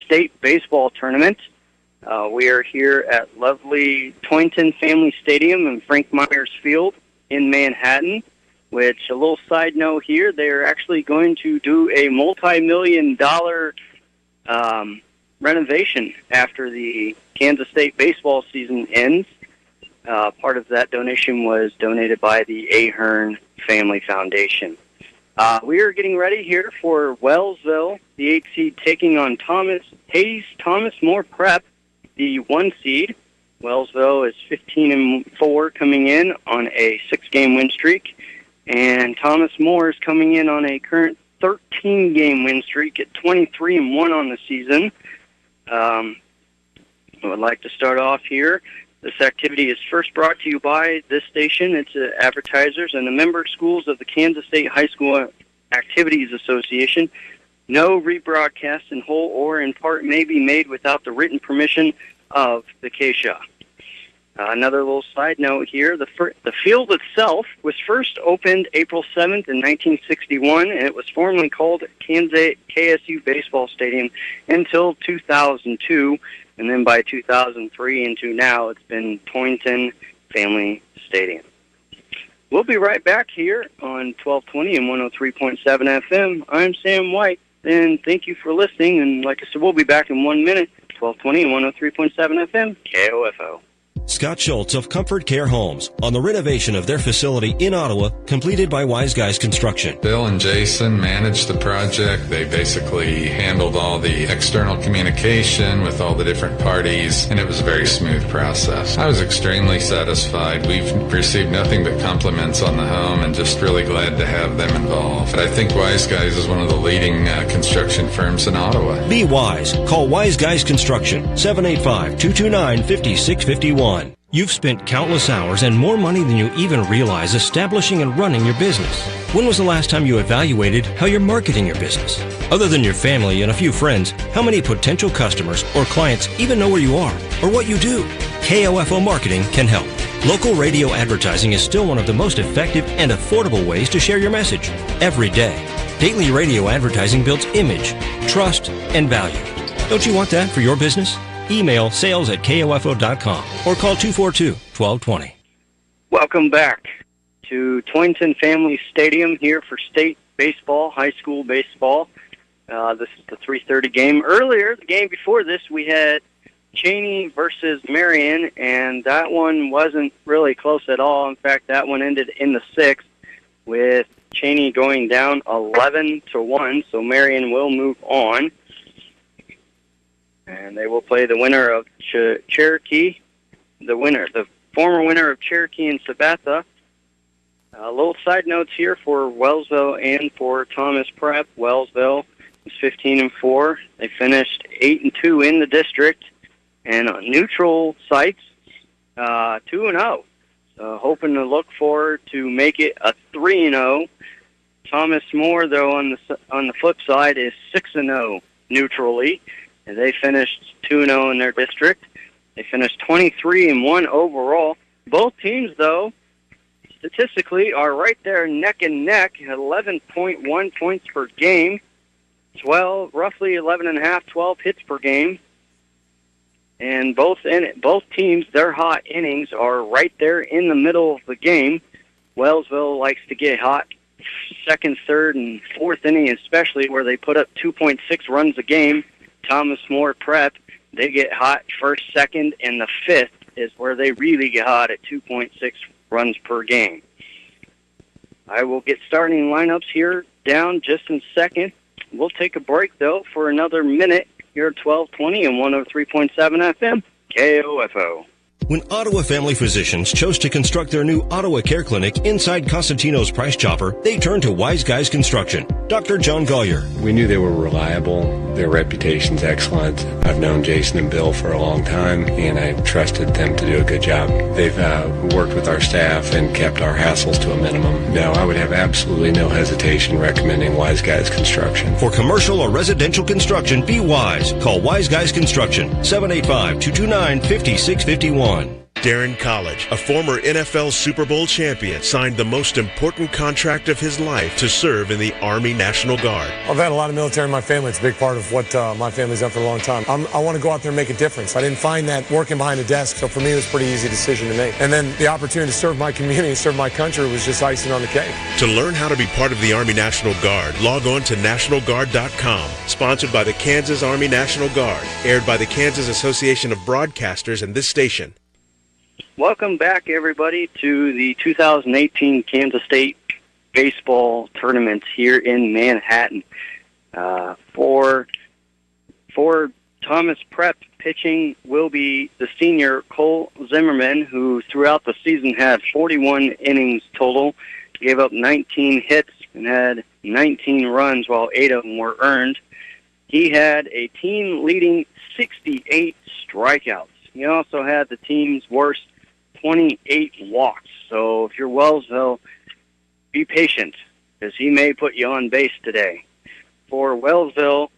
State Baseball Tournament. We are here at lovely Toynton Family Stadium in Frank Myers Field in Manhattan, which, a little side note here, they're actually going to do a multi-million-dollar renovation after the Kansas State baseball season ends. Part of that donation was donated by the Ahern Family Foundation. We are getting ready here for Wellsville, the 8 seed, taking on Thomas More Prep, the 1 seed. Wellsville is 15-4 coming in on a 6-game win streak, and Thomas More is coming in on a current 13-game win streak at 23-1 on the season. I would like to start off here. This activity is first brought to you by this station, its advertisers, and the member schools of the Kansas State High School Activities Association. No rebroadcast in whole or in part may be made without the written permission of the KSHSAA. Another little side note here, the field itself was first opened April 7th in 1961, and it was formerly called KSU Baseball Stadium until 2002, and then by 2003 into now, it's been Toynton Family Stadium. We'll be right back here on 1220 and 103.7 FM. I'm Sam White, and thank you for listening, and like I said, we'll be back in 1 minute, 1220 and 103.7 FM, KOFO. Scott Schultz of Comfort Care Homes on the renovation of their facility in Ottawa, completed by Wise Guys Construction. Bill and Jason managed the project. They basically handled all the external communication with all the different parties, and it was a very smooth process. I was extremely satisfied. We've received nothing but compliments on the home, and just really glad to have them involved. I think Wise Guys is one of the leading construction firms in Ottawa. Be wise. Call Wise Guys Construction, 785-229-5651. You've spent countless hours and more money than you even realize establishing and running your business. When was the last time you evaluated how you're marketing your business? Other than your family and a few friends, how many potential customers or clients even know where you are or what you do? KOFO Marketing can help. Local radio advertising is still one of the most effective and affordable ways to share your message every day. Daily radio advertising builds image, trust, and value. Don't you want that for your business? Email sales@kofo.com or call 242-1220. Welcome back to Toynton Family Stadium here for state baseball, high school baseball. This is the 3:30 game. Earlier, the game before this, we had Cheney versus Marion, and that one wasn't really close at all. In fact, that one ended in the 6th with Cheney going down 11-1, so Marion will move on. And they will play the winner of Cherokee, the former winner of Cherokee and Sabatha. Little side notes here for Wellsville and for Thomas Prep. Wellsville is 15-4. They finished 8-2 in the district, and on neutral sites, 2-0. So hoping to look forward to make it a 3-0. Thomas More, though, on the flip side, is 6-0 neutrally. And they finished 2-0 in their district. They finished 23-1 overall. Both teams, though, statistically are right there neck and neck at 11.1 points per game, roughly 11.5, 12 hits per game. And both teams, their hot innings are right there in the middle of the game. Wellsville likes to get hot second, third, and fourth inning, especially where they put up 2.6 runs a game. Thomas More Prep, they get hot first, second, and the 5th is where they really get hot at 2.6 runs per game. I will get starting lineups here down just in a second. We'll take a break, though, for another minute here at 1220 and 103.7 FM, KOFO. When Ottawa Family Physicians chose to construct their new Ottawa Care Clinic inside Costantino's Price Chopper, they turned to Wise Guys Construction. Dr. John Gollier. We knew they were reliable. Their reputation's excellent. I've known Jason and Bill for a long time, and I trusted them to do a good job. They've worked with our staff and kept our hassles to a minimum. No, I would have absolutely no hesitation recommending Wise Guys Construction. For commercial or residential construction, be wise. Call Wise Guys Construction, 785-229-5651. Darren College, a former NFL Super Bowl champion, signed the most important contract of his life to serve in the Army National Guard. I've had a lot of military in my family. It's a big part of what my family's done for a long time. I want to go out there and make a difference. I didn't find that working behind a desk, so for me it was a pretty easy decision to make. And then the opportunity to serve my community and serve my country was just icing on the cake. To learn how to be part of the Army National Guard, log on to nationalguard.com. Sponsored by the Kansas Army National Guard. Aired by the Kansas Association of Broadcasters and this station. Welcome back, everybody, to the 2018 Kansas State Baseball Tournament here in Manhattan. For Thomas Prep, pitching will be the senior Cole Zimmerman, who throughout the season had 41 innings total, gave up 19 hits, and had 19 runs, while 8 of them were earned. He had a team-leading 68 strikeouts. He also had the team's worst 28 walks. So if you're Wellsville, be patient, because he may put you on base today. For Wellsville,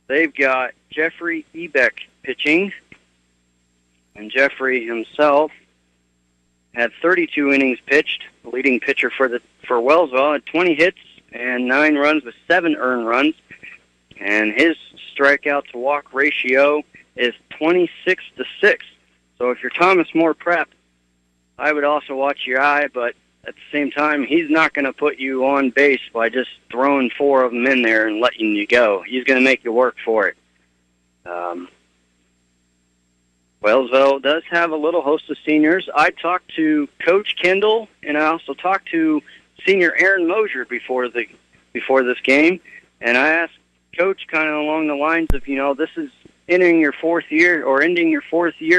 they've got Jeffrey Ebeck pitching, and Jeffrey himself had 32 innings pitched. The leading pitcher for Wellsville had 20 hits and 9 runs with 7 earned runs, and his strikeout to walk ratio is 26-6. So if you're Thomas More Prep, I would also watch your eye, but at the same time, he's not going to put you on base by just throwing 4 of them in there and letting you go. He's going to make you work for it. Wellsville does have a little host of seniors. I talked to Coach Kendall, and I also talked to senior Aaron Mosier before this game, and I asked Coach kind of along the lines of, this is ending your 4th year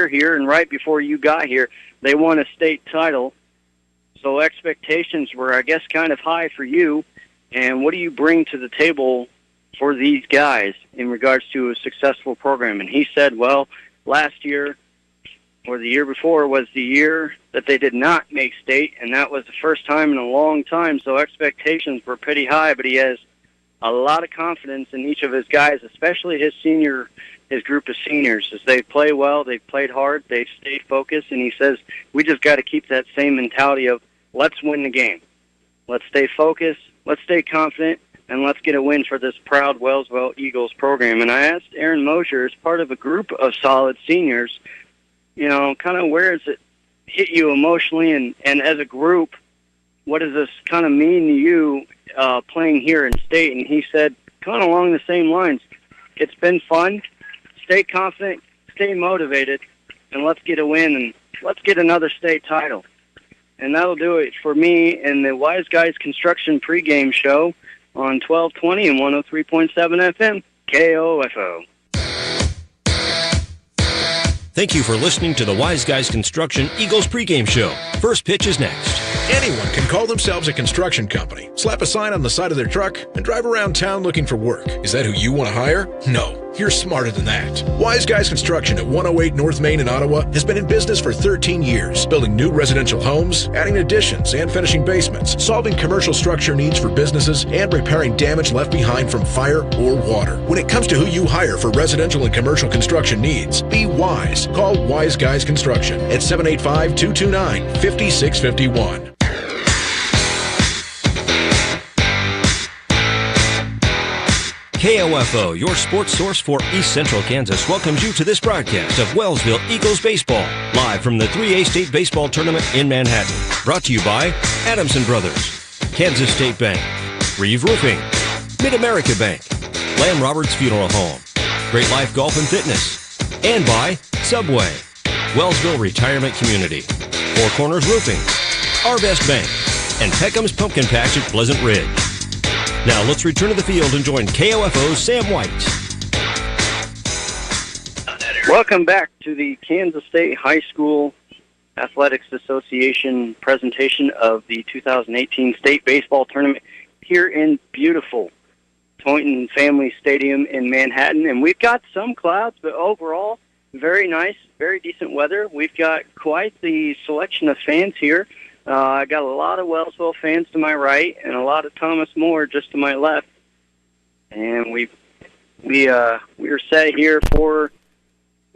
here, and right before you got here, they won a state title. So expectations were, I guess, kind of high for you. And what do you bring to the table for these guys in regards to a successful program? And he said, well, last year or the year before was the year that they did not make state, and that was the first time in a long time. So expectations were pretty high, but he has a lot of confidence in each of his guys, especially his group of seniors. As they play well, they've played hard, they've stayed focused, and he says, we just got to keep that same mentality of, let's win the game. Let's stay focused, let's stay confident, and let's get a win for this proud Wellsville Eagles program. And I asked Aaron Mosier, as part of a group of solid seniors, kind of where does it hit you emotionally, and as a group, what does this kind of mean to you playing here in state? And he said, kind of along the same lines, it's been fun. Stay confident, stay motivated, and let's get a win, and let's get another state title. And that'll do it for me in the Wise Guys Construction pregame show on 1220 and 103.7 FM, KOFO. Thank you for listening to the Wise Guys Construction Eagles pregame show. First pitch is next. Anyone can call themselves a construction company, slap a sign on the side of their truck, and drive around town looking for work. Is that who you want to hire? No. You're smarter than that. Wise Guys Construction at 108 North Main in Ottawa has been in business for 13 years, building new residential homes, adding additions, and finishing basements, solving commercial structure needs for businesses, and repairing damage left behind from fire or water. When it comes to who you hire for residential and commercial construction needs, be wise. Call Wise Guys Construction at 785-229-5651. KOFO, your sports source for East Central Kansas, welcomes you to this broadcast of Wellsville Eagles Baseball, live from the 3A State Baseball Tournament in Manhattan. Brought to you by Adamson Brothers, Kansas State Bank, Reeve Roofing, Mid-America Bank, Lamb Roberts Funeral Home, Great Life Golf and Fitness, and by Subway, Wellsville Retirement Community, Four Corners Roofing, Our Best Bank, and Peckham's Pumpkin Patch at Pleasant Ridge. Now let's return to the field and join KOFO's Sam White. Welcome back to the Kansas State High School Athletics Association presentation of the 2018 State Baseball Tournament here in beautiful Toynton Family Stadium in Manhattan. And we've got some clouds, but overall, very nice, very decent weather. We've got quite the selection of fans here. I got a lot of Wellsville fans to my right and a lot of Thomas More just to my left. And we are set here for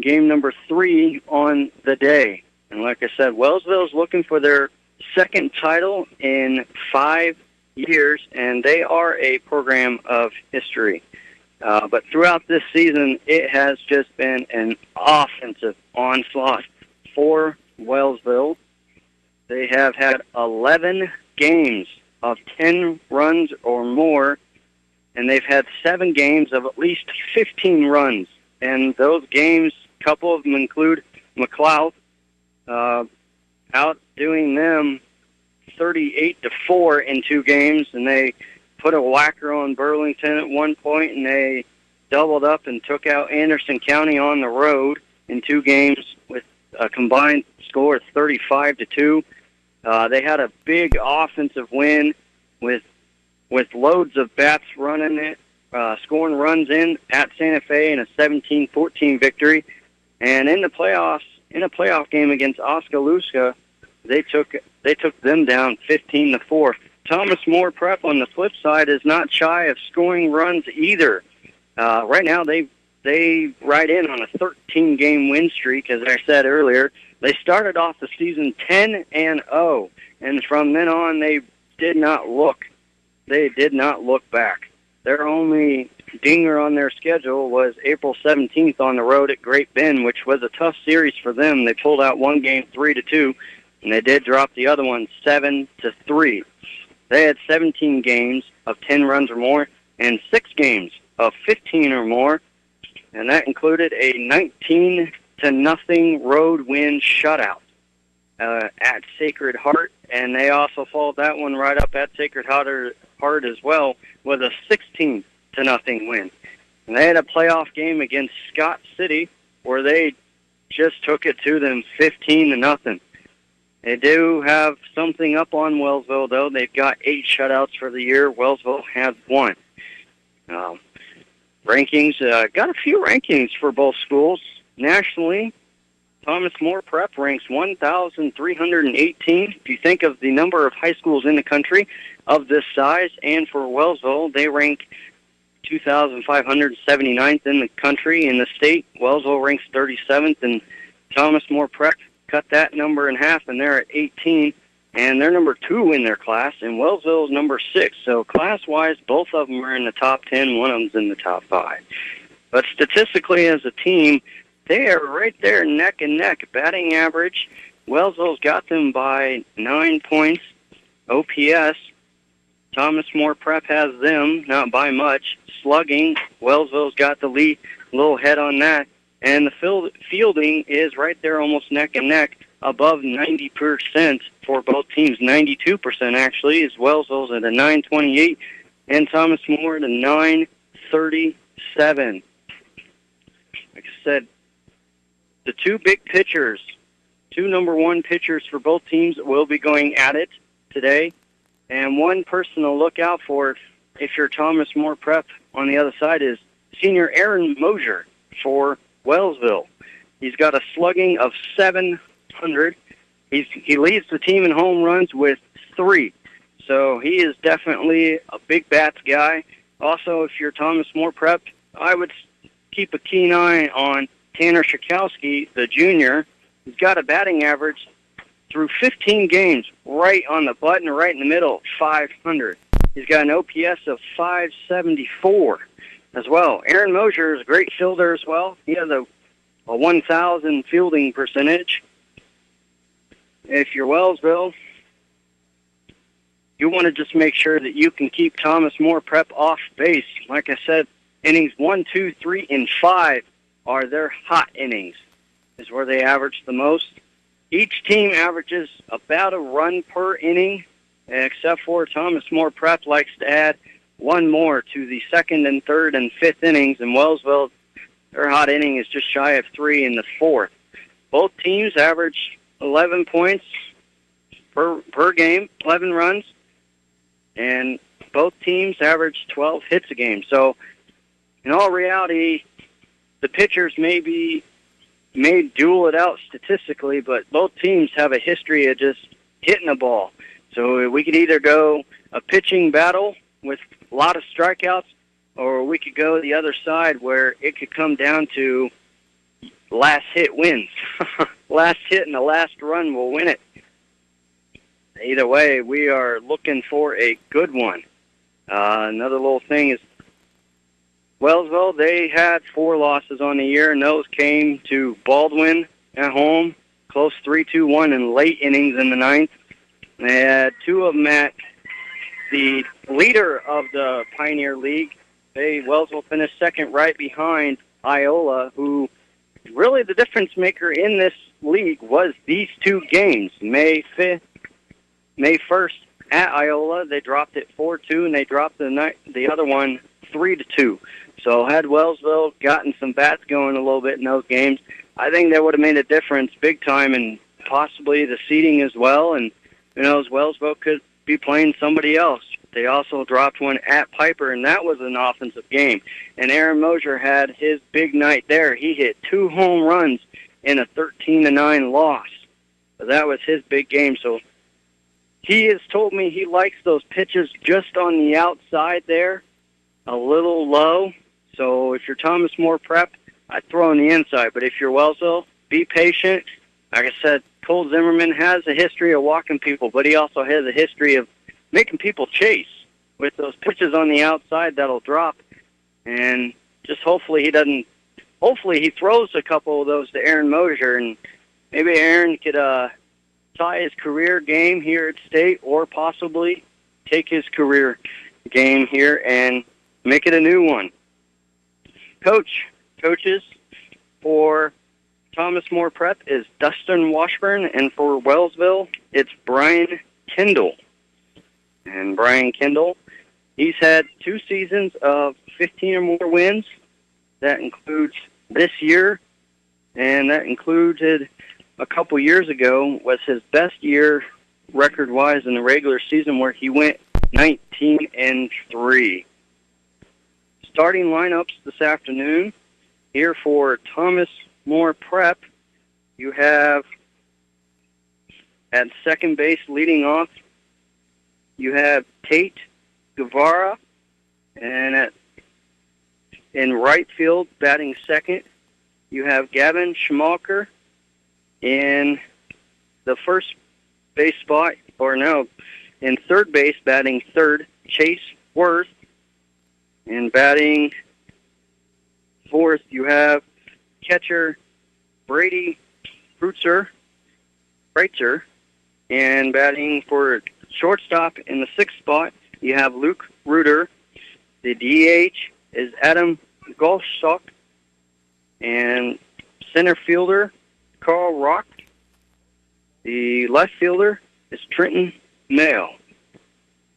game number 3 on the day. And like I said, Wellsville's looking for their second title in 5 years, and they are a program of history. But throughout this season, it has just been an offensive onslaught for Wellsville. They have had 11 games of 10 runs or more, and they've had 7 games of at least 15 runs. And those games, a couple of them include McLeod, outdoing them 38-4 in 2 games, and they put a whacker on Burlington at one point, and they doubled up and took out Anderson County on the road in 2 games with a combined score of 35-2. They had a big offensive win with loads of bats running it, scoring runs in at Santa Fe in a 17-14 victory. And in the playoffs, in a playoff game against Oskaloosa, they took them down 15-4. Thomas More Prep on the flip side is not shy of scoring runs either. Right now they ride in on a 13-game win streak, as I said earlier. They started off the season 10-0, and from then on they did not look back. Their only dinger on their schedule was April 17th on the road at Great Bend, which was a tough series for them. They pulled out one game 3-2, and they did drop the other one 7-3. They had 17 games of 10 runs or more and 6 games of 15 or more, and that included a 19-0 road win shutout at Sacred Heart, and they also followed that one right up at Sacred Heart as well with a 16-0 win. And they had a playoff game against Scott City where they just took it to them 15-0. They do have something up on Wellsville, though. They've got 8 shutouts for the year. Wellsville has 1. Rankings, got a few rankings for both schools. Nationally, Thomas More Prep ranks 1,318. If you think of the number of high schools in the country of this size, and for Wellsville, they rank 2,579th in the country. In the state, Wellsville ranks 37th, and Thomas More Prep cut that number in half, and they're at 18, and they're number 2 in their class, and Wellsville is number 6. So class-wise, both of them are in the top 10, one of them's in the top 5. But statistically, as a team, they are right there neck and neck. Batting average, Wellsville's got them by 9 points. OPS, Thomas More Prep has them, not by much. Slugging, Wellsville's got the lead, a little head on that. And the fielding is right there almost neck and neck, above 90% for both teams. 92% actually, as Wellsville's at a 928, and Thomas More at a 937. Like I said, the 2 big pitchers, 2 number 1 pitchers for both teams will be going at it today. And one person to look out for if you're Thomas More Prep on the other side is senior Aaron Mosier for Wellsville. He's got a slugging of 700. He leads the team in home runs with 3. So he is definitely a big bats guy. Also, if you're Thomas More Prep, I would keep a keen eye on Tanner Schakowsky, the junior. He's got a batting average through 15 games right on the button, right in the middle, 500. He's got an OPS of 574 as well. Aaron Mosier is a great fielder as well. He has a 1,000 fielding percentage. If you're Wellsville, you want to just make sure that you can keep Thomas More Prep off base. Like I said, innings 1, 2, 3, and 5 are their hot innings, is where they average the most. Each team averages about a run per inning, except for Thomas More Prep likes to add 1 more to the 2nd and 3rd and 5th innings, and Wellsville, their hot inning is just shy of 3 in the 4th. Both teams average 11 points per game, 11 runs, and both teams average 12 hits a game. So, in all reality, the pitchers may duel it out statistically, but both teams have a history of just hitting the ball. So we could either go a pitching battle with a lot of strikeouts, or we could go the other side where it could come down to last hit wins. last hit and the last run will win it. Either way, we are looking for a good one. Another little thing is Wellsville, they had 4 losses on the year, and those came to Baldwin at home, close 3-2-1 in late innings in the 9th. They had 2 of them at the leader of the Pioneer League. Wellsville finished second right behind Iola, who really the difference maker in this league was these 2 games. May 1st at Iola, they dropped it 4-2, and they dropped the other one 3-2. So had Wellsville gotten some bats going a little bit in those games, I think that would have made a difference big time, and possibly the seeding as well. And who knows, Wellsville could be playing somebody else. They also dropped one at Piper, and that was an offensive game. And Aaron Mosier had his big night there. He hit 2 home runs in a 13-9 loss. So that was his big game. So he has told me he likes those pitches just on the outside there, a little low. So if you're Thomas More Prep, I'd throw on the inside. But if you're Wellsville, be patient. Like I said, Cole Zimmerman has a history of walking people, but he also has a history of making people chase with those pitches on the outside that'll drop. And just hopefully he throws a couple of those to Aaron Mosier, and maybe Aaron could tie his career game here at State, or possibly take his career game here and make it a new one. Coaches for Thomas More Prep is Dustin Washburn, and for Wellsville, it's Brian Kendall. And Brian Kendall, he's had 2 seasons of 15 or more wins. That includes this year, and that included a couple years ago was his best year record-wise in the regular season, where he went 19-3. Starting lineups this afternoon here for Thomas More Prep. You have at second base leading off, you have Tate Guevara, and in right field batting second, you have Gavin Schmalker. In the first base spot, in third base batting third, Chase Worth. And batting fourth, you have catcher Brady Breitzer. And batting for shortstop in the 6th spot, you have Luke Reuter. The DH is Adam Golshok. And center fielder, Carl Rock. The left fielder is Trenton Mayo.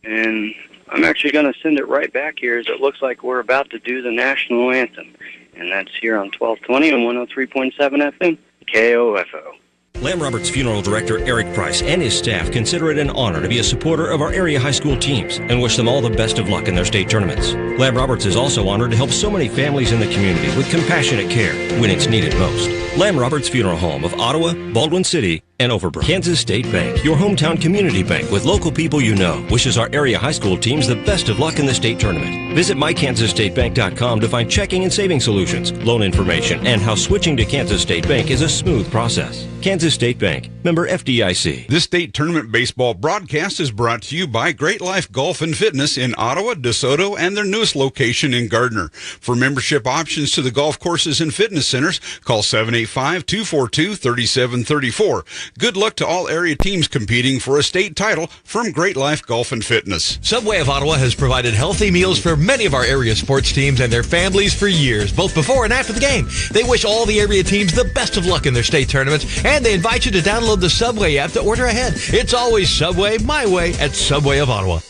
And I'm actually going to send it right back here, as it looks like we're about to do the national anthem. And that's here on 1220 and 103.7 FM, KOFO. Lamb Roberts Funeral Director Eric Price and his staff consider it an honor to be a supporter of our area high school teams and wish them all the best of luck in their state tournaments. Lamb Roberts is also honored to help so many families in the community with compassionate care when it's needed most. Lamb Roberts Funeral Home of Ottawa, Baldwin City, and Overbrook. Kansas State Bank, your hometown community bank with local people you know, wishes our area high school teams the best of luck in the state tournament. Visit mykansasstatebank.com to find checking and saving solutions, loan information, and how switching to Kansas State Bank is a smooth process. Kansas State Bank, member FDIC. This state tournament baseball broadcast is brought to you by Great Life Golf and Fitness in Ottawa, DeSoto, and their newest location in Gardner. For membership options to the golf courses and fitness centers, call 785-242-3734. Good luck to all area teams competing for a state title from Great Life Golf and Fitness. Subway of Ottawa has provided healthy meals for many of our area sports teams and their families for years, both before and after the game. They wish all the area teams the best of luck in their state tournaments, and they invite you to download the Subway app to order ahead. It's always Subway, my way at Subway of Ottawa.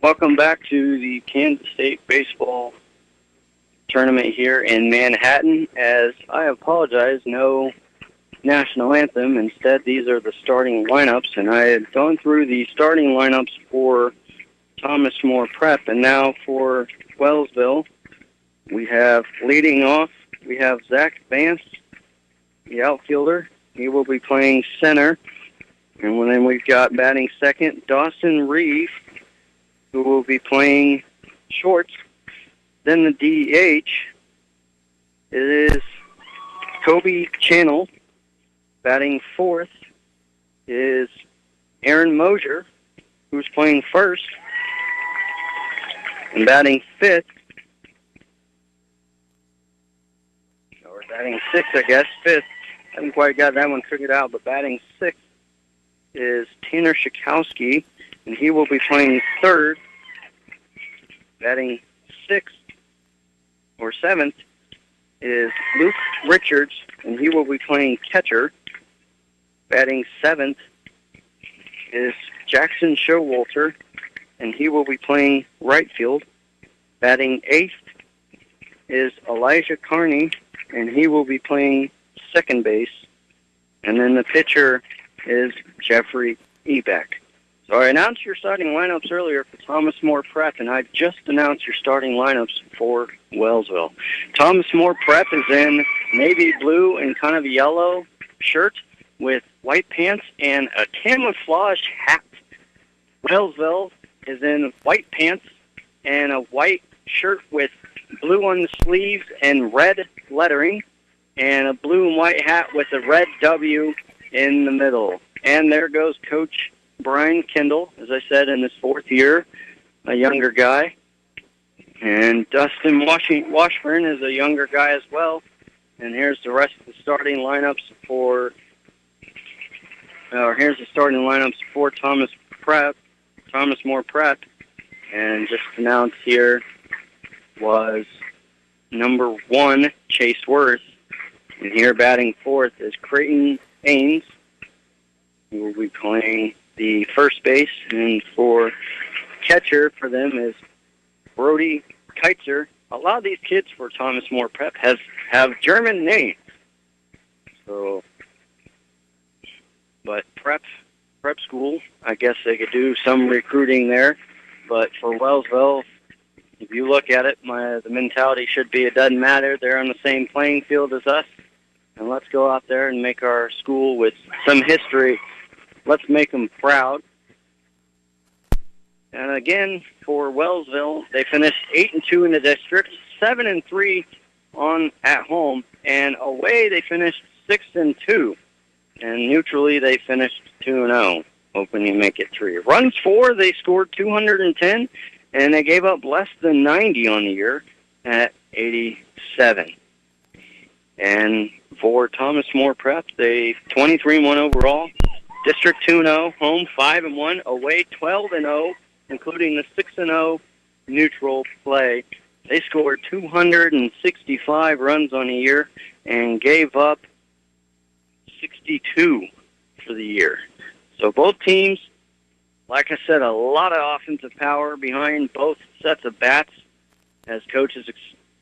Welcome back to the Kansas State baseball tournament here in Manhattan. As I apologize, no national anthem. Instead, these are the starting lineups, and I had gone through the starting lineups for Thomas More Prep, and now for Wellsville. We have leading off, we have Zach Vance, the outfielder. He will be playing center. And then we've got batting second, Dawson Reeve, who will be playing short. Then the DH, it is Kobe Channel, Batting fourth is Aaron Mosier, who's playing first. And batting fifth, or batting sixth, I guess, fifth. Haven't quite got that one figured out, but batting sixth is Tanner Schakowsky, and he will be playing third. Batting sixth, or seventh, is Luke Richards, and he will be playing catcher. Batting seventh is Jackson Showalter, and he will be playing right field. Batting eighth is Elijah Carney, and he will be playing second base. And then the pitcher is Jeffrey Ebeck. So I announced your starting lineups earlier for Thomas More Prep, and I just announced your starting lineups for Wellsville. Thomas More Prep is in navy blue and kind of yellow shirt with white pants and a camouflage hat. Wellsville is in white pants and a white shirt with blue on the sleeves and red lettering, and a blue and white hat with a red W in the middle. And there goes Coach Brian Kendall, as I said, in his fourth year, a younger guy. And Dustin Washburn is a younger guy as well. And here's the rest of the starting lineups for Thomas More Prep. And just announced here was number 1, Chase Worth. And here batting fourth is Creighton Ains, who will be playing the first base. And for catcher for them is Brody Keitzer. A lot of these kids for Thomas More Prep have German names. So, but prep school, I guess they could do some recruiting there. But for Wellsville, if you look at it, the mentality should be it doesn't matter. They're on the same playing field as us. And let's go out there and make our school with some history. Let's make them proud. And again, for Wellsville, they finished 8-2 in the district, 7-3 at home, and away they finished 6-2. And neutrally they finished 2-0. Hoping you make it 3. Runs for, they scored 210, and they gave up less than 90 on the year at 87. And for Thomas More Prep, they 23-1 overall, district 2-0, home 5-1, away 12-0, including the 6-0 neutral play. They scored 265 runs on the year and gave up 62 for the year. So both teams, like I said, a lot of offensive power behind both sets of bats as coaches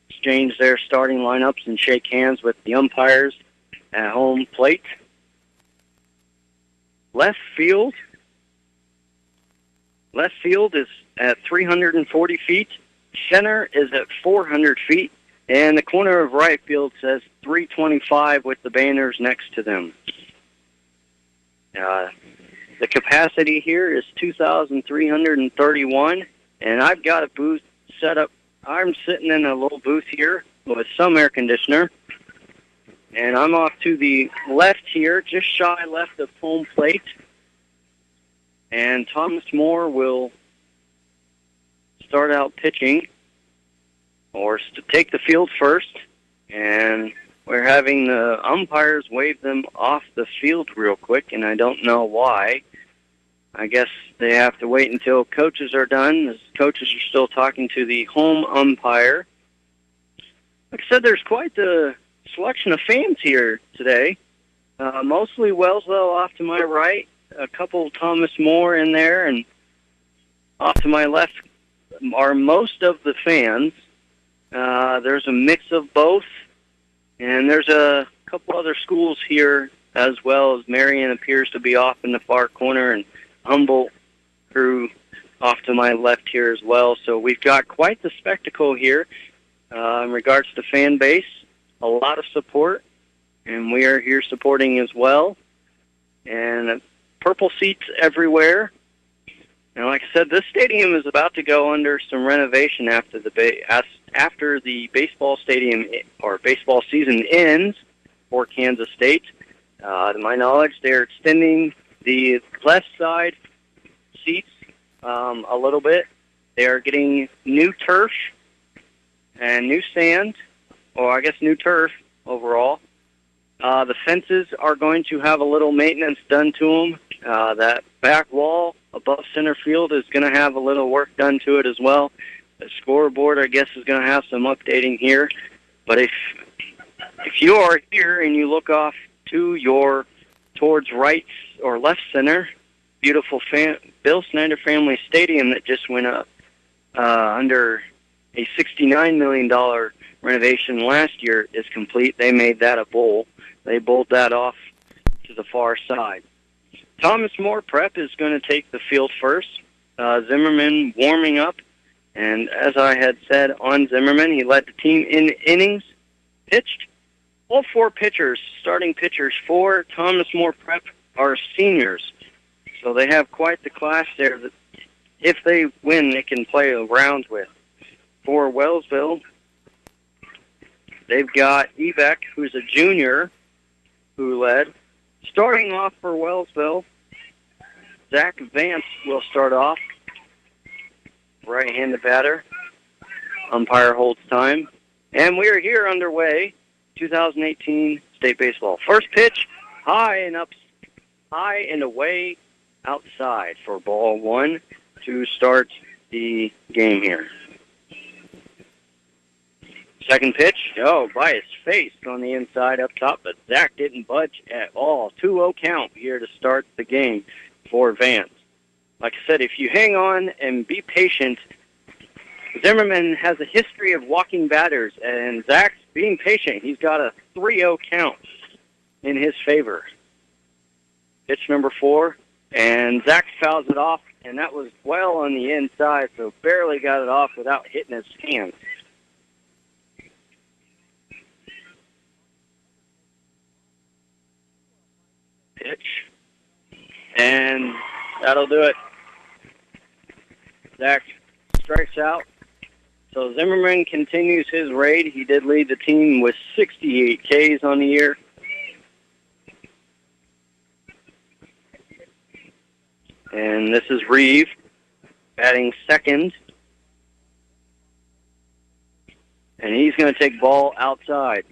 exchange their starting lineups and shake hands with the umpires at home plate. Left field is at 340 feet. Center is at 400 feet. And the corner of right field says 325 with the banners next to them. The capacity here is 2,331, and I've got a booth set up. I'm sitting in a little booth here with some air conditioner, and I'm off to the left here, just shy left of home plate. And Thomas More will start out pitching, or to take the field first, and we're having the umpires wave them off the field real quick, and I don't know why. I guess they have to wait until coaches are done. The coaches are still talking to the home umpire. Like I said, there's quite the selection of fans here today. Mostly Wellsville off to my right, a couple Thomas More in there, and off to my left are most of the fans. There's a mix of both. And there's a couple other schools here as well, as Marion appears to be off in the far corner, and Humboldt crew off to my left here as well. So we've got quite the spectacle here in regards to fan base. A lot of support, and we are here supporting as well. And purple seats everywhere. And like I said, this stadium is about to go under some renovation after the baseball stadium or baseball season ends for Kansas State. To my knowledge, they're extending the left side seats a little bit. They are getting new turf and new sand, or I guess new turf overall. The fences are going to have a little maintenance done to them. That back wall above center field is going to have a little work done to it as well. The scoreboard, I guess, is going to have some updating here. But if you are here and you look off towards right or left center, beautiful Bill Snyder Family Stadium that just went up under a $69 million renovation last year is complete. They made that a bowl. They bowled that off to the far side. Thomas More Prep is going to take the field first. Zimmerman warming up. And as I had said on Zimmerman, he led the team in innings pitched. All four starting pitchers for Thomas More Prep, are seniors. So they have quite the class there that if they win, they can play around with. For Wellsville, they've got Ebeck, who's a junior, who led. Starting off for Wellsville, Zach Vance will start off. Right-handed batter. Umpire holds time. And we are here underway, 2018 state baseball. First pitch, high and away outside for ball one to start the game here. Second pitch, by his face on the inside up top, but Zach didn't budge at all. 2-0 count here to start the game for Vance. Like I said, if you hang on and be patient, Zimmerman has a history of walking batters, and Zach's being patient. He's got a 3-0 count in his favor. Pitch number 4, and Zach fouls it off, and that was well on the inside, so barely got it off without hitting his hands. Pitch, and that'll do it. Zach strikes out. So Zimmerman continues his raid. He did lead the team with 68 Ks on the year. And this is Reeve batting second. And he's going to take ball outside.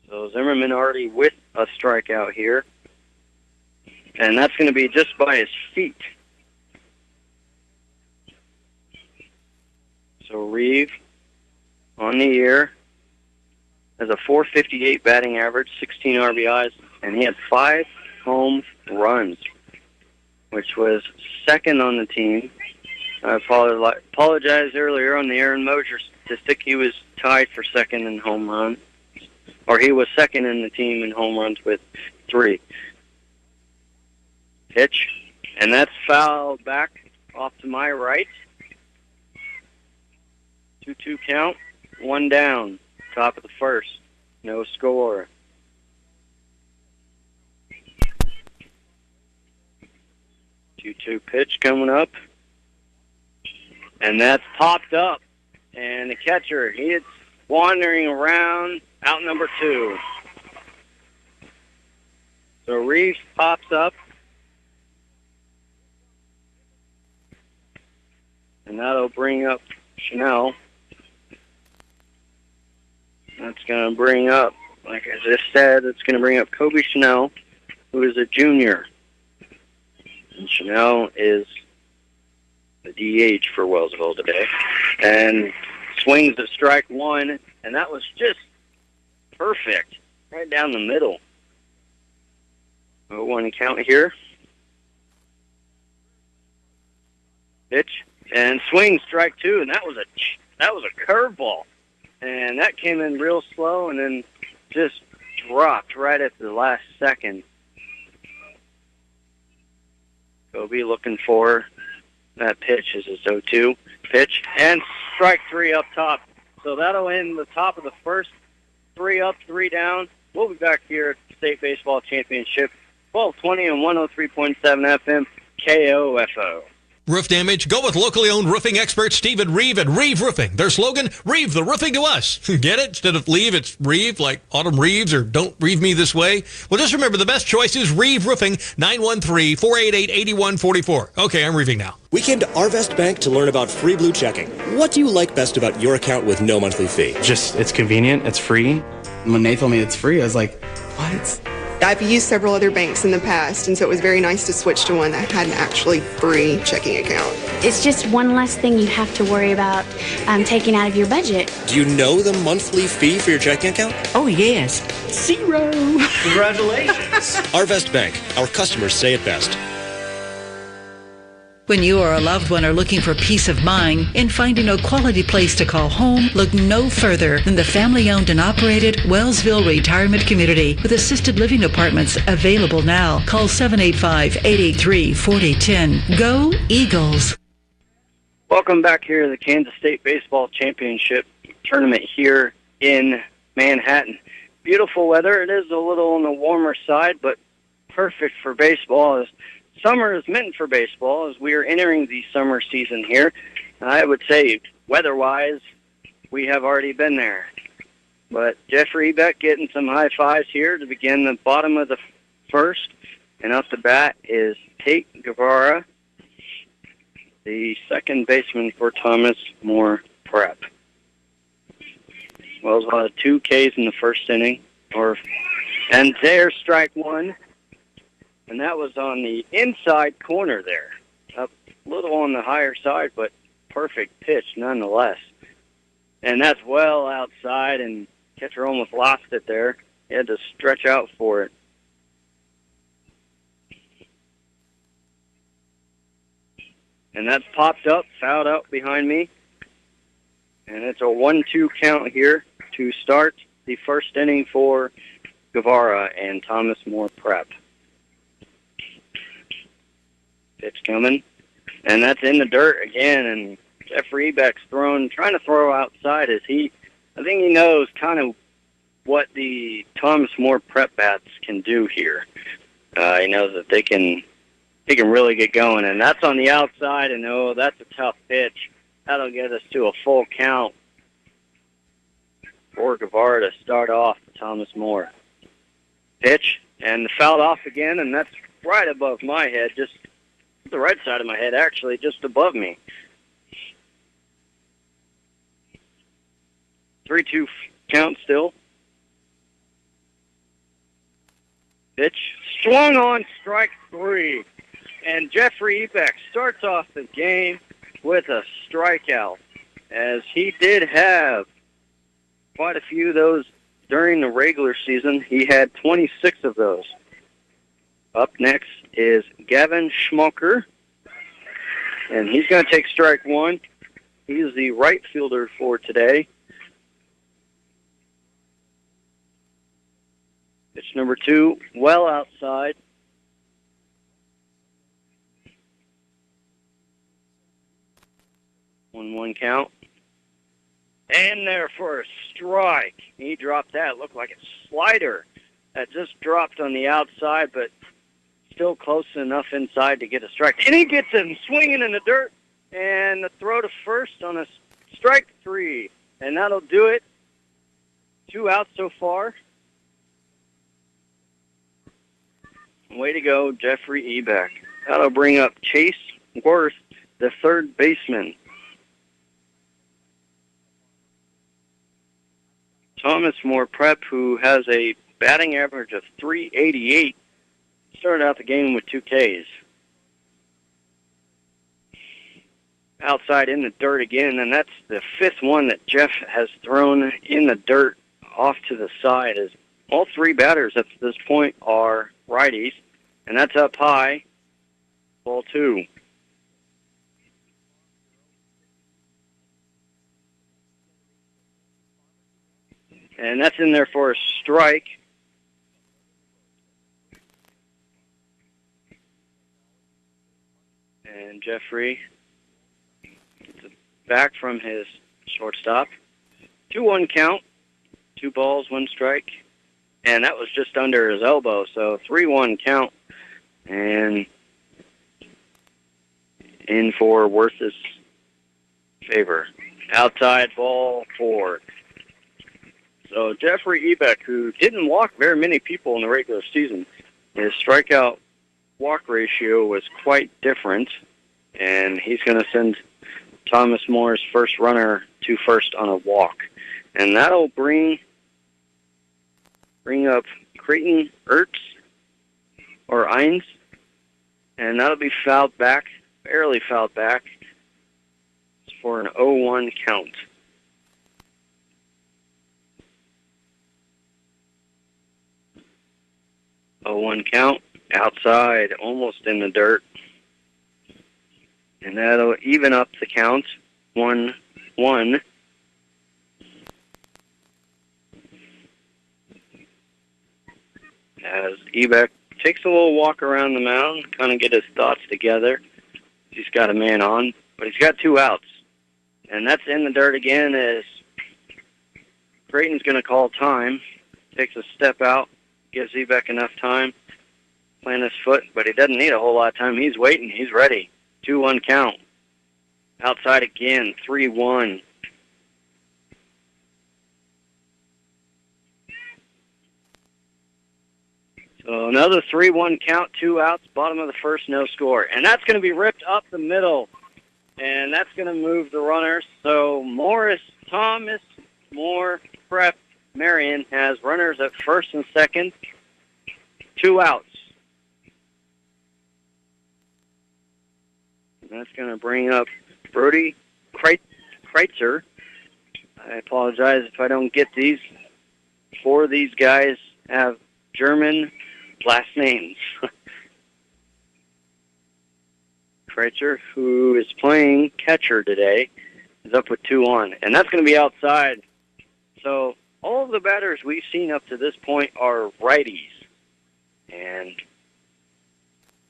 So Zimmerman already with a strikeout here. And that's going to be just by his feet. So Reeve on the year has a .458 batting average, 16 RBIs, and he had 5 home runs, which was second on the team. I apologize earlier on the Aaron Mosier statistic. He was tied for second in home runs, or he was second in the team in home runs with 3. Pitch, and that's fouled back off to my right. 2-2 count, 1 down, top of the first, no score. Two pitch coming up, and that's popped up, and the catcher, it's wandering around, out number 2. So Reeves pops up, and that'll bring up Chanel. That's going to bring up, like I just said, it's going to bring up Kobe Chanel, who is a junior. And Chanel is the DH for Wellsville today. And swings at strike 1, and that was just perfect, right down the middle. 0-1 count here. Pitch, and swing, strike 2, and that was a curveball. And that came in real slow and then just dropped right at the last second. Kobe looking for that pitch as his 0-2 pitch. And strike 3 up top. So that'll end the top of the first. 3 up, 3 down. We'll be back here at the State Baseball Championship, 1220 and 103.7 FM, KOFO. Roof damage? Go with locally owned roofing expert Stephen Reeve at Reeve Roofing. Their slogan, Reeve the roofing to us. Get it? Instead of leave, it's Reeve, like Autumn Reeves or Don't Reeve Me This Way. Well, just remember the best choice is Reeve Roofing, 913-488-8144. Okay, I'm reeving now. We came to Arvest Bank to learn about free blue checking. What do you like best about your account with no monthly fee? Just, it's convenient, it's free. When they told me it's free, I was like, what? I've used several other banks in the past, and so it was very nice to switch to one that had an actually free checking account. It's just one less thing you have to worry about taking out of your budget. Do you know the monthly fee for your checking account? Oh, yes. 0. Congratulations. Arvest Bank. Our customers say it best. When you or a loved one are looking for peace of mind in finding a quality place to call home, look no further than the family-owned and operated Wellsville Retirement Community with assisted living apartments available now. Call 785-883-4010. Go Eagles. Welcome back here to the Kansas State Baseball Championship Tournament here in Manhattan. Beautiful weather. It is a little on the warmer side, but perfect for baseball. Summer is meant for baseball as we are entering the summer season here. I would say, weather-wise, we have already been there. But Jeffrey Ebeck getting some high fives here to begin the bottom of the first. And up the bat is Tate Guevara, the second baseman for Thomas More Prep. Wellsville had 2 Ks in the first inning. And there's strike one. And that was on the inside corner there. A little on the higher side, but perfect pitch nonetheless. And that's well outside, and catcher almost lost it there. He had to stretch out for it. And that's popped up, fouled out behind me. And it's a 1-2 count here to start the first inning for Guevara and Thomas More Prep. Pitch coming, and that's in the dirt again, and Jeffrey Ebeck's trying to throw outside I think he knows kind of what the Thomas More Prep bats can do here. He knows that he can really get going, and that's on the outside, and that's a tough pitch. That'll get us to a full count for Guevara to start off Thomas More. Pitch, and fouled off again, and that's right above my head, just the right side of my head, actually, just above me. 3-2 count still. Pitch swung on, strike 3. And Jeffrey Ebeck starts off the game with a strikeout, as he did have quite a few of those during the regular season. He had 26 of those. Up next is Gavin Schmucker, and he's going to take strike 1. He's the right fielder for today. Pitch number 2, well outside. 1-1 count. And there for a strike. He dropped that. It looked like a slider that just dropped on the outside, but still close enough inside to get a strike. And he gets him swinging in the dirt, and the throw to first on a strike 3. And that'll do it. 2 outs so far. Way to go, Jeffrey Ebeck. That'll bring up Chase Worth, the third baseman. Thomas More Prep, who has a batting average of .388, started out the game with 2 Ks. Outside in the dirt again, and that's the 5th one that Jeff has thrown in the dirt off to the side, as all 3 batters up to this point are righties, and that's up high, ball 2. And that's in there for a strike. And Jeffrey gets it back from his shortstop. 2-1 count. 2 balls, 1 strike. And that was just under his elbow, so 3-1 count. And in for Worth's favor. Outside ball 4. So Jeffrey Ebeck, who didn't walk very many people in the regular season, his strikeout walk ratio was quite different, and he's going to send Thomas Moore's first runner to first on a walk. And that'll bring up Creighton Ertz or Ines, and that'll be fouled back, barely fouled back, for an 0-1 count. A 1 count, outside, almost in the dirt. And that'll even up the count, 1-1. As Ebeck takes a little walk around the mound, kind of get his thoughts together. He's got a man on, but he's got 2 outs. And that's in the dirt again as Creighton's going to call time. Takes a step out, gives Ebeck enough time, plant his foot, but he doesn't need a whole lot of time. He's waiting. He's ready. 2-1 count. Outside again, 3-1. So another 3-1 count, 2 outs, bottom of the first, no score. And that's going to be ripped up the middle. And that's going to move the runners. So Thomas, Moore, Prep, Marion has runners at first and second, 2 outs. And that's going to bring up Brody Kreitzer. I apologize if I don't get these. 4 of these guys have German last names. Kreitzer, who is playing catcher today, is up with 2 on. And that's going to be outside. So all of the batters we've seen up to this point are righties. And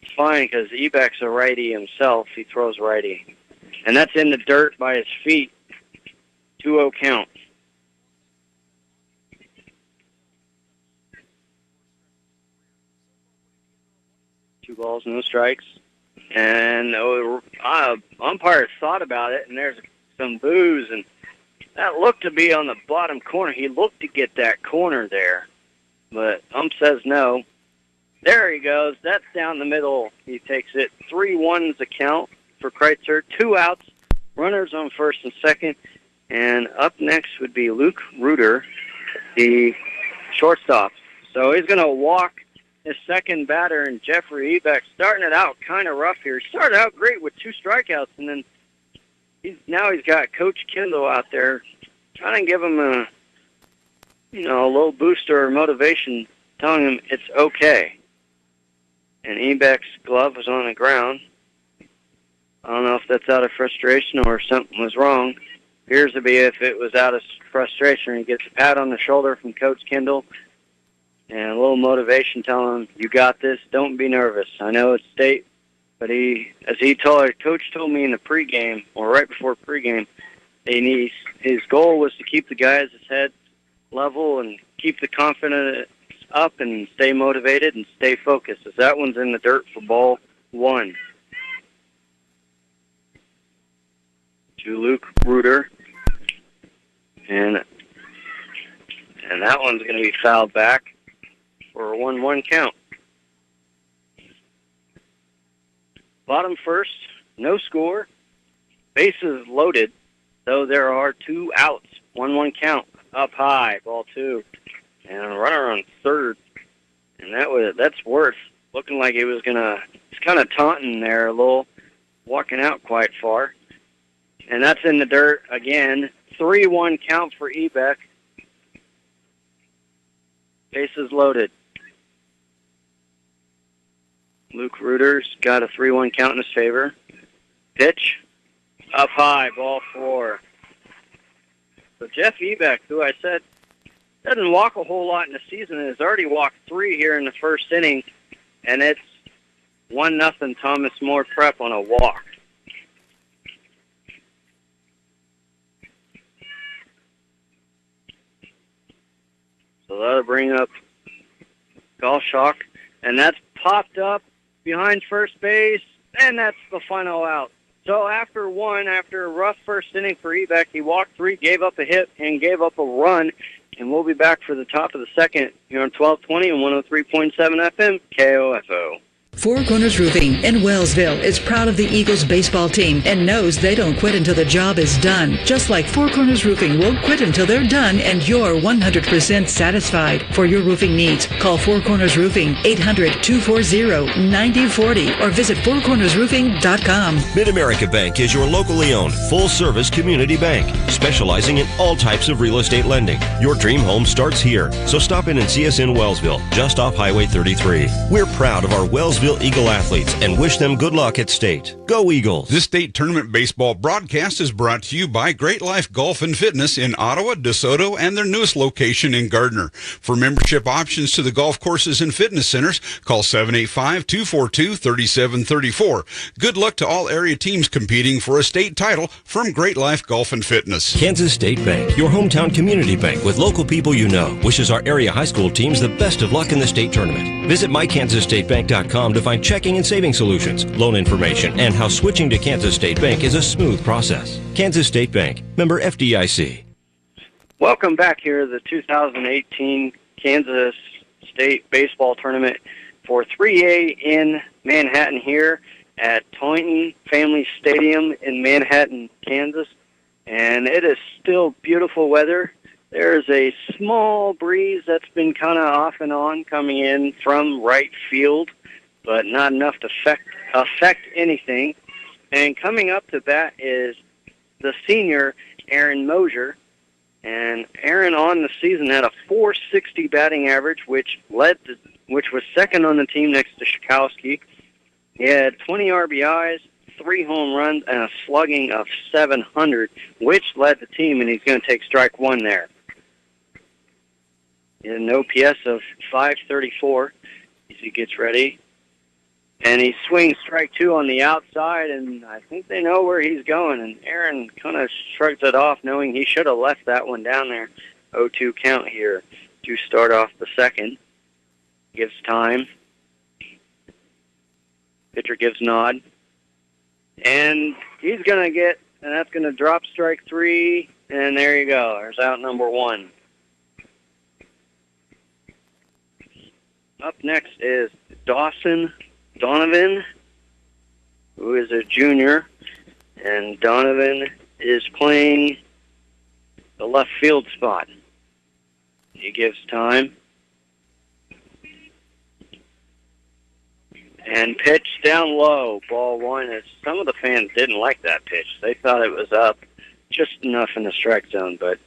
it's fine because Ebeck's a righty himself. He throws righty. And that's in the dirt by his feet. 2-0 count. Two balls, no strikes. And umpire thought about it, and there's some boos, and that looked to be on the bottom corner. He looked to get that corner there, but says no. There he goes. That's down the middle. He takes it. 3-1's the count for Kreitzer. 2 outs, runners on first and second, and up next would be Luke Reuter, the shortstop. So he's going to walk his second batter, and Jeffrey Ebeck starting it out kind of rough here. He started out great with 2 strikeouts, and then he's got Coach Kendall out there trying to give him a little booster or motivation, telling him it's okay. And Ebeck's glove was on the ground. I don't know if that's out of frustration or something was wrong. Appears to be if it was out of frustration. He gets a pat on the shoulder from Coach Kendall, and a little motivation telling him, you got this, don't be nervous. I know it's state, but Coach told me in the pregame, or right before pregame, his goal was to keep the guys' heads level and keep the confidence up and stay motivated and stay focused, as that one's in the dirt for ball 1. To Luke Reuter. And that one's going to be fouled back for a 1-1 count. Bottom first, no score. Bases loaded, though there are 2 outs. 1-1 count. Up high, ball 2. And a runner on third. And that's Worth. Looking like he's kind of taunting there a little, walking out quite far. And that's in the dirt again. 3-1 count for Ebeck. Bases loaded. Luke Reuter's got a 3-1 count in his favor. Pitch. Up high, ball 4. So Jeff Ebeck, who I said doesn't walk a whole lot in the season, has already walked 3 here in the first inning, and it's 1-0 Thomas More Prep on a walk. So that'll bring up Galshock, and that's popped up behind first base, and that's the final out. So after a rough first inning for Ebeck, he walked 3, gave up a hit, and gave up a run. And we'll be back for the top of the second here on 1220 and 103.7 FM, KOFO. Four Corners Roofing in Wellsville is proud of the Eagles baseball team and knows they don't quit until the job is done. Just like Four Corners Roofing won't quit until they're done and you're 100% satisfied. For your roofing needs, call Four Corners Roofing, 800-240-9040, or visit fourcornersroofing.com. Mid-America Bank is your locally owned, full-service community bank, specializing in all types of real estate lending. Your dream home starts here, so stop in and see us in Wellsville, just off Highway 33. We're proud of our Wellsville Eagle athletes and wish them good luck at state. Go Eagles! This state tournament baseball broadcast is brought to you by Great Life Golf and Fitness in Ottawa, DeSoto, and their newest location in Gardner. For membership options to the golf courses and fitness centers, call 785-242-3734. Good luck to all area teams competing for a state title from Great Life Golf and Fitness. Kansas State Bank, your hometown community bank with local people you know, wishes our area high school teams the best of luck in the state tournament. Visit mykansasstatebank.com to find checking and saving solutions, loan information, and how switching to Kansas State Bank is a smooth process. Kansas State Bank, member FDIC. Welcome back here to the 2018 Kansas State Baseball Tournament for 3A in Manhattan here at Toynton Family Stadium in Manhattan, Kansas. And it is still beautiful weather. There's a small breeze that's been kind of off and on coming in from right field, but not enough to affect anything. And coming up to bat is the senior, Aaron Mosier. And Aaron on the season had a .460 batting average, which was second on the team next to Shikowski. He had 20 RBIs, 3 home runs, and a slugging of .700, which led the team, and he's going to take strike 1 there. He had an OPS of .534 as he gets ready. And he swings strike 2 on the outside, and I think they know where he's going. And Aaron kind of shrugs it off, knowing he should have left that one down there. 0-2 count here to start off the second. Gives time. Pitcher gives nod. And he's going to get, and that's going to drop strike 3, and there you go. There's out number 1. Up next is Donovan, who is a junior, and Donovan is playing the left field spot. He gives time. And pitch down low, ball 1. As some of the fans didn't like that pitch. They thought it was up just enough in the strike zone, but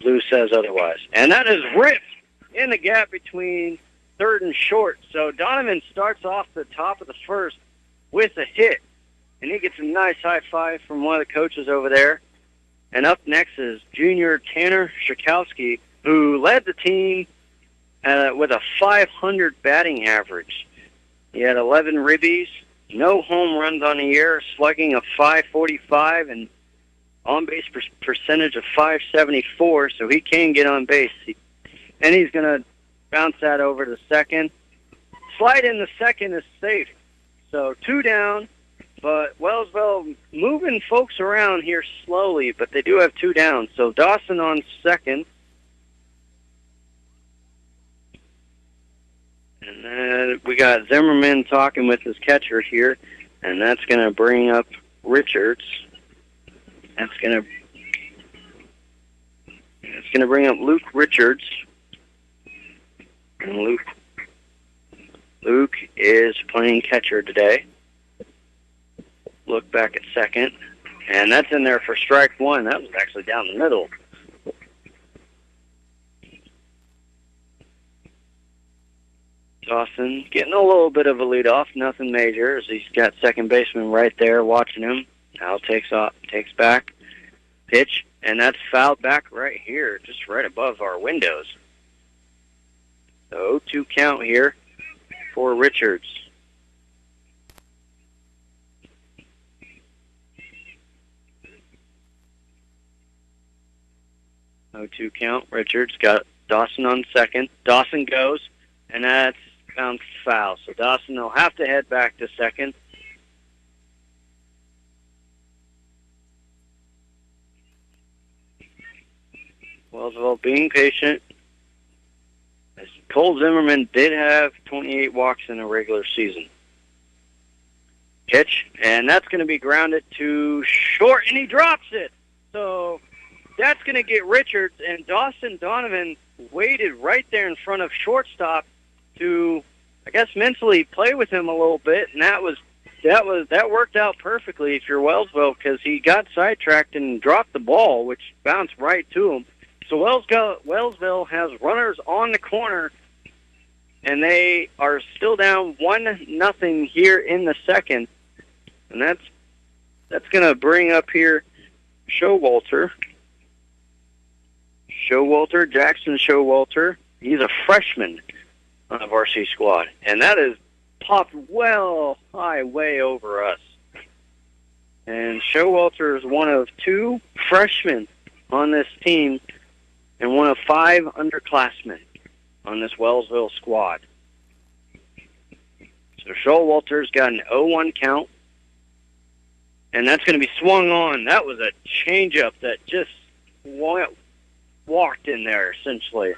Blue says otherwise. And that is ripped in the gap between third and short. So Donovan starts off the top of the first with a hit, and he gets a nice high five from one of the coaches over there. And up next is junior Tanner Shikowski, who led the team with a .500 batting average. He had 11 ribbies, no home runs on the year, slugging of .545, and on-base percentage of .574, so he can get on base. And he's going to bounce that over to second. Slide in the second is safe. So 2 down, but Wellsville moving folks around here slowly, but they do have 2 down. So Dawson on second. And then we got Zimmerman talking with his catcher here, and that's going to bring up Richards. It's going to bring up Luke Richards. And Luke is playing catcher today. Look back at second. And that's in there for strike 1. That was actually down the middle. Dawson getting a little bit of a lead off, nothing major, as he's got second baseman right there watching him. Al takes back, pitch, and that's fouled back right here, just right above our windows. So 0-2 count here for Richards. No 2 count. Richards got Dawson on second. Dawson goes, and that's bounced foul. So Dawson will have to head back to second. Wellsville being patient. As Cole Zimmerman did have 28 walks in a regular season. Pitch, and that's going to be grounded to short, and he drops it. So that's going to get Richards, and Dawson Donovan waited right there in front of shortstop to, I guess, mentally play with him a little bit, and that worked out perfectly if you're Wellsville, because he got sidetracked and dropped the ball, which bounced right to him. So Wellsville has runners on the corner, and they are still down 1-0 here in the second. And that's going to bring up here Jackson Showalter. He's a freshman on the varsity squad. And that is popped well high way over us. And Showalter is one of 2 freshmen on this team and one of 5 underclassmen on this Wellsville squad. So Showalter's got an 0-1 count. And that's going to be swung on. That was a changeup that just walked in there, essentially.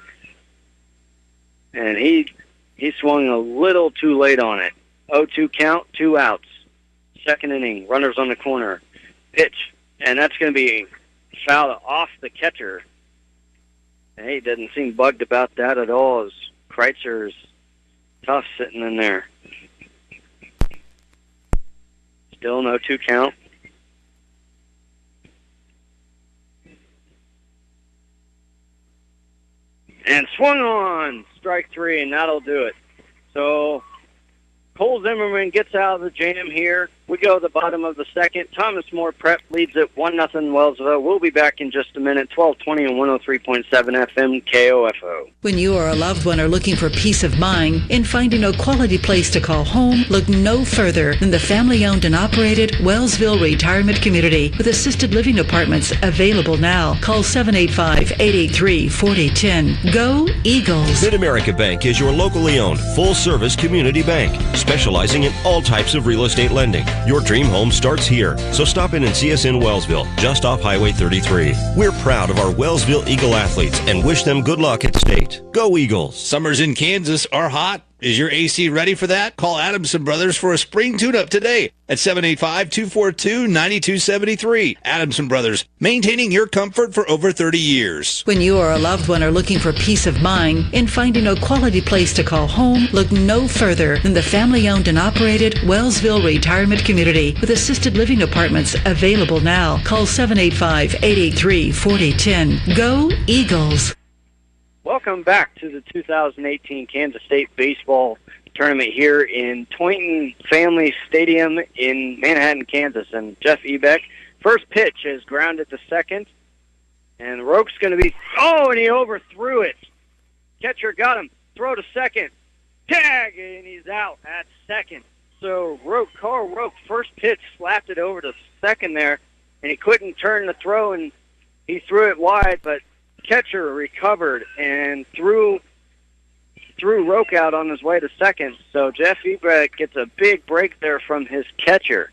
And he swung a little too late on it. 0-2 count, 2 outs. Second inning, runners on the corner. Pitch, and that's going to be fouled off the catcher. And he doesn't seem bugged about that at all, as Kreitzer is tough sitting in there. Still no 2 count. And swung on, strike 3, and that'll do it. So Cole Zimmerman gets out of the jam here. We go to the bottom of the second. Thomas More Prep leads it 1-0 Wellsville. We'll be back in just a minute. 1220 and 103.7 FM KOFO. When you or a loved one are looking for peace of mind in finding a quality place to call home, look no further than the family-owned and operated Wellsville Retirement Community with assisted living apartments available now. Call 785-883-4010. Go Eagles. Mid-America Bank is your locally owned, full-service community bank, specializing in all types of real estate lending. Your dream home starts here, so stop in and see us in Wellsville, just off Highway 33. We're proud of our Wellsville Eagle athletes and wish them good luck at state. Go Eagles! Summers in Kansas are hot. Is your AC ready for that? Call Adamson Brothers for a spring tune-up today at 785-242-9273. Adamson Brothers, maintaining your comfort for over 30 years. When you or a loved one are looking for peace of mind in finding a quality place to call home, look no further than the family-owned and operated Wellsville Retirement Community with assisted living apartments available now. Call 785-883-4010. Go Eagles! Welcome back to the 2018 Kansas State Baseball Tournament here in Toynton Family Stadium in Manhattan, Kansas. And Jeff Ebeck, first pitch is grounded to second. And Roke's going to be, and he overthrew it. Catcher got him. Throw to second. Tag, and he's out at second. So Carl Roke, first pitch, slapped it over to second there. And he couldn't turn the throw, and he threw it wide, but catcher recovered and threw Roke out on his way to second. So Jeff Ebeck gets a big break there from his catcher.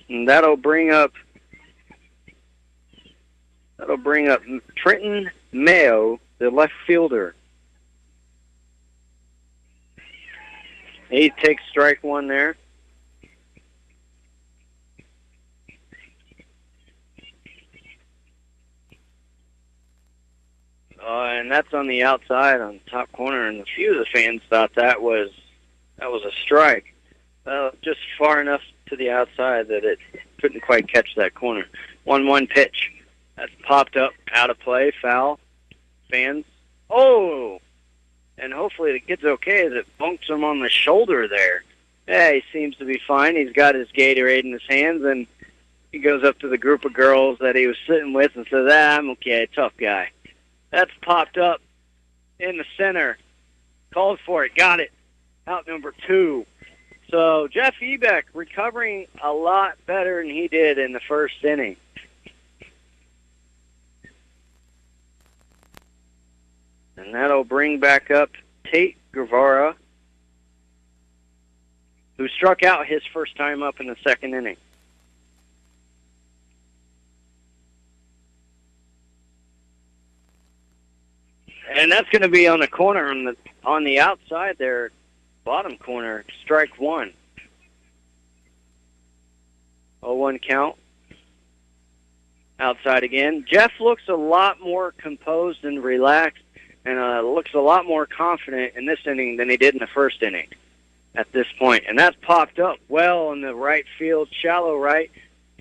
And that'll bring up Trenton Mayo, the left fielder. He takes strike 1 there. And that's on the outside, on the top corner, and a few of the fans thought that was a strike. Just far enough to the outside that it couldn't quite catch that corner. 1-1 pitch. That's popped up, out of play, foul. Fans. And hopefully the kid's okay as it bunks him on the shoulder there. Yeah, he seems to be fine. He's got his Gatorade in his hands, and he goes up to the group of girls that he was sitting with and says, I'm okay, tough guy. That's popped up in the center. Called for it. Got it. Out number 2. So Jeff Ebeck recovering a lot better than he did in the first inning. And that'll bring back up Tate Guevara, who struck out his first time up in the second inning. And that's going to be on the corner on the outside there, bottom corner, strike one. 0-1 count. Outside again. Jeff looks a lot more composed and relaxed and looks a lot more confident in this inning than he did in the first inning at this point. And that's popped up well in the right field, shallow right.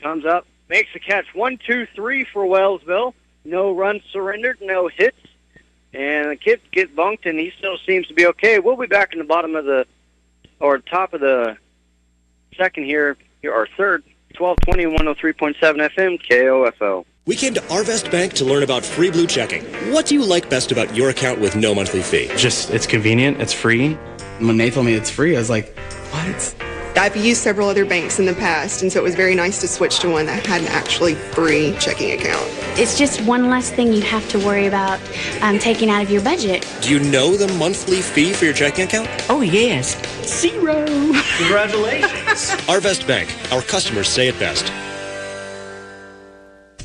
Comes up, makes the catch. 1-2-3 for Wellsville. No runs surrendered, no hits. And the kid gets bunked, and he still seems to be okay. We'll be back in the top of the second here or third. 1220 103.7 FM, KOFO. We came to Arvest Bank to learn about free blue checking. What do you like best about your account with no monthly fee? Just, it's convenient, it's free. When they told me it's free, I was like, what? I've used several other banks in the past, and so it was very nice to switch to one that had an actually free checking account. It's just one less thing you have to worry about taking out of your budget. Do you know the monthly fee for your checking account? Oh, yes. 0. Congratulations. Arvest Bank. Our customers say it best.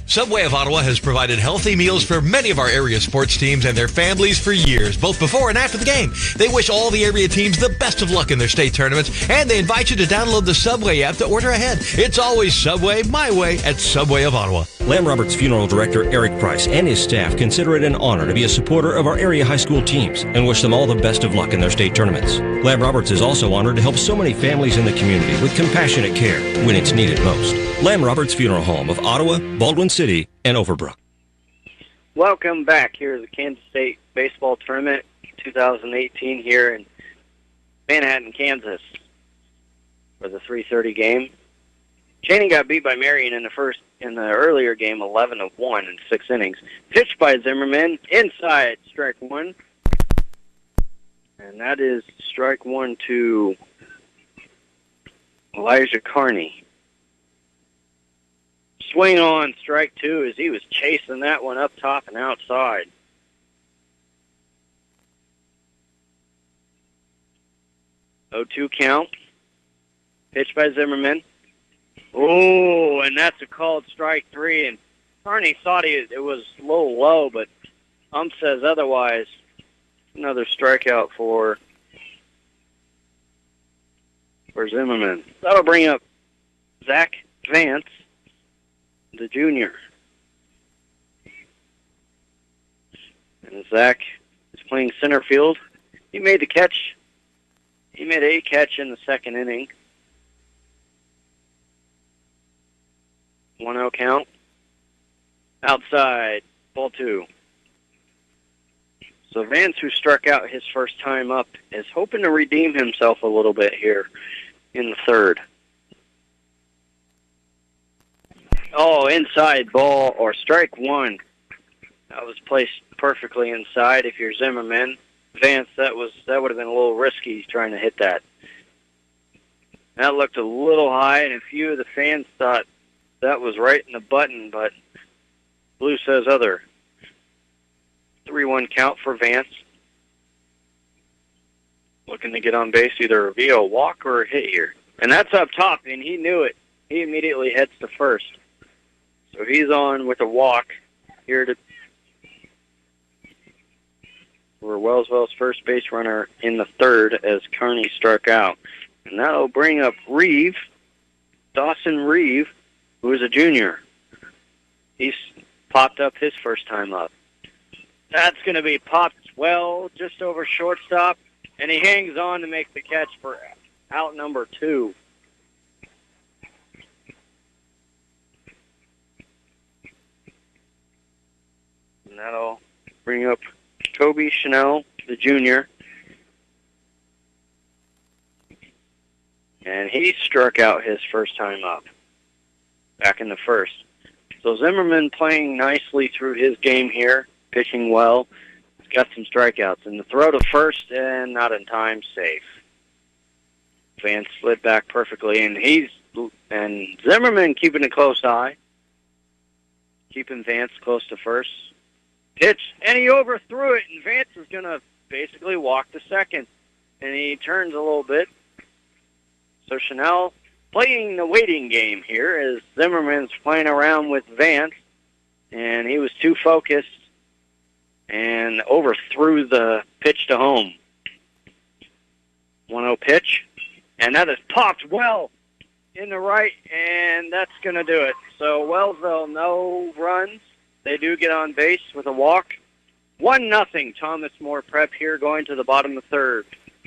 Subway of Ottawa has provided healthy meals for many of our area sports teams and their families for years, both before and after the game. They wish all the area teams the best of luck in their state tournaments, and they invite you to download the Subway app to order ahead. It's always Subway, my way at Subway of Ottawa. Lamb Roberts Funeral Director Eric Price and his staff consider it an honor to be a supporter of our area high school teams and wish them all the best of luck in their state tournaments. Lamb Roberts is also honored to help so many families in the community with compassionate care when it's needed most. Lamb Roberts Funeral Home of Ottawa, Baldwin City, and Overbrook. Welcome back here to the Kansas State Baseball Tournament 2018 here in Manhattan, Kansas for the 3:30 game. Channing got beat by Marion in the earlier game, 11-1 in 6 innings. Pitched by Zimmerman, inside, strike one. And that is strike one to Elijah Carney. Swing on, strike two, as he was chasing that one up top and outside. Oh, 2 count. Pitched by Zimmerman. Oh, and that's a called strike 3. And Carney thought it was a little low, but says otherwise. Another strikeout for Zimmerman. That'll bring up Zach Vance, the junior. And Zach is playing center field. He made the catch. He made a catch in the second inning. 1-0 count. Outside, ball 2. So Vance, who struck out his first time up, is hoping to redeem himself a little bit here in the third. Oh, inside ball or strike 1. That was placed perfectly inside. If you're Zimmerman, Vance, that would have been a little risky trying to hit that. That looked a little high, and a few of the fans thought that was right in the button, but Blue says other. 3-1 count for Vance. Looking to get on base either via a walk or a hit here. And that's up top, and he knew it. He immediately heads to first. So he's on with a walk here for Wellsville's first base runner in the third as Kearney struck out. And that'll bring up Dawson Reeve, who is a junior. He's popped up his first time up. That's going to be popped well just over shortstop, and he hangs on to make the catch for out number 2. And that'll bring up Kobe Chanel, the junior. And he struck out his first time up back in the first. So Zimmerman playing nicely through his game here, pitching well. He's got some strikeouts. And the throw to first, and not in time, safe. Vance slid back perfectly, and Zimmerman keeping a close eye, keeping Vance close to first. Pitch, and he overthrew it, and Vance is going to basically walk to second. And he turns a little bit. So Chanel playing the waiting game here as Zimmerman's playing around with Vance, and he was too focused and overthrew the pitch to home. 1-0 pitch, and that is popped well in the right, and that's going to do it. So Wellsville, no runs. They do get on base with a walk. 1-0, Thomas More Prep here going to the bottom of the third.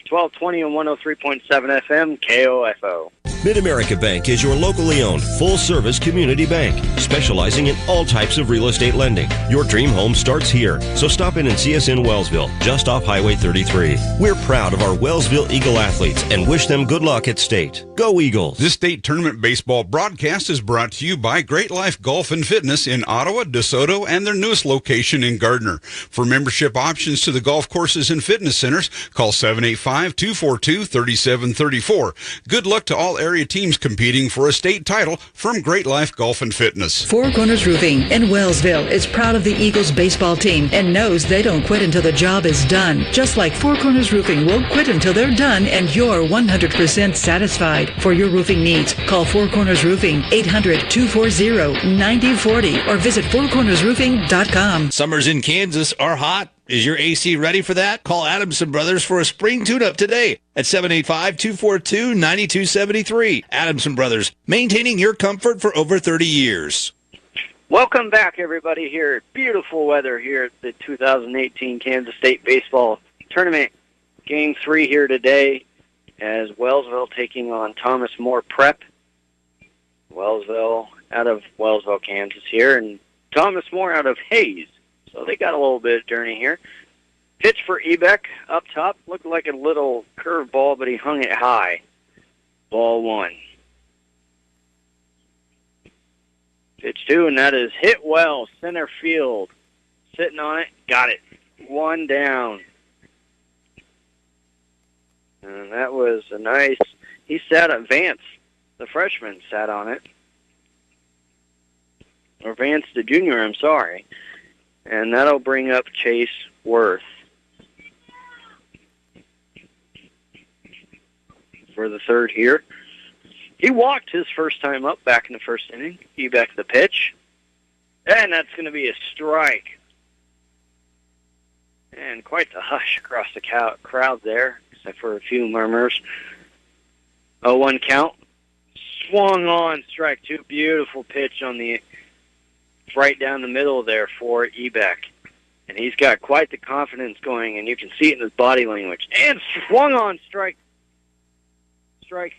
1220 and 103.7 FM, KOFO. Mid-America Bank is your locally owned, full-service community bank, specializing in all types of real estate lending. Your dream home starts here, so stop in and see us in Wellsville, just off Highway 33. We're proud of our Wellsville Eagle athletes and wish them good luck at state. Go Eagles! This state tournament baseball broadcast is brought to you by Great Life Golf and Fitness in Ottawa, DeSoto, and their newest location in Gardner. For membership options to the golf courses and fitness centers, call 785-242-3734. Good luck to all area teams competing for a state title from Great Life Golf and Fitness. Four Corners Roofing in Wellsville is proud of the Eagles baseball team and knows they don't quit until the job is done. Just like Four Corners Roofing won't quit until they're done and you're 100% satisfied. For your roofing needs, call Four Corners Roofing, 800-240-9040, or visit fourcornersroofing.com. Summers in Kansas are hot. Is your AC ready for that? Call Adamson Brothers for a spring tune-up today at 785-242-9273. Adamson Brothers, maintaining your comfort for over 30 years. Welcome back, everybody, here. Beautiful weather here at the 2018 Kansas State Baseball Tournament. Game 3 here today as Wellsville taking on Thomas More Prep. Wellsville out of Wellsville, Kansas here, and Thomas More out of Hayes. So they got a little bit of journey here. Pitch for Ebeck up top. Looked like a little curve ball, but he hung it high. Ball 1. Pitch 2, and that is hit well. Center field. Sitting on it. Got it. 1 down. And that was a nice... He sat at Vance. The freshman sat on it. Or Vance the junior, I'm sorry. And that'll bring up Chase Worth for the third here. He walked his first time up back in the first inning. Ebeck the pitch. And that's going to be a strike. And quite the hush across the crowd there, except for a few murmurs. 0-1 count. Swung on, strike 2. Beautiful pitch on the... right down the middle there for Ebeck. And he's got quite the confidence going, and you can see it in his body language. And swung on, strike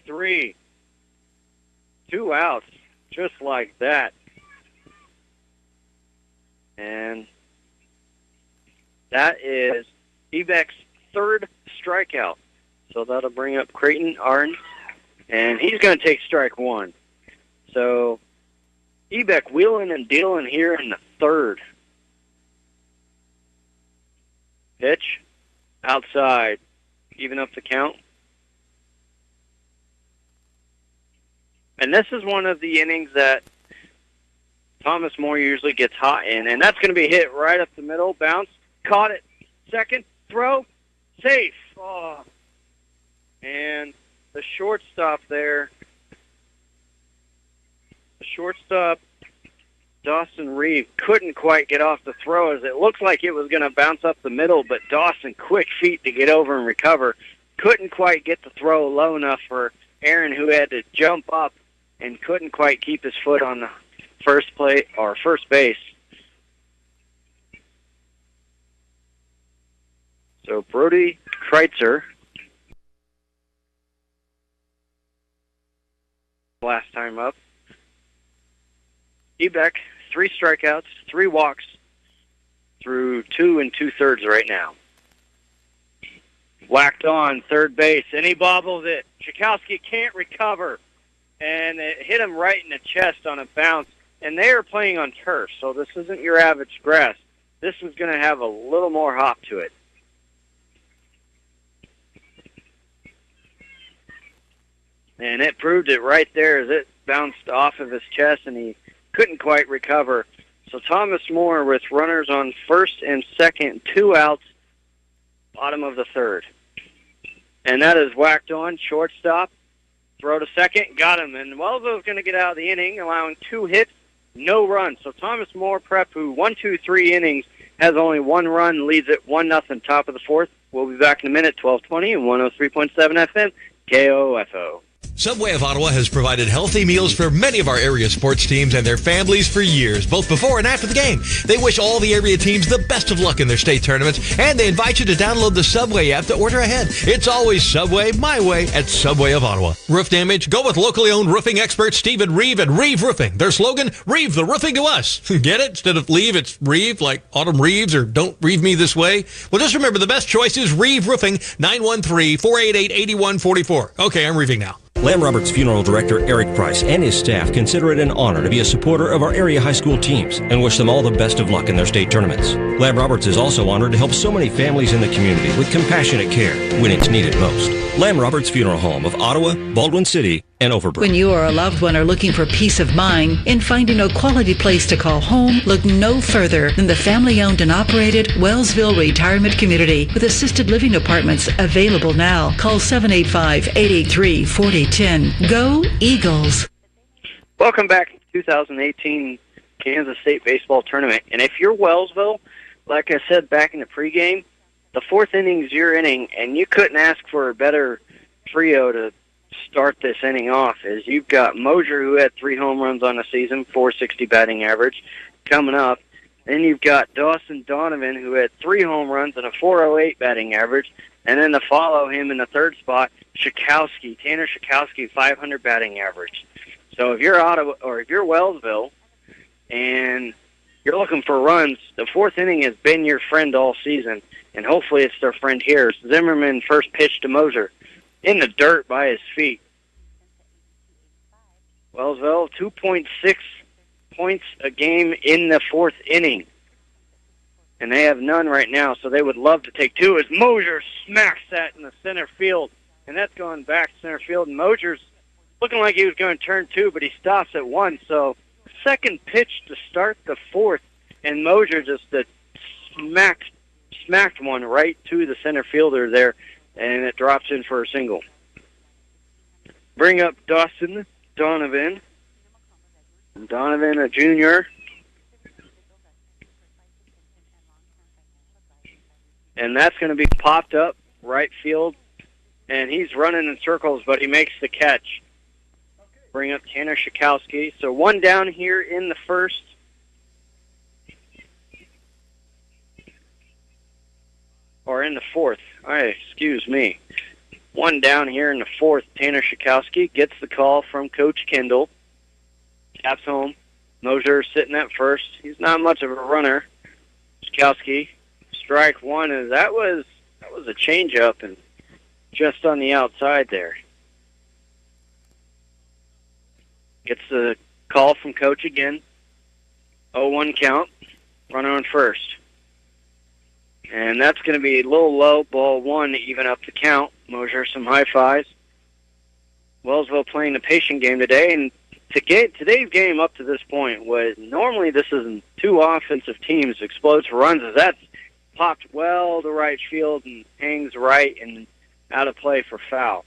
3. 2 outs, just like that. And that is Ebeck's third strikeout. So that'll bring up Creighton Arden, and he's going to take strike 1. So Ebeck wheeling and dealing here in the third. Pitch. Outside. Even up the count. And this is one of the innings that Thomas More usually gets hot in. And that's going to be hit right up the middle. Bounce. Caught it. Second. Throw. Safe. Oh. And the shortstop there... shortstop Dawson Reeve couldn't quite get off the throw as it looked like it was going to bounce up the middle, but Dawson, quick feet to get over and recover, couldn't quite get the throw low enough for Aaron, who had to jump up and couldn't quite keep his foot on the first base. So Brody Kreitzer, last time up. Ebeck, 3 strikeouts, 3 walks through 2 2/3 right now. Whacked on third base, and he bobbles it. Tchaikovsky can't recover, and it hit him right in the chest on a bounce. And they are playing on turf, so this isn't your average grass. This is going to have a little more hop to it. And it proved it right there as it bounced off of his chest, and he couldn't quite recover. So Thomas More with runners on first and second, 2 outs, bottom of the third. And that is whacked on, shortstop, throw to second, got him. And Wellsville's going to get out of the inning, allowing 2 hits, no runs. So Thomas More Prep, who 1, 2, 3 innings has only one run, leads it 1-0, top of the fourth. We'll be back in a minute, 12:20 and 103.7 FM, KOFO. Subway of Ottawa has provided healthy meals for many of our area sports teams and their families for years, both before and after the game. They wish all the area teams the best of luck in their state tournaments, and they invite you to download the Subway app to order ahead. It's always Subway, my way, at Subway of Ottawa. Roof damage? Go with locally owned roofing expert Stephen Reeve at Reeve Roofing. Their slogan, Reeve the roofing to us. Get it? Instead of leave, it's Reeve, like Autumn Reeves or Don't Reeve Me This Way. Well, just remember the best choice is Reeve Roofing, 913-488-8144. Okay, I'm reeving now. Lamb Roberts Funeral Director Eric Price and his staff consider it an honor to be a supporter of our area high school teams and wish them all the best of luck in their state tournaments. Lamb Roberts is also honored to help so many families in the community with compassionate care when it's needed most. Lamb Roberts Funeral Home of Ottawa, Baldwin City, and Overbrook. When you or a loved one are looking for peace of mind in finding a quality place to call home, look no further than the family-owned and operated Wellsville Retirement Community with assisted living apartments available now. Call 785-883-4010. Go Eagles. Welcome back to the 2018 Kansas State Baseball Tournament. And if you're Wellsville, like I said back in the pregame, the fourth inning's your inning, and you couldn't ask for a better trio to start this inning off. As you've got Mosier, who had 3 home runs on the season, .460 batting average, coming up. Then you've got Dawson Donovan, who had 3 home runs and a .408 batting average. And then to follow him in the third spot, Tanner Schakowsky, 500 batting average. So if you're Ottawa or if you're Wellsville and you're looking for runs, the fourth inning has been your friend all season, and hopefully it's their friend here. Zimmerman first pitch to Moser in the dirt by his feet. Wellsville, 2.6 points a game in the fourth inning. And they have none right now, so they would love to take 2 as Mosier smacks that in the center field. And that's going back to center field. And Mosier's looking like he was going to turn 2, but he stops at 1. So second pitch to start the fourth, and Mosier just smacked one right to the center fielder there, and it drops in for a single. Bring up Dawson Donovan. Donovan, a junior. And that's going to be popped up right field. And he's running in circles, but he makes the catch. Bring up Tanner Schakowsky. So 1 down here in the first. Or in the fourth. Excuse me. 1 down here in the fourth. Tanner Schakowsky gets the call from Coach Kendall. Taps home. Mosier sitting at first. He's not much of a runner. Schakowsky, strike 1, and that was a changeup and just on the outside there. Gets the call from Coach again. 0-1 count. Runner on first. And that's going to be a little low, ball 1 to even up the count. Mosier some high fives. Wellsville playing the patient game today, and today's game up to this point was normally this is 2 offensive teams explode for runs, as that's popped well to right field and hangs right and out of play for foul.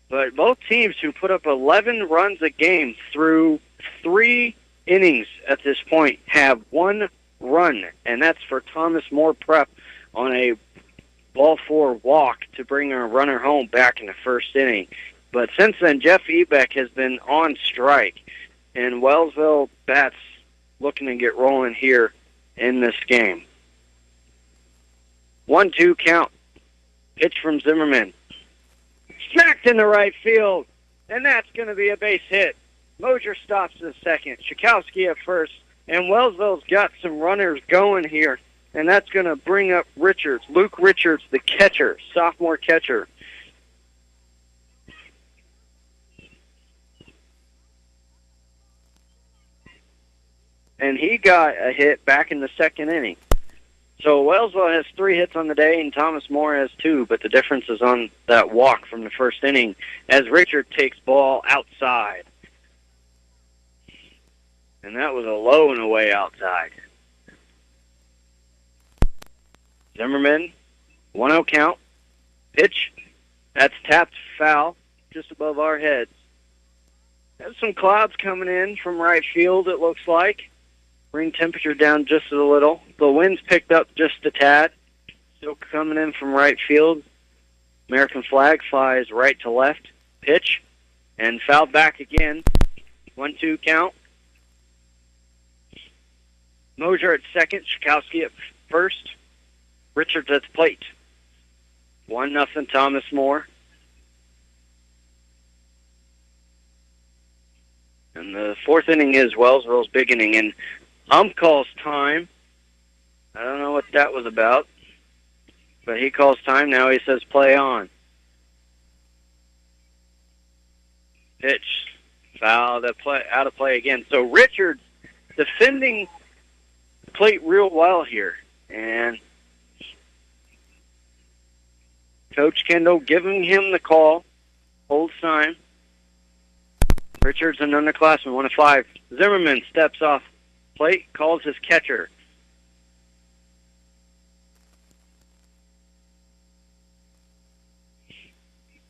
But both teams who put up 11 runs a game through 3 innings at this point have 1 run, and that's for Thomas Moore Prep on a ball 4 walk to bring our runner home back in the first inning. But since then, Jeff Ebeck has been on strike, and Wellsville bats looking to get rolling here in this game. 1-2 count. Pitch from Zimmerman. Smacked in the right field, and that's going to be a base hit. Mosier stops in second. Schakowsky at first, and Wellsville's got some runners going here, and that's going to bring up Richards. Luke Richards, the catcher, sophomore catcher. And he got a hit back in the second inning. So Wellsville has 3 hits on the day, and Thomas Moore has 2, but the difference is on that walk from the first inning as Richard takes ball outside. And that was a low and away outside. Zimmerman, 1-0 count. Pitch, that's tapped foul just above our heads. There's some clouds coming in from right field, it looks like. bring temperature down just a little. The wind's picked up just a tad. Still coming in from right field. American flag flies right to left. Pitch. And fouled back again. 1-2 count. Mosier at second. Schakowsky at first. Richards at the plate. 1-0 Thomas More. And the fourth inning is Wellsville's big inning. And calls time. I don't know what that was about. But he calls time now. He says play on. Pitch. Foul. Out of play again. So Richards defending the plate real well here. And Coach Kendall giving him the call. Holds time. Richards, an underclassman, 1 of 5. Zimmerman steps off plate, calls his catcher.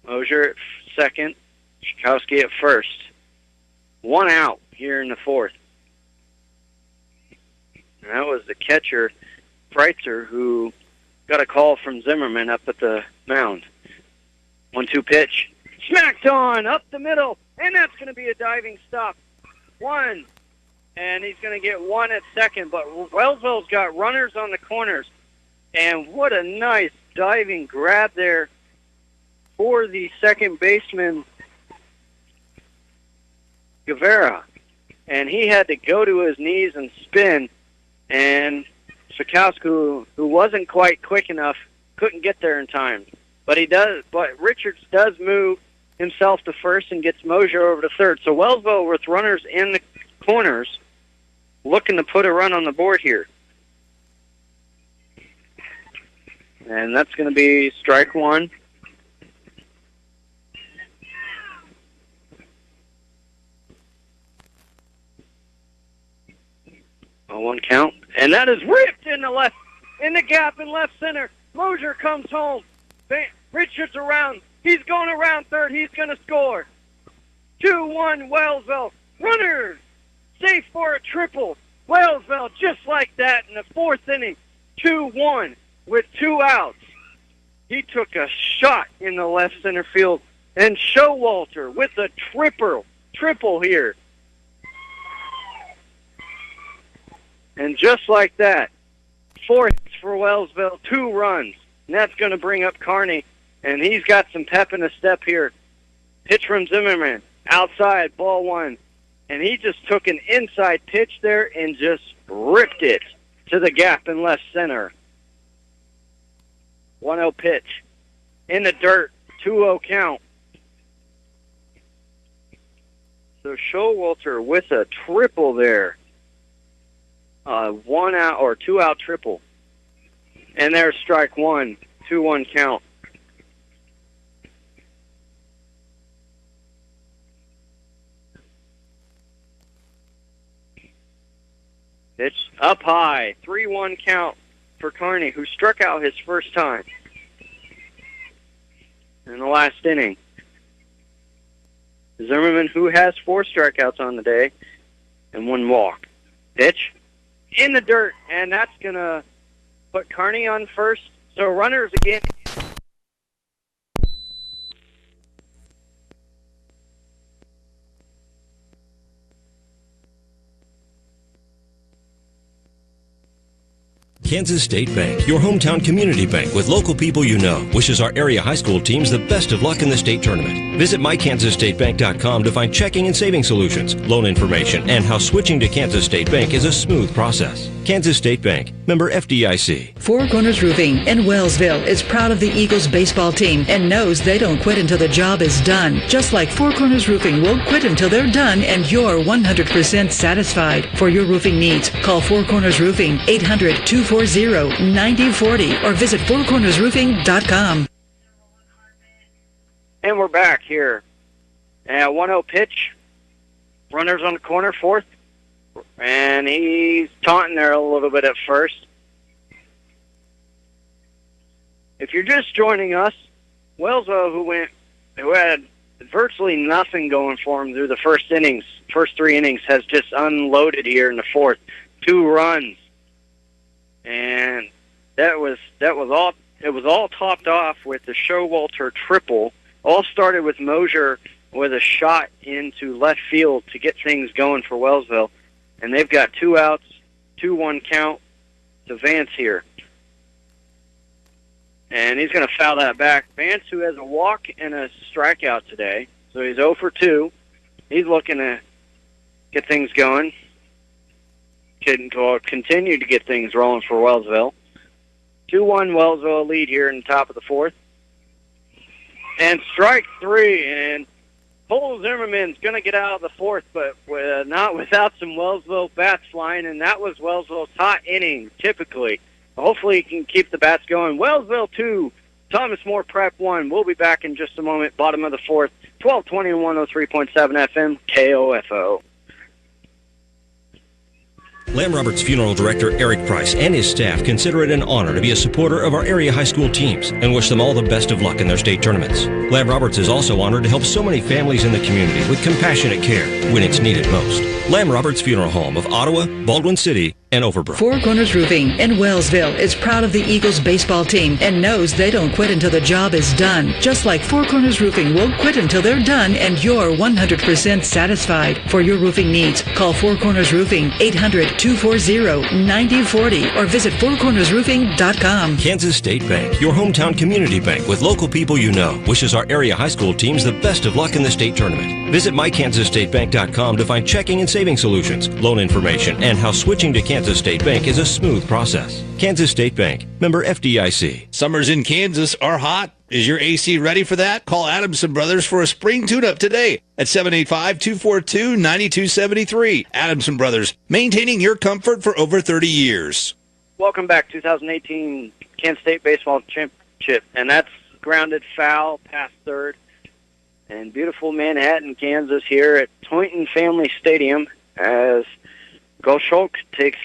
Mosier at second, Schakowsky at first. 1 out here in the fourth. And that was the catcher, Freitzer, who got a call from Zimmerman up at the mound. 1-2 pitch. Smacked on, up the middle, and that's going to be a diving stop. 1, and he's going to get 1 at second, but Wellsville's got runners on the corners. And what a nice diving grab there for the second baseman, Guevara. And he had to go to his knees and spin, and Schakowsky, who wasn't quite quick enough, couldn't get there in time. But Richards does move himself to first and gets Mosier over to third. So Wellsville with runners in the corners looking to put a run on the board here. And that's going to be strike 1. A 1 count. And that is ripped in the gap in left center. Mosier comes home. Richards around. He's going around third. He's going to score. 2-1 Wellsville. Runners safe for a triple. Wellsville just like that in the fourth inning. 2-1 with 2 outs. He took a shot in the left center field. And Showalter with a triple here. And just like that, 4 hits for Wellsville, 2 runs. And that's going to bring up Carney. And he's got some pep in the step here. Pitch from Zimmerman. Outside, ball 1. And he just took an inside pitch there and just ripped it to the gap in left center. 1-0 pitch. In the dirt, 2-0 count. So Showalter with a triple there. 1 out or 2 out triple. And there's strike 1, 2-1 count. Pitch up high, 3-1 count for Carney, who struck out his first time in the last inning. Zimmerman, who has 4 strikeouts on the day and 1 walk. Pitch in the dirt, and that's going to put Carney on first. So runners again. Kansas State Bank, your hometown community bank with local people you know, wishes our area high school teams the best of luck in the state tournament. Visit mykansasstatebank.com to find checking and saving solutions, loan information, and how switching to Kansas State Bank is a smooth process. Kansas State Bank, member FDIC. Four Corners Roofing in Wellsville is proud of the Eagles baseball team and knows they don't quit until the job is done. Just like Four Corners Roofing won't quit until they're done and you're 100% satisfied. For your roofing needs, call Four Corners Roofing, 800-240-9040 or visit fourcornersroofing.com. And we're back here. 1-0 pitch. Runners on the corner, fourth. And he's taunting there a little bit at first. If you're just joining us, Wellsville, who had virtually nothing going for him through the first 3 innings, has just unloaded here in the fourth. 2 runs. And that was all. It was all topped off with the Showalter triple. All started with Mosier with a shot into left field to get things going for Wellsville. And they've got 2 outs, 2-1 count to Vance here. And he's going to foul that back. Vance, who has a walk and a strikeout today, so he's 0 for 2. He's looking to get things going. Continue to get things rolling for Wellsville. 2-1 Wellsville lead here in the top of the 4th. And strike 3, and Cole Zimmerman's going to get out of the 4th, but not without some Wellsville bats flying, and that was Wellsville's hot inning, typically. Hopefully he can keep the bats going. Wellsville 2, Thomas More Prep 1. We'll be back in just a moment, bottom of the 4th, 1220 and 103.7 FM, KOFO. Lamb Roberts Funeral Director Eric Price and his staff consider it an honor to be a supporter of our area high school teams and wish them all the best of luck in their state tournaments. Lamb Roberts is also honored to help so many families in the community with compassionate care when it's needed most. Lamb Roberts Funeral Home of Ottawa, Baldwin City, and Overbrook. Four Corners Roofing in Wellsville is proud of the Eagles baseball team and knows they don't quit until the job is done. Just like Four Corners Roofing won't quit until they're done and you're 100% satisfied. For your roofing needs, call Four Corners Roofing, 800-240-9040 or visit fourcornersroofing.com. Kansas State Bank, your hometown community bank with local people you know, wishes our area high school teams the best of luck in the state tournament. Visit mykansasstatebank.com to find checking and saving solutions, loan information, and how switching to Kansas State Bank is a smooth process. Kansas State Bank, member FDIC. Summers in Kansas are hot. Is your AC ready for that? Call Adamson Brothers for a spring tune-up today at 785-242-9273. Adamson Brothers, maintaining your comfort for over 30 years. Welcome back, 2018 Kansas State Baseball Championship, and that's grounded foul past third. And beautiful Manhattan, Kansas here at Toynton Family Stadium as Goscholk takes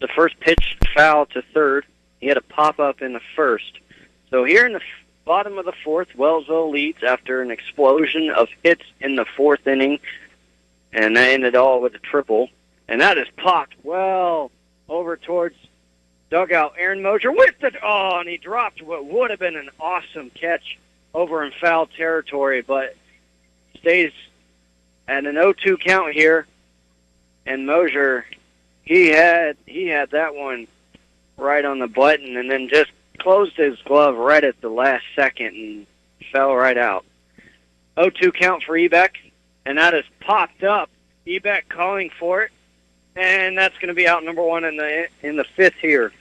the first pitch foul to third. He had a pop-up in the first. So here in the bottom of the 4th, Wellsville leads after an explosion of hits in the 4th inning, and that ended all with a triple. And that is popped well over towards dugout. Aaron Mosier with the... Oh, and he dropped what would have been an awesome catch over in foul territory, but stays at an 0-2 count here. And Mosier, he had that one right on the button and then just closed his glove right at the last second and fell right out. 0-2 count for Ebeck, and that is popped up. Ebeck calling for it, and that's going to be out number 1 in the 5th here.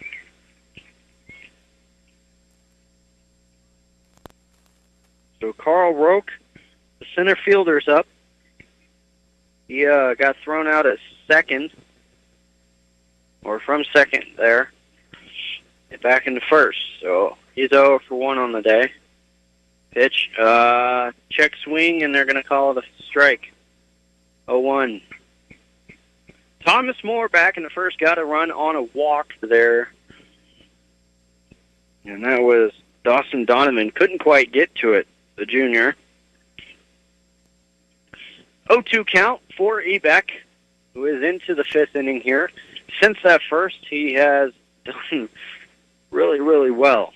So Carl Roque, the center fielder's up. He got thrown out at second, or from second there, back into first. So he's 0 for 1 on the day. Pitch, check swing, and they're going to call it a strike. 0-1. Thomas Moore back in the first, got a run on a walk there. And that was Dawson Donovan. Couldn't quite get to it, the junior. 0-2 count for Ebeck, who is into the 5th inning here. Since that first, he has done really, really well.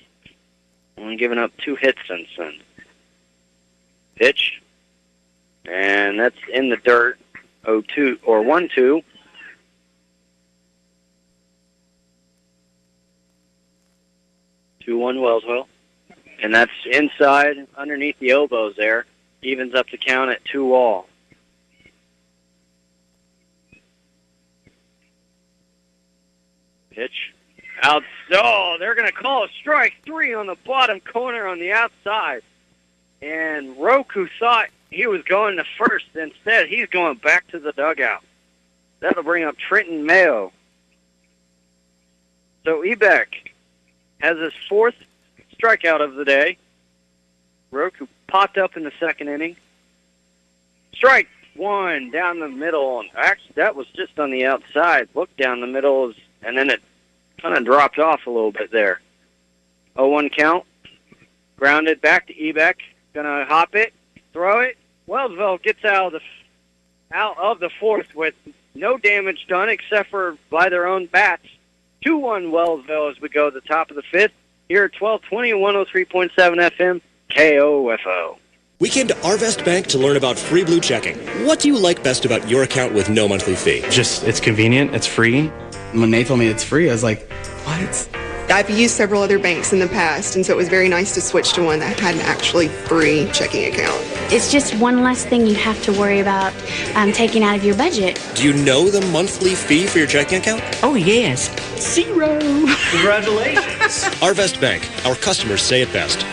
Only given up 2 hits since then. Pitch, and that's in the dirt. 0-2 or 1-2. Wellsville, and that's inside underneath the elbows there. Evens up the count at 2-all. Pitch. Out. Oh, they're going to call a strike 3 on the bottom corner on the outside. And Roque, who thought he was going to first, instead he's going back to the dugout. That'll bring up Trenton Mayo. So Ebeck has his 4th strikeout of the day. Roque, who popped up in the 2nd inning. Strike 1 down the middle. Actually, that was just on the outside. Looked down the middle, and then it kind of dropped off a little bit there. 0-1 count. Grounded back to Ebeck. Gonna hop it, throw it. Wellsville gets out of the 4th with no damage done except for by their own bats. 2-1 Wellsville as we go to the top of the fifth. Here at 1220 and 103.7 FM, KOFO. We came to Arvest Bank to learn about free blue checking. What do you like best about your account with no monthly fee? Just, it's convenient, it's free. When they told me it's free, I was like, what? I've used several other banks in the past, and so it was very nice to switch to one that had an actually free checking account. It's just one less thing you have to worry about taking out of your budget. Do you know the monthly fee for your checking account? Oh, yes. 0. Congratulations. Arvest Bank. Our customers say it best.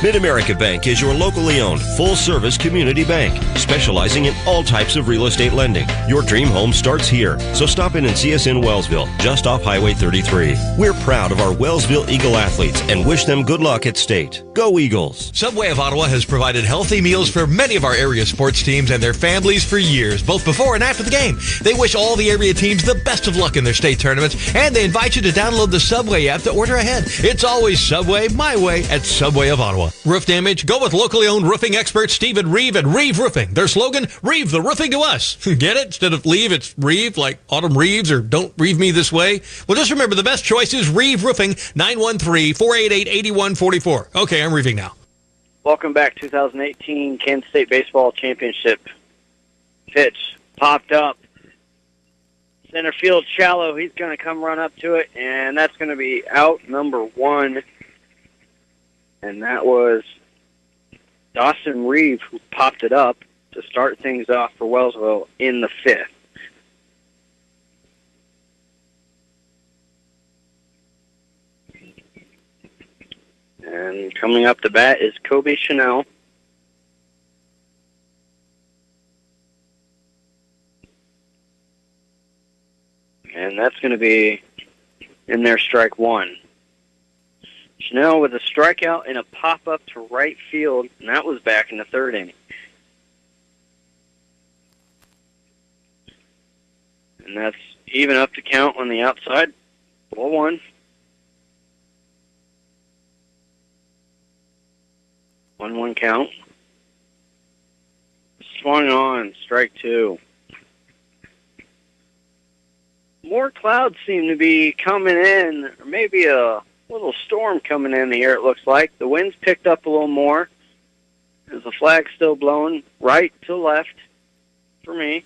Mid-America Bank is your locally owned, full-service community bank, specializing in all types of real estate lending. Your dream home starts here, so stop in and see us in Wellsville, just off Highway 33. We're proud of our Wellsville Eagle athletes and wish them good luck at state. Go Eagles! Subway of Ottawa has provided healthy meals for many of our area sports teams and their families for years, both before and after the game. They wish all the area teams the best of luck in their state tournaments, and they invite you to download the Subway app to order ahead. It's always Subway, my way at Subway of Ottawa. Roof damage? Go with locally owned roofing expert Stephen Reeve at Reeve Roofing. Their slogan, Reeve the roofing to us. Get it? Instead of leave, it's Reeve, like Autumn Reeves or Don't Reeve Me This Way. Well, just remember the best choice is Reeve Roofing, 913-488-8144. Okay, I'm reeving now. Welcome back. 2018 Kansas State Baseball Championship. Pitch popped up. Center field shallow. He's going to come run up to it, and that's going to be out number 1. And that was Dawson Reeve who popped it up to start things off for Wellsville in the 5th. And coming up to bat is Kobe Chanel. And that's going to be in there strike 1. Chanel with a strikeout and a pop-up to right field, and that was back in the 3rd inning. And that's even up to count on the outside. 4-1. 1-1 count. Swung on, strike 2. More clouds seem to be coming in, or maybe a little storm coming in here, it looks like. The wind's picked up a little more. There's the flag still blowing right to left for me.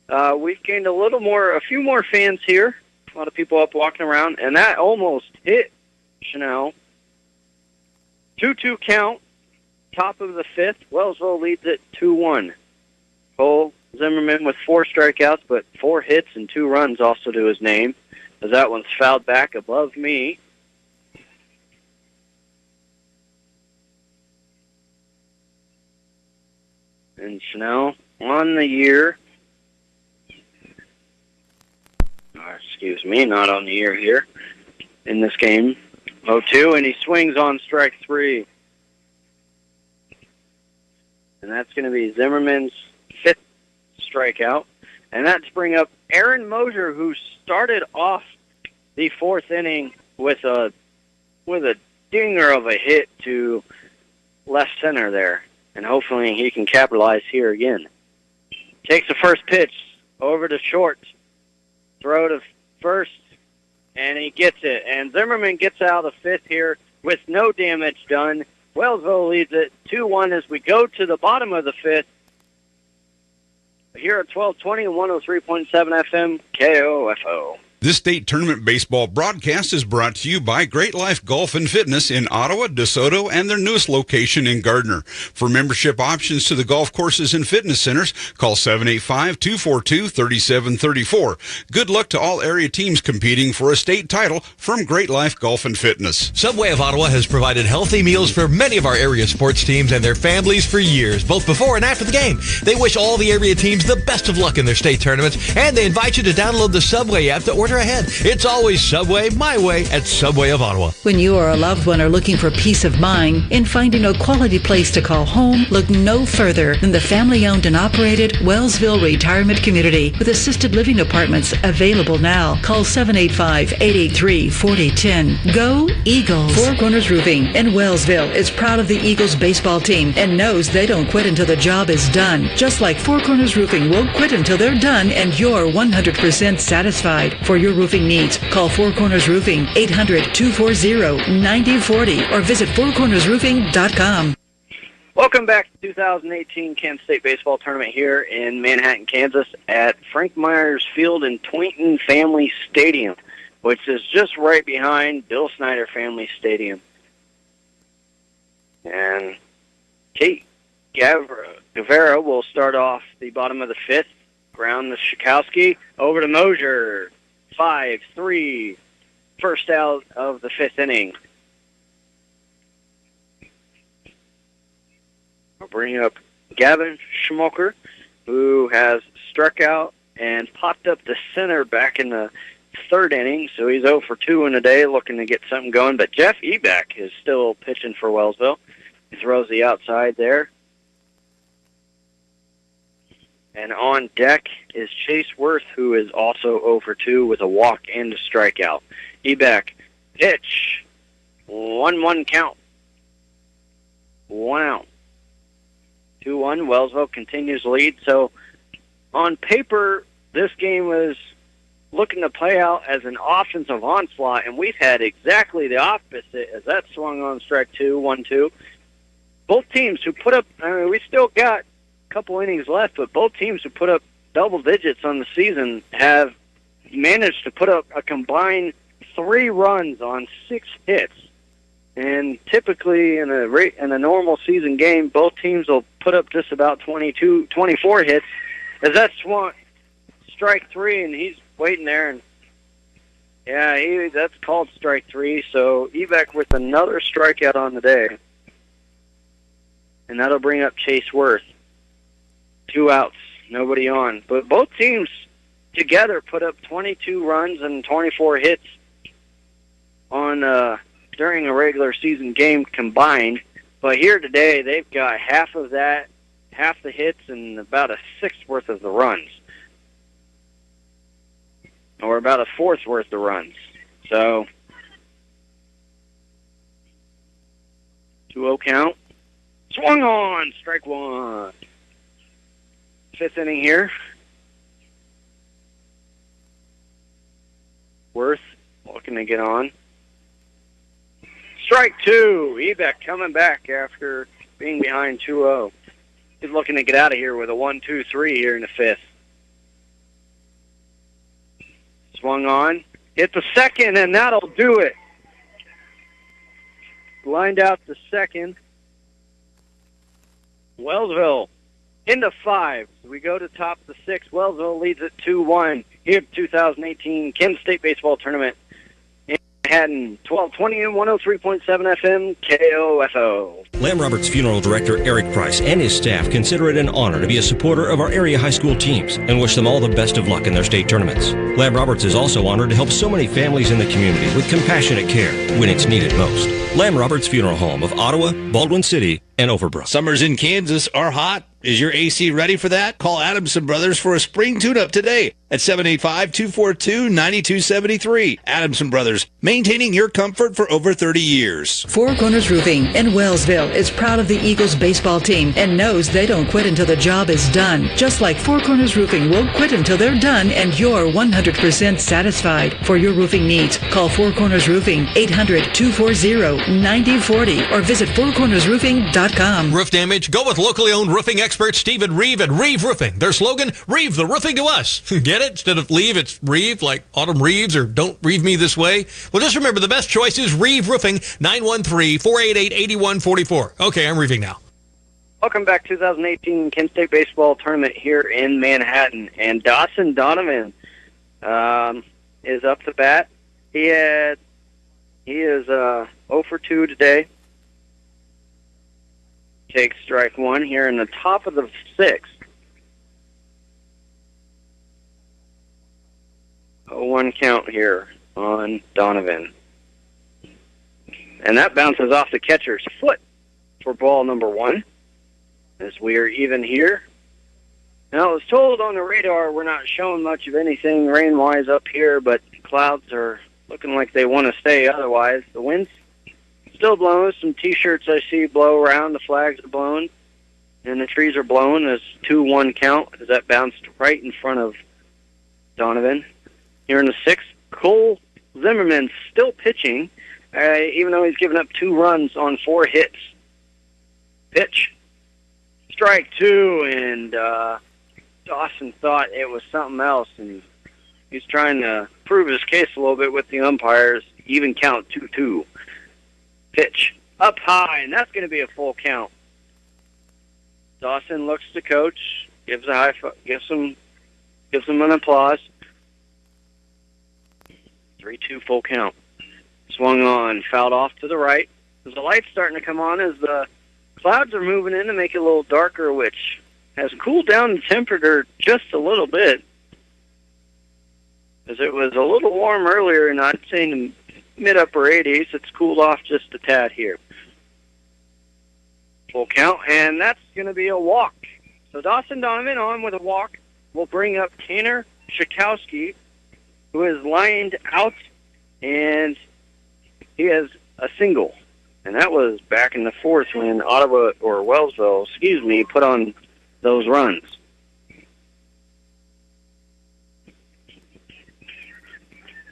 We've gained a few more fans here. A lot of people up walking around, and that almost hit Chanel. 2-2 count, top of the 5th. Wellsville leads it 2-1. Cole Zimmerman with 4 strikeouts, but 4 hits and 2 runs also to his name, as that one's fouled back above me. And Chanel on the year. Excuse me, not on the year here in this game. 0-2, and he swings on strike 3. And that's going to be Zimmerman's 5th strikeout. And that's bring up Aaron Mosier, who started off the 4th inning with a dinger of a hit to left center there. And hopefully he can capitalize here again. Takes the first pitch over to short. Throw to first, and he gets it. And Zimmerman gets out of the 5th here with no damage done. Wellsville leads it 2-1 as we go to the bottom of the 5th. Here at 1220 and 103.7 FM, KOFO. This state tournament baseball broadcast is brought to you by Great Life Golf and Fitness in Ottawa, DeSoto, and their newest location in Gardner. For membership options to the golf courses and fitness centers, call 785-242-3734. Good luck to all area teams competing for a state title from Great Life Golf and Fitness. Subway of Ottawa has provided healthy meals for many of our area sports teams and their families for years, both before and after the game. They wish all the area teams the best of luck in their state tournaments, and they invite you to download the Subway app to order quarter ahead. It's always Subway, my way at Subway of Ottawa. When you or a loved one are looking for peace of mind in finding a quality place to call home, look no further than the family-owned and operated Wellsville Retirement Community with assisted living apartments available now. Call 785-883-4010. Go Eagles! Four Corners Roofing in Wellsville is proud of the Eagles baseball team and knows they don't quit until the job is done. Just like Four Corners Roofing won't quit until they're done and you're 100% satisfied. For your roofing needs, call Four Corners Roofing, 800-240-9040 or visit fourcornersroofing.com. Welcome back to the 2018 Kansas State Baseball Tournament here in Manhattan, Kansas at Frank Myers Field in Twinton Family Stadium, which is just right behind Bill Snyder Family Stadium. And Kate Guevara will start off the bottom of the fifth. Ground the Schakowski over to Mosier. 5-3. First out of the fifth inning. I'll bring up Gavin Schmoker, who has struck out and popped up the center back in the third inning, so he's 0 for 2 in a day, looking to get something going. But Jeff Ebeck is still pitching for Wellsville. He throws the outside there. And on deck is Chase Worth, who is also 0 for 2 with a walk and a strikeout. Ebeck, pitch, 1-1 count. 1 out. 2-1, Wellsville continues to lead. So on paper, this game was looking to play out as an offensive onslaught, and we've had exactly the opposite as that swung on strike 2, 1-2. Both teams who put up, we still got a couple innings left, but both teams who put up double digits on the season have managed to put up a combined 3 runs on 6 hits. And typically in a normal season game, both teams will put up just about 24 hits. As that swung strike 3, and he's waiting there, and that's called strike 3. So Ebeck with another strikeout on the day, and that'll bring up Chase Worth. 2 outs, nobody on. But both teams together put up 22 runs and 24 hits on during a regular season game combined. But here today, they've got half of that, half the hits, and about a sixth worth of the runs. Or about a fourth worth of runs. So, 2-0 count. Swung on, strike 1. Fifth inning here. Worth looking to get on. Strike 2. Ebeck coming back after being behind 2-0. He's looking to get out of here with a 1-2-3 here in the fifth. Swung on. Hit the second, and that'll do it. Lined out the second. Wellsville into 5. We go to top of the 6th. Wellsville leads at 2-1 here at the 2018 Kansas State Baseball Tournament. Manhattan, 1220 and 103.7 FM, KOFO. Lamb Roberts Funeral Director Eric Price and his staff consider it an honor to be a supporter of our area high school teams and wish them all the best of luck in their state tournaments. Lamb Roberts is also honored to help so many families in the community with compassionate care when it's needed most. Lamb Roberts Funeral Home of Ottawa, Baldwin City, and Overbrook. Summers in Kansas are hot. Is your AC ready for that? Call Adamson Brothers for a spring tune-up today at 785-242-9273. Adamson Brothers, maintaining your comfort for over 30 years. Four Corners Roofing in Wellsville is proud of the Eagles baseball team and knows they don't quit until the job is done. Just like Four Corners Roofing won't quit until they're done and you're 100% satisfied. For your roofing needs, call Four Corners Roofing, 800-240-9040 or visit fourcornersroofing.com. Roof damage? Go with locally owned roofing expert Stephen Reeve at Reeve Roofing. Their slogan, Reeve the roofing to us. Get it? Instead of leave, it's Reeve, like Autumn Reeves or Don't Reeve Me This Way. Well, just remember the best choice is Reeve Roofing, 913-488-8144. Okay, I'm reeving now. Welcome back to 2018 Kent State Baseball Tournament here in Manhattan. And Dawson Donovan is up to bat. He is 0 for 2 today. Takes strike 1 here in the top of the 6th. 0-1 count here on Donovan. And that bounces off the catcher's foot for ball number 1, as we are even here. Now, I was told on the radar we're not showing much of anything rain-wise up here, but clouds are looking like they want to stay otherwise. The wind's still blowing. Some T-shirts I see blow around. The flags are blown, and the trees are blowing as 2-1 count as that bounced right in front of Donovan. Here in the 6th, Cole Zimmerman's still pitching, even though he's given up 2 runs on 4 hits. Pitch. Strike 2, and Dawson thought it was something else, and he's trying to prove his case a little bit with the umpires. Even count 2-2. Pitch up high, and that's going to be a full count. Dawson looks to coach, gives him an applause. 3-2 full count. Swung on, fouled off to the right. As the light's starting to come on, as the clouds are moving in to make it a little darker, which has cooled down the temperature just a little bit. As it was a little warm earlier, and I'd say in the mid-upper 80s, it's cooled off just a tad here. Full count, and that's going to be a walk. So Dawson Donovan on with a walk will bring up Tanner Schakowsky, who is lined out, and he has a single. And that was back in the 4th when Wellsville, put on those runs.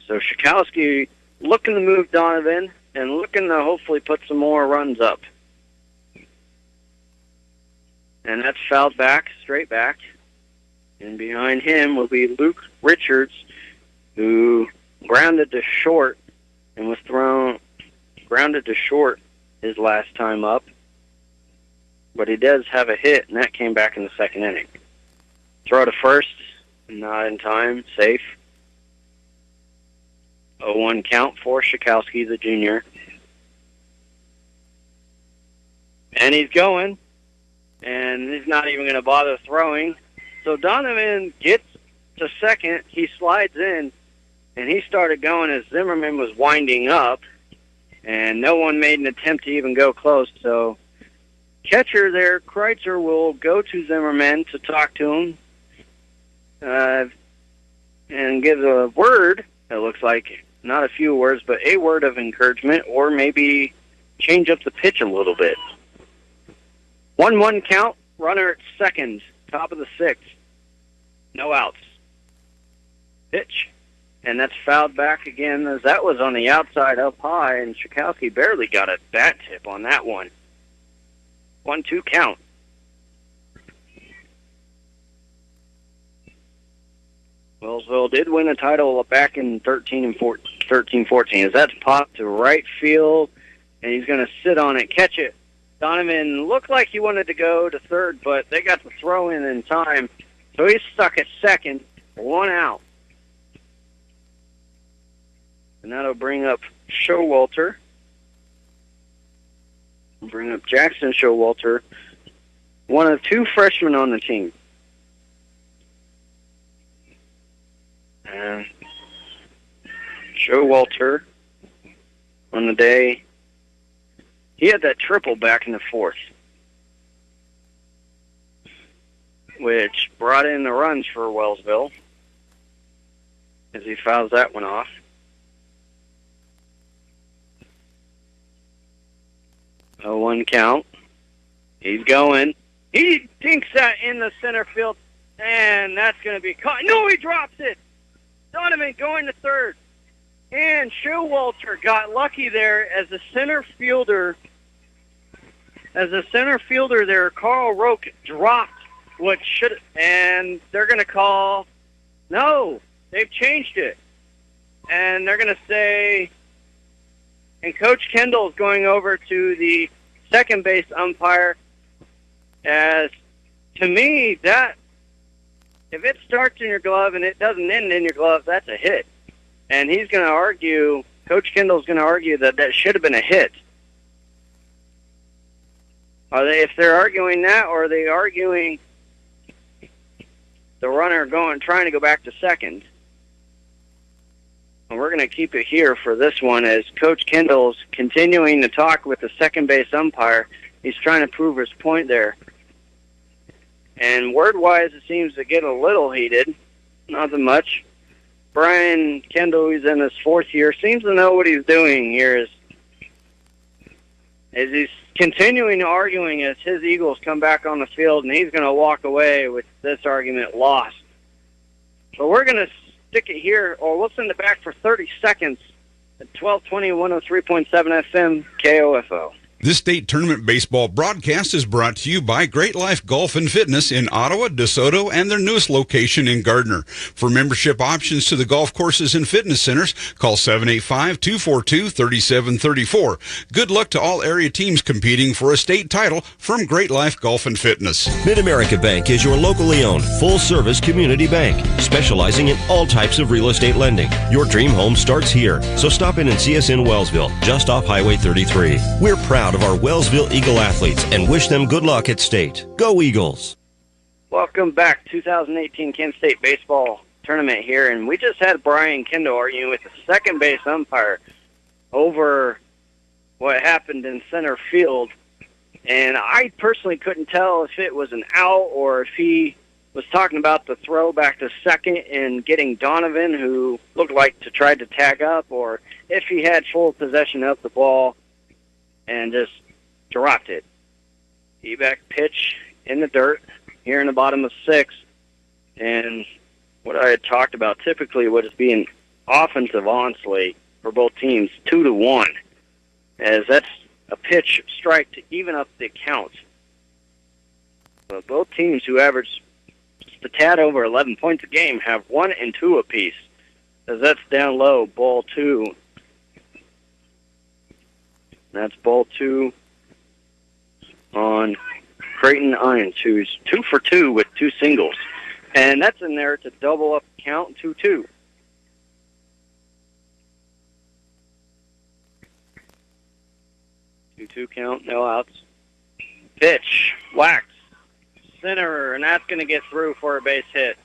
So Schakowsky looking to move Donovan and looking to hopefully put some more runs up. And that's fouled back, straight back. And behind him will be Luke Richards, who grounded to short and was grounded to short his last time up. But he does have a hit, and that came back in the 2nd inning. Throw to first, not in time, safe. 0-1 count for Schakowsky, the junior. And he's going, and he's not even going to bother throwing. So Donovan gets to second. He slides in, and he started going as Zimmerman was winding up, and no one made an attempt to even go close. So catcher there, Kreitzer, will go to Zimmerman to talk to him and give a word, it looks like. Not a few words, but a word of encouragement, or maybe change up the pitch a little bit. 1-1 count, runner at second, top of the 6th. No outs. Pitch, and that's fouled back again, as that was on the outside up high, and Schakowsky barely got a bat tip on that one. 1-2 count. Wellsville did win a title back in 13-14, as that's popped to right field, and he's going to sit on it, catch it. Donovan looked like he wanted to go to third, but they got the throw in time, so he's stuck at second, 1 out. And that'll bring up Showalter. Bring up Jackson Showalter, one of 2 freshmen on the team. And Showalter, on the day, he had that triple back in the 4th, which brought in the runs for Wellsville as he fouls that one off. A 1 count. He's going. He dinks that in the center field, and that's going to be caught. No, he drops it. Donovan going to third. And Showalter got lucky there as the center fielder there, Carl Roque, dropped what should, and they're going to call, no, they've changed it. And they're going to say, and Coach Kendall is going over to the second base umpire, as to me, that if it starts in your glove and it doesn't end in your glove, that's a hit. And he's going to argue, Coach Kendall's going to argue that should have been a hit. If they're arguing that, or are they arguing the runner trying to go back to second? And we're going to keep it here for this one as Coach Kendall's continuing to talk with the second base umpire. He's trying to prove his point there. And word-wise, it seems to get a little heated. Nothing much. Brian Kendall, who's in his fourth year, seems to know what he's doing here as he's continuing arguing as his Eagles come back on the field, and he's going to walk away with this argument lost. So we're going to stick it here, or we'll send it back for 30 seconds at 1220 103.7 FM KOFO. This state tournament baseball broadcast is brought to you by Great Life Golf and Fitness in Ottawa, DeSoto, and their newest location in Gardner. For membership options to the golf courses and fitness centers, call 785-242-3734. Good luck to all area teams competing for a state title from Great Life Golf and Fitness. Mid-America Bank is your locally owned, full-service community bank, specializing in all types of real estate lending. Your dream home starts here, so stop in and see us in Wellsville, just off Highway 33. We're proud of our Wellsville Eagle athletes and wish them good luck at state. Go Eagles! Welcome back, 2018 Kansas State baseball tournament here, and we just had Brian Kendall arguing with the second base umpire over what happened in center field, and I personally couldn't tell if it was an out or if he was talking about the throw back to second and getting Donovan, who looked like to try to tag up, or if he had full possession of the ball and just dropped it. Eback pitch in the dirt here in the bottom of 6. And what I had talked about typically would be an offensive onslaught for both teams, 2-1, as that's a pitch strike to even up the count. But both teams who average just a tad over 11 points a game have 1 and 2 apiece, as that's down low, ball 2. That's ball 2 on Creighton Irons, who's 2 for 2 with 2 singles. And that's in there to double up count 2-2. Two count, no outs. Pitch, whacked, center, and that's going to get through for a base hit.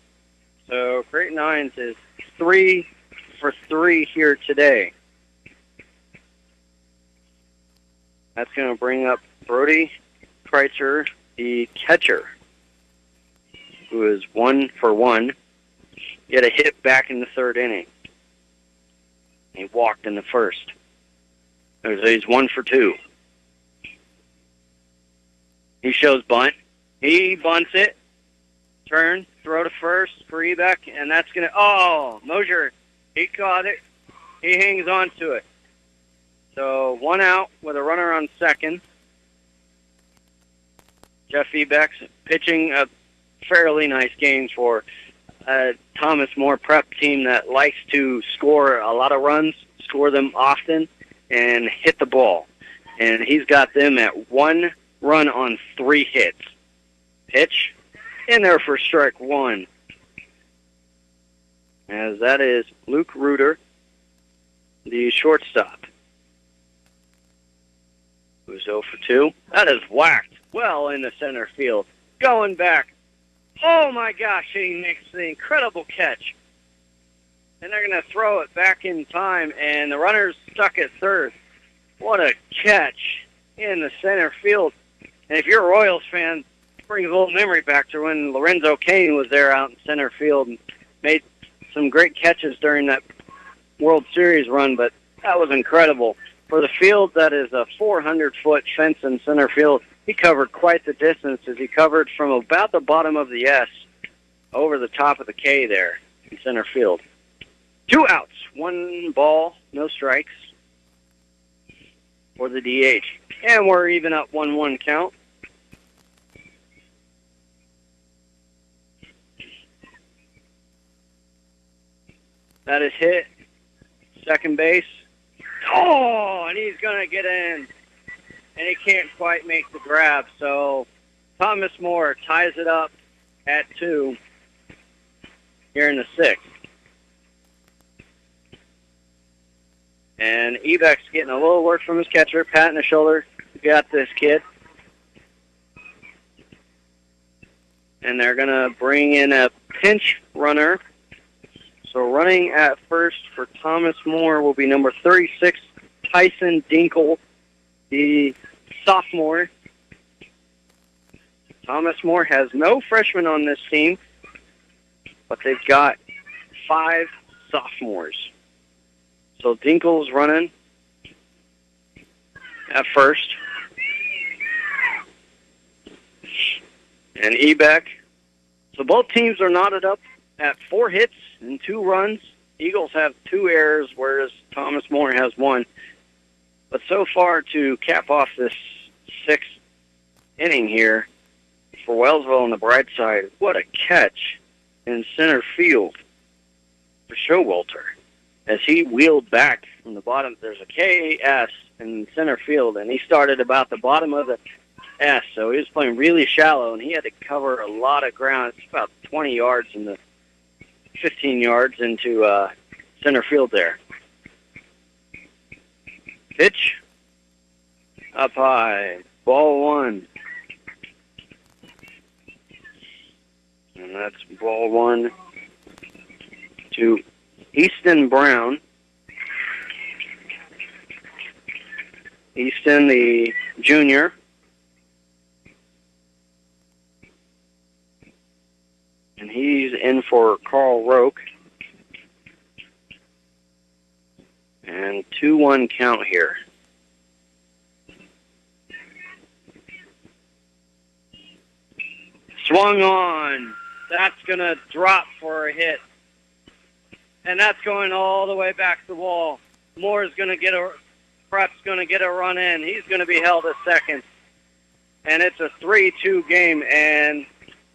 So Creighton Irons is 3 for 3 here today. That's going to bring up Brody Kreitzer, the catcher, who is 1 for 1. He had a hit back in the third inning. He walked in the first. So he's 1 for 2. He shows bunt. He bunts it. Turn, throw to first for Ebeck, and that's going to... Oh, Mosier, he caught it. He hangs on to it. So 1 out with a runner on second. Jeff Ebeck's pitching a fairly nice game for a Thomas More prep team that likes to score a lot of runs, score them often, and hit the ball. And he's got them at 1 run on 3 hits. Pitch in there for strike 1. As that is Luke Reuter, the shortstop, who's 0 for 2. That is whacked well in the center field. Going back. Oh, my gosh, he makes the incredible catch. And they're going to throw it back in time, and the runner's stuck at third. What a catch in the center field. And if you're a Royals fan, it brings a little memory back to when Lorenzo Cain was there out in center field and made some great catches during that World Series run, but that was incredible. For the field that is a 400-foot fence in center field, he covered quite the distance as he covered from about the bottom of the S over the top of the K there in center field. 2 outs, 1 ball, no strikes for the DH. And we're even up 1-1 count. That is hit. Second base. Oh, and he's going to get in. And he can't quite make the grab. So Thomas More ties it up at 2 here in the 6th. And Ebeck's getting a little work from his catcher, patting the shoulder. You got this, kid. And they're going to bring in a pinch runner. So running at first for Thomas More will be number 36, Tyson Dinkle, the sophomore. Thomas More has no freshmen on this team, but they've got 5 sophomores. So Dinkle's running at first. And Ebeck. So both teams are knotted up at 4 hits and 2 runs. Eagles have 2 errors, whereas Thomas More has 1. But so far, to cap off this 6th inning here for Wellsville on the bright side, what a catch in center field for Showalter. As he wheeled back from the bottom, there's a KS in center field, and he started about the bottom of the S, so he was playing really shallow, and he had to cover a lot of ground. It's about 20 yards in the 15 yards into center field there. Pitch up high, ball 1. And that's ball 1 to Easton Brown. Easton, the junior. And he's in for Carl Roque. And 2-1 count here. Swung on. That's going to drop for a hit. And that's going all the way back to the wall. Moore's going to get Prep's going to get a run in. He's going to be held at second. And it's a 3-2 game. And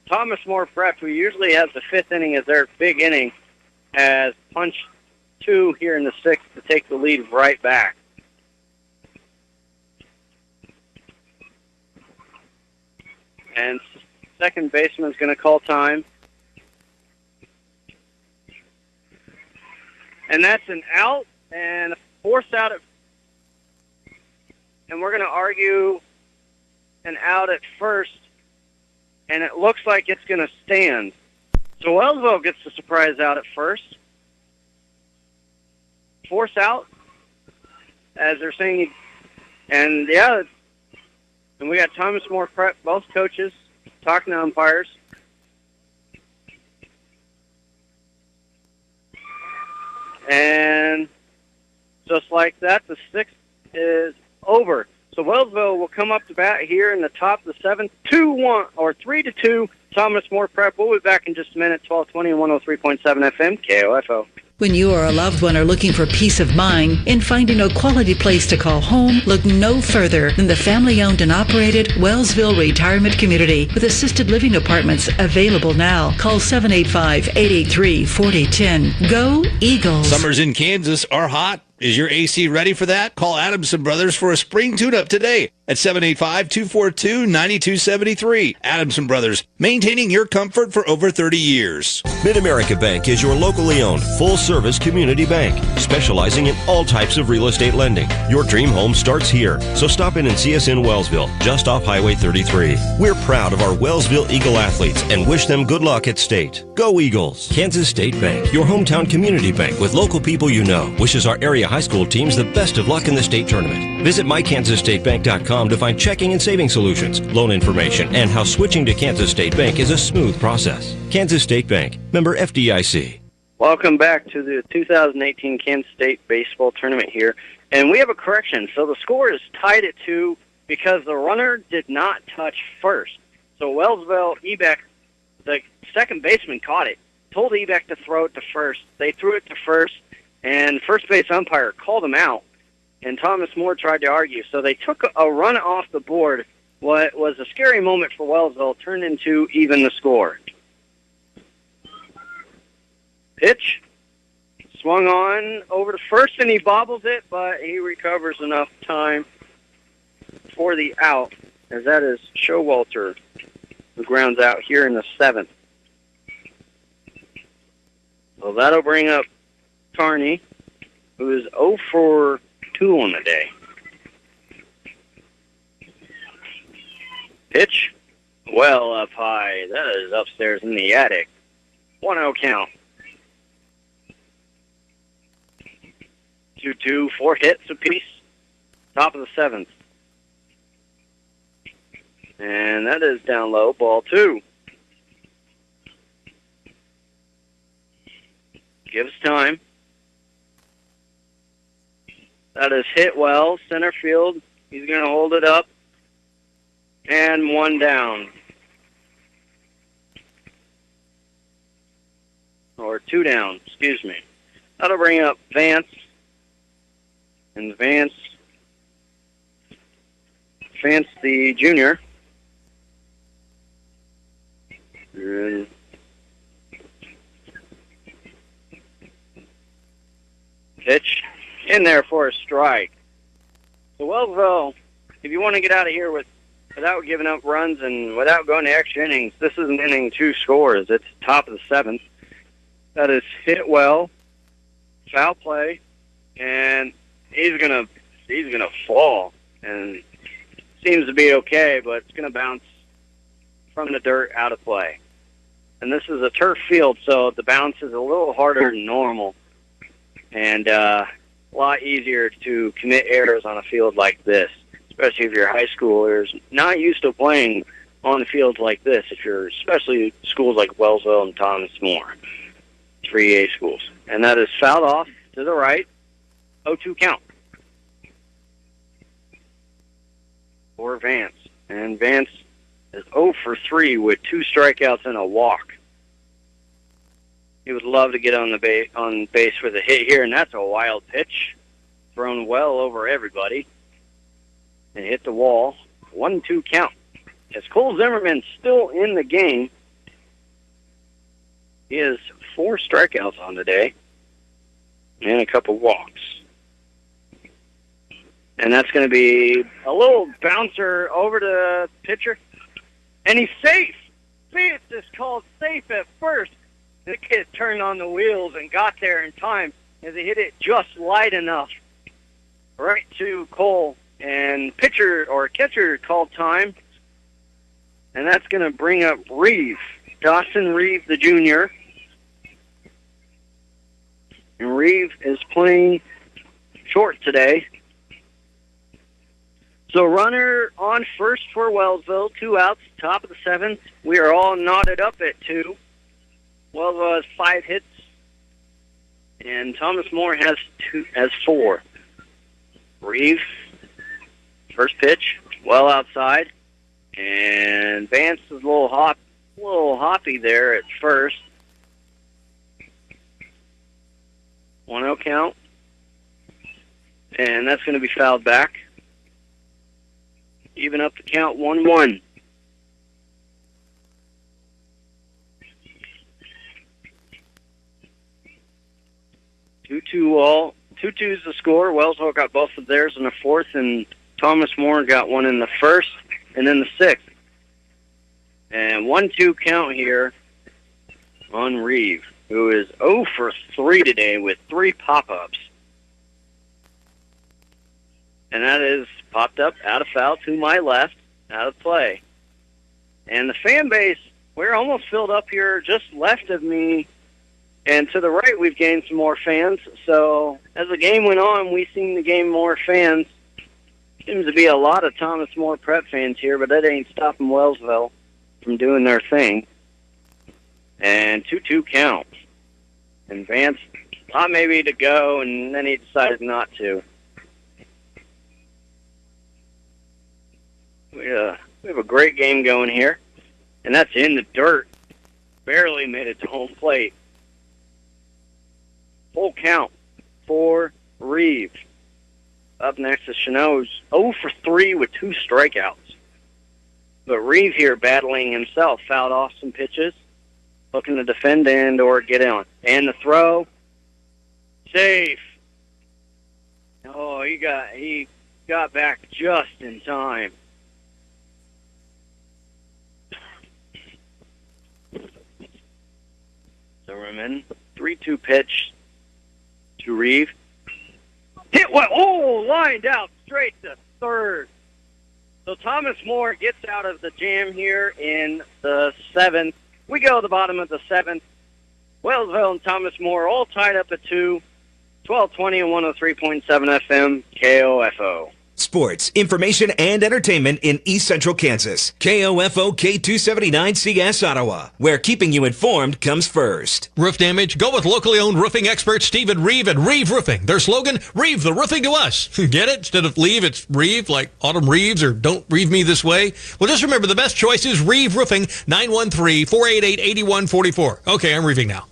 Thomas More Prep, who usually has the 5th inning as their big inning, has punched 2 here in the 6th to take the lead right back. And second baseman's going to call time. And that's an out and a forced out and we're going to argue an out at first, and it looks like it's going to stand. So Wellsville gets the surprise out at first. Force out, as they're saying. And, yeah, and we got Thomas More Prep, both coaches, talking to umpires. And just like that, the 6th is over. So Wellsville will come up to bat here in the top of the 7th, 2-1 or 3-2. Thomas More Prep. We'll be back in just a minute. 1220 and 103.7 FM KOFO. When you or a loved one are looking for peace of mind in finding a quality place to call home, look no further than the family-owned and operated Wellsville Retirement Community with assisted living apartments available now. Call 785-883-4010. Go Eagles. Summers in Kansas are hot. Is your AC ready for that? Call Adamson Brothers for a spring tune-up today at 785-242-9273. Adamson Brothers, maintaining your comfort for over 30 years. Mid-America Bank is your locally owned, full-service community bank, specializing in all types of real estate lending. Your dream home starts here, so stop in and see us in Wellsville, just off Highway 33. We're proud of our Wellsville Eagle athletes and wish them good luck at state. Go Eagles! Kansas State Bank, your hometown community bank with local people you know, wishes our area high school teams the best of luck in the state tournament. Visit mykansasstatebank.com to find checking and saving solutions, loan information, and how switching to Kansas State Bank is a smooth process. Kansas State Bank, member FDIC. Welcome back to the 2018 Kansas State Baseball Tournament here. And we have a correction. So the score is tied at 2 because the runner did not touch first. So Wellsville, Ebeck, the second baseman caught it, told Ebeck to throw it to first. They threw it to first, and first base umpire called him out. And Thomas More tried to argue. So they took a run off the board. What was a scary moment for Wellsville turned into even the score. Pitch. Swung on over to first, and he bobbles it, but he recovers enough time for the out, as that is Showalter, who grounds out here in the 7th. So that'll bring up Carney, who is 0 for 2 on the day. Pitch, well up high. That is upstairs in the attic. 1-0 count. 2-2, 4 hits apiece. Top of the 7th. And that is down low, ball 2. Gives time. That is hit well, center field. He's going to hold it up. And 1 down. Or 2 down, excuse me. That'll bring up Vance. And Vance the junior. And pitch in there for a strike. So Wellsville, if you want to get out of here without giving up runs and without going to extra innings, this is an inning 2 scores. It's top of the 7th. That is hit well, foul play, and he's gonna fall, and seems to be okay, but it's gonna bounce from the dirt out of play. And this is a turf field, so the bounce is a little harder than normal, and a lot easier to commit errors on a field like this, especially if you're high schoolers not used to playing on fields like this. If you're especially schools like Wellsville and Thomas More, 3A schools, and that is fouled off to the right. 0-2 count for Vance. And Vance is 0 for 3 with 2 strikeouts and a walk. He would love to get on base with a hit here, and that's a wild pitch. Thrown well over everybody. And hit the wall. 1-2 count. As Cole Zimmerman's still in the game, he has 4 strikeouts on the day and a couple walks. And that's going to be a little bouncer over to the pitcher. And he's safe. It's just called safe at first. The kid turned on the wheels and got there in time as he hit it just light enough right to Cole. And catcher called time. And that's going to bring up Reeve. Dawson Reeve, the junior. And Reeve is playing short today. So runner on first for Wellsville, 2 outs, top of the 7th. We are all knotted up at 2. Wellsville has 5 hits, and Thomas More has 4. Reeve, first pitch, well outside, and Vance is a little hoppy there at first. 1-0 count, and that's going to be fouled back. Even up the count, 1-1. All 2-2 is the score. Wellsville got both of theirs in the 4th, and Thomas More got one in the 1st and then the 6th. And 1-2 count here on Reeve, who is 0 for 3 today with 3 pop-ups. And that is popped up out of foul to my left, out of play. And the fan base, we're almost filled up here just left of me. And to the right, we've gained some more fans. So as the game went on, we seem to gain more fans. Seems to be a lot of Thomas More Prep fans here, but that ain't stopping Wellsville from doing their thing. And 2-2 count. And Vance thought maybe to go, and then he decided not to. We have a great game going here, and that's in the dirt. Barely made it to home plate. Full count for Reeve. Up next is Chanot's 0 for 3 with 2 strikeouts. But Reeve here battling himself, fouled off some pitches, looking to defend and or get on. And the throw, safe. Oh, he got back just in time. Zimmerman, 3-2 pitch to Reeve. Hit what? Oh, lined out straight to third. So Thomas More gets out of the jam here in the 7th. We go to the bottom of the 7th. Wellsville and Thomas More all tied up at 2. 1220 and 103.7 FM, KOFO. Sports, information, and entertainment in East Central Kansas. KOFO K279CS Ottawa, where keeping you informed comes first. Roof damage? Go with locally owned roofing expert Stephen Reeve at Reeve Roofing. Their slogan, Reeve the roofing to us. Get it? Instead of leave, it's Reeve, like Autumn Reeves or Don't Reeve Me This Way. Well, just remember the best choice is Reeve Roofing, 913-488-8144. Okay, I'm reeving now.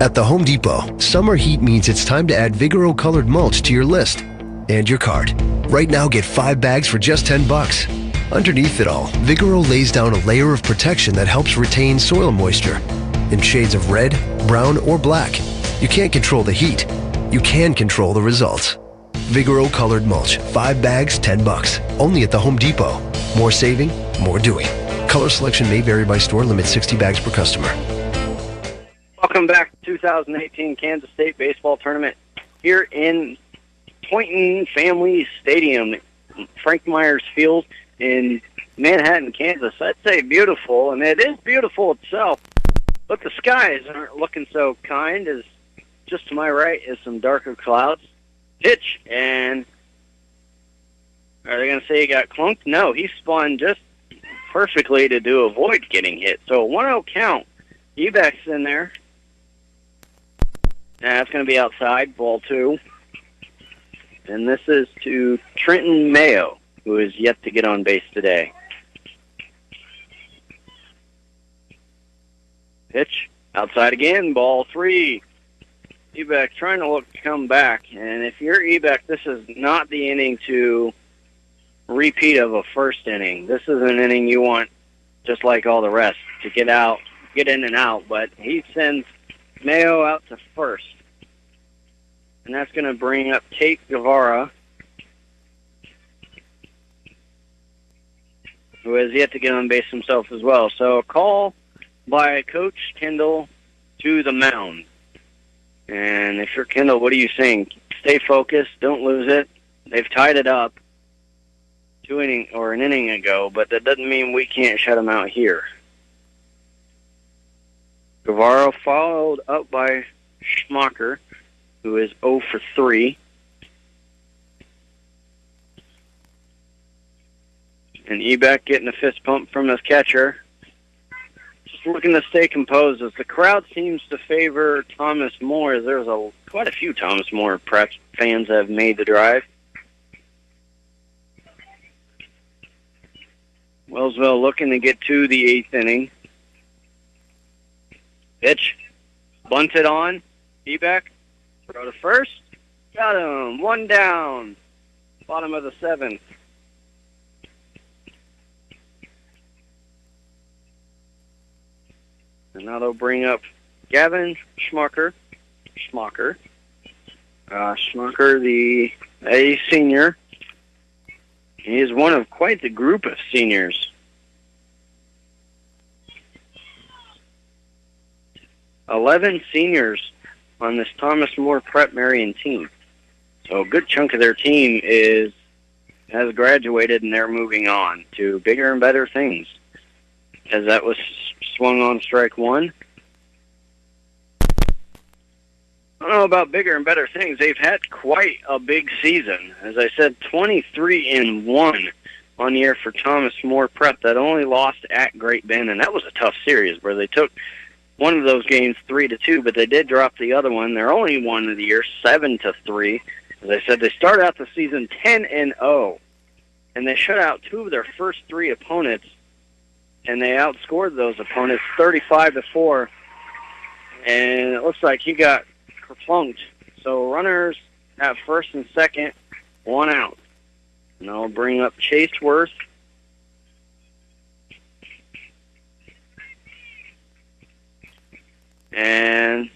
At the Home Depot, summer heat means it's time to add Vigoro colored mulch to your list and your cart. Right now, get 5 bags for just $10. Underneath it all, Vigoro lays down a layer of protection that helps retain soil moisture in shades of red, brown, or black. You can't control the heat. You can control the results. Vigoro colored mulch, 5 bags, $10. Only at the Home Depot. More saving, more doing. Color selection may vary by store. Limit 60 bags per customer. Welcome back to 2018 Kansas State Baseball Tournament here in Poynton Family Stadium, Frank Myers Field in Manhattan, Kansas. I'd say beautiful, and it is beautiful itself, but the skies aren't looking so kind. As just to my right is some darker clouds. Pitch, and are they going to say he got clunked? No, he spun just perfectly to avoid getting hit. So a 1-0 count. Ebeck's in there. That's going to be outside, ball 2. And this is to Trenton Mayo, who is yet to get on base today. Pitch, outside again, ball 3. Ebeck trying to come back. And if you're Ebeck, this is not the inning to repeat of a first inning. This is an inning you want, just like all the rest, to get in and out. But he sends Mayo out to first. And that's going to bring up Tate Guevara, who has yet to get on base himself as well. So a call by Coach Kendall to the mound. And if you're Kendall, what are you saying? Stay focused. Don't lose it. They've tied it up an inning ago, but that doesn't mean we can't shut them out here. Guevara followed up by Schmacher, who is 0 for 3. And Ebeck getting a fist pump from his catcher. Just looking to stay composed as the crowd seems to favor Thomas More. There's quite a few Thomas More Prep fans that have made the drive. Wellsville looking to get to the 8th inning. Pitch. Bunted on. Ebeck. Throw to first. Got him. 1 down. Bottom of the 7th. And now they'll bring up Gavin Schmacher. Schmacher, a senior. He is one of quite the group of seniors. 11 seniors on this Thomas More Prep Marion team. So a good chunk of their team has graduated, and they're moving on to bigger and better things. As that was swung on strike 1. I don't know about bigger and better things. They've had quite a big season. As I said, 23-1 on the year for Thomas More Prep. That only lost at Great Bend, and that was a tough series where they took one of those games 3-2, but they did drop the other one. They're only one of the year, 7-3. As I said, they started out the season 10-0, and they shut out 2 of their first 3 opponents, and they outscored those opponents 35-4. And it looks like he got kerplunked. So runners at first and second, 1 out. And I'll bring up Chase Worth. And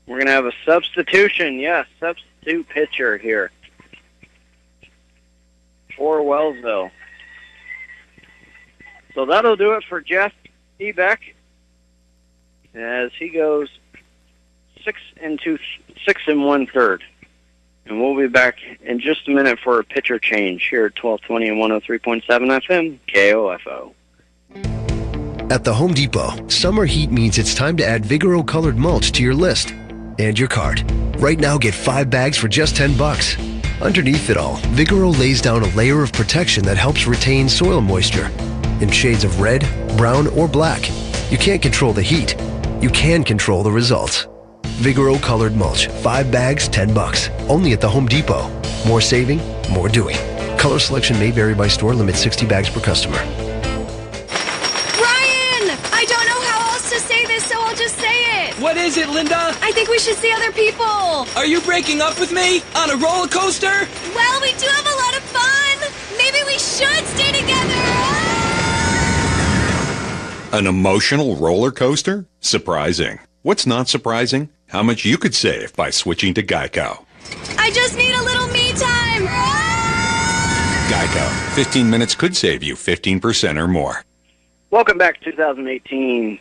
we're going to have a substitution. Yes, substitute pitcher here for Wellsville. So that'll do it for Jeff Ebeck as he goes 6 1/3. And we'll be back in just a minute for a pitcher change here at 1220 and 103.7 FM, KOFO. At the Home Depot, summer heat means it's time to add Vigoro colored mulch to your list and your cart. Right now, get 5 bags for just 10 bucks. Underneath it all, Vigoro lays down a layer of protection that helps retain soil moisture. In shades of red, brown, or black, you can't control the heat. You can control the results. Vigoro colored mulch, 5 bags, 10 bucks. Only at the Home Depot. More saving, more doing. Color selection may vary by store, limit 60 bags per customer. Ryan! I don't know how else to say this, so I'll just say it. What is it, Linda? I think we should see other people. Are you breaking up with me? On a roller coaster? Well, we do have a lot of fun. Maybe we should stay together. An emotional roller coaster? Surprising. What's not surprising? How much you could save by switching to Geico. I just need a little me time. Geico. 15 minutes could save you 15% or more. Welcome back to 2018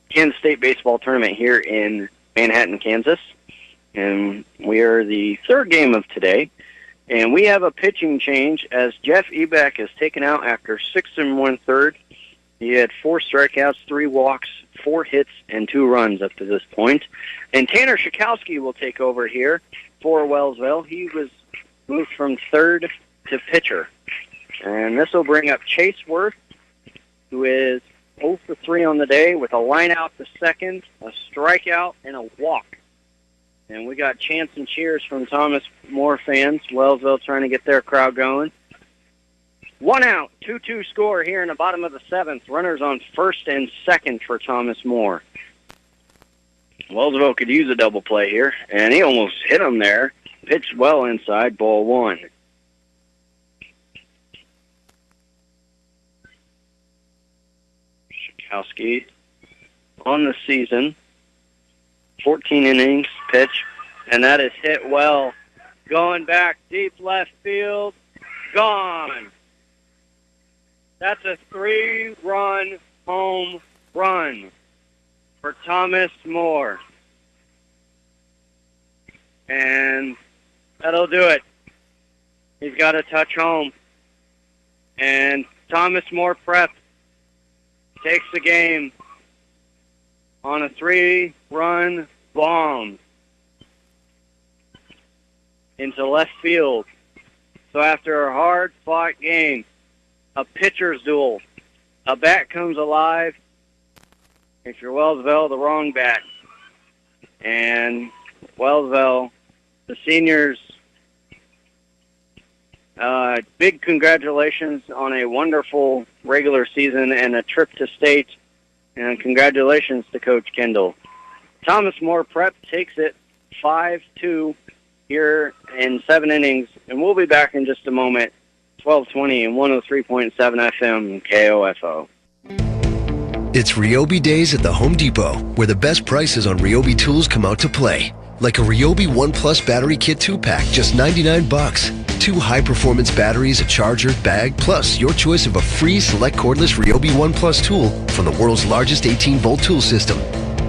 Kansas State Baseball Tournament here in Manhattan, Kansas. And we are the third game of today. And we have a pitching change as Jeff Ebeck is taken out after 6 1/3. He had 4 strikeouts, 3 walks, 4 hits, and 2 runs up to this point. And Tanner Schakowsky will take over here for Wellsville. He was moved from third to pitcher. And this will bring up Chase Worth, who is 0 for 3 on the day with a line out to second, a strikeout, and a walk. And we got chants and cheers from Thomas More fans. Wellsville trying to get their crowd going. 1 out, 2-2 score here in the bottom of the 7th. Runners on first and second for Thomas More. Wellsville could use a double play here, and he almost hit him there. Pitched well inside, ball 1. Schakowsky on the season, 14 innings pitch, and that is hit well. Going back deep left field, gone. That's a 3-run home run for Thomas More. And that'll do it. He's got to touch home. And Thomas More Prep takes the game on a 3-run bomb into left field. So after a hard-fought game, a pitcher's duel, a bat comes alive. If you're Wellsville, the wrong bat. And Wellsville, the seniors, big congratulations on a wonderful regular season and a trip to state. And congratulations to Coach Kendall. Thomas More Prep takes it 5-2 here in 7 innings. And we'll be back in just a moment. 1220 and 103.7 FM KOFO. It's Ryobi Days at the Home Depot, where the best prices on Ryobi tools come out to play. Like a Ryobi One Plus battery kit 2-pack, just 99 bucks. 2 high-performance batteries, a charger, bag, plus your choice of a free select cordless Ryobi One Plus tool from the world's largest 18-volt tool system.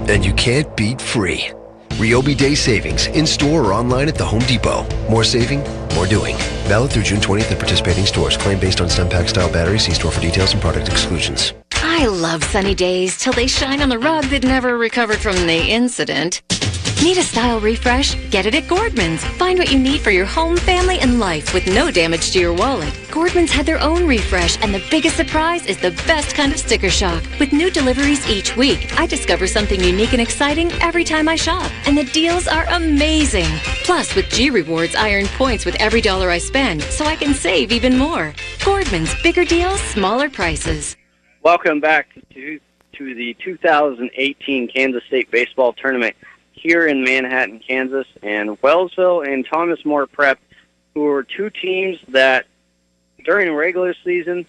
And you can't beat free. Ryobi Day savings, in-store or online at the Home Depot. More saving, more doing. Valid through June 20th at participating stores. Claim based on StemPack style batteries. See store for details and product exclusions. I love sunny days till they shine on the rug that never recovered from the incident. Need a style refresh? Get it at Gordman's. Find what you need for your home, family, and life with no damage to your wallet. Gordman's had their own refresh, and the biggest surprise is the best kind of sticker shock. With new deliveries each week, I discover something unique and exciting every time I shop. And the deals are amazing. Plus, with G Rewards, I earn points with every dollar I spend, so I can save even more. Gordman's, bigger deals, smaller prices. Welcome back to the 2018 Kansas State Baseball Tournament here in Manhattan, Kansas, and Wellsville and Thomas More Prep, who are 2 teams that during regular season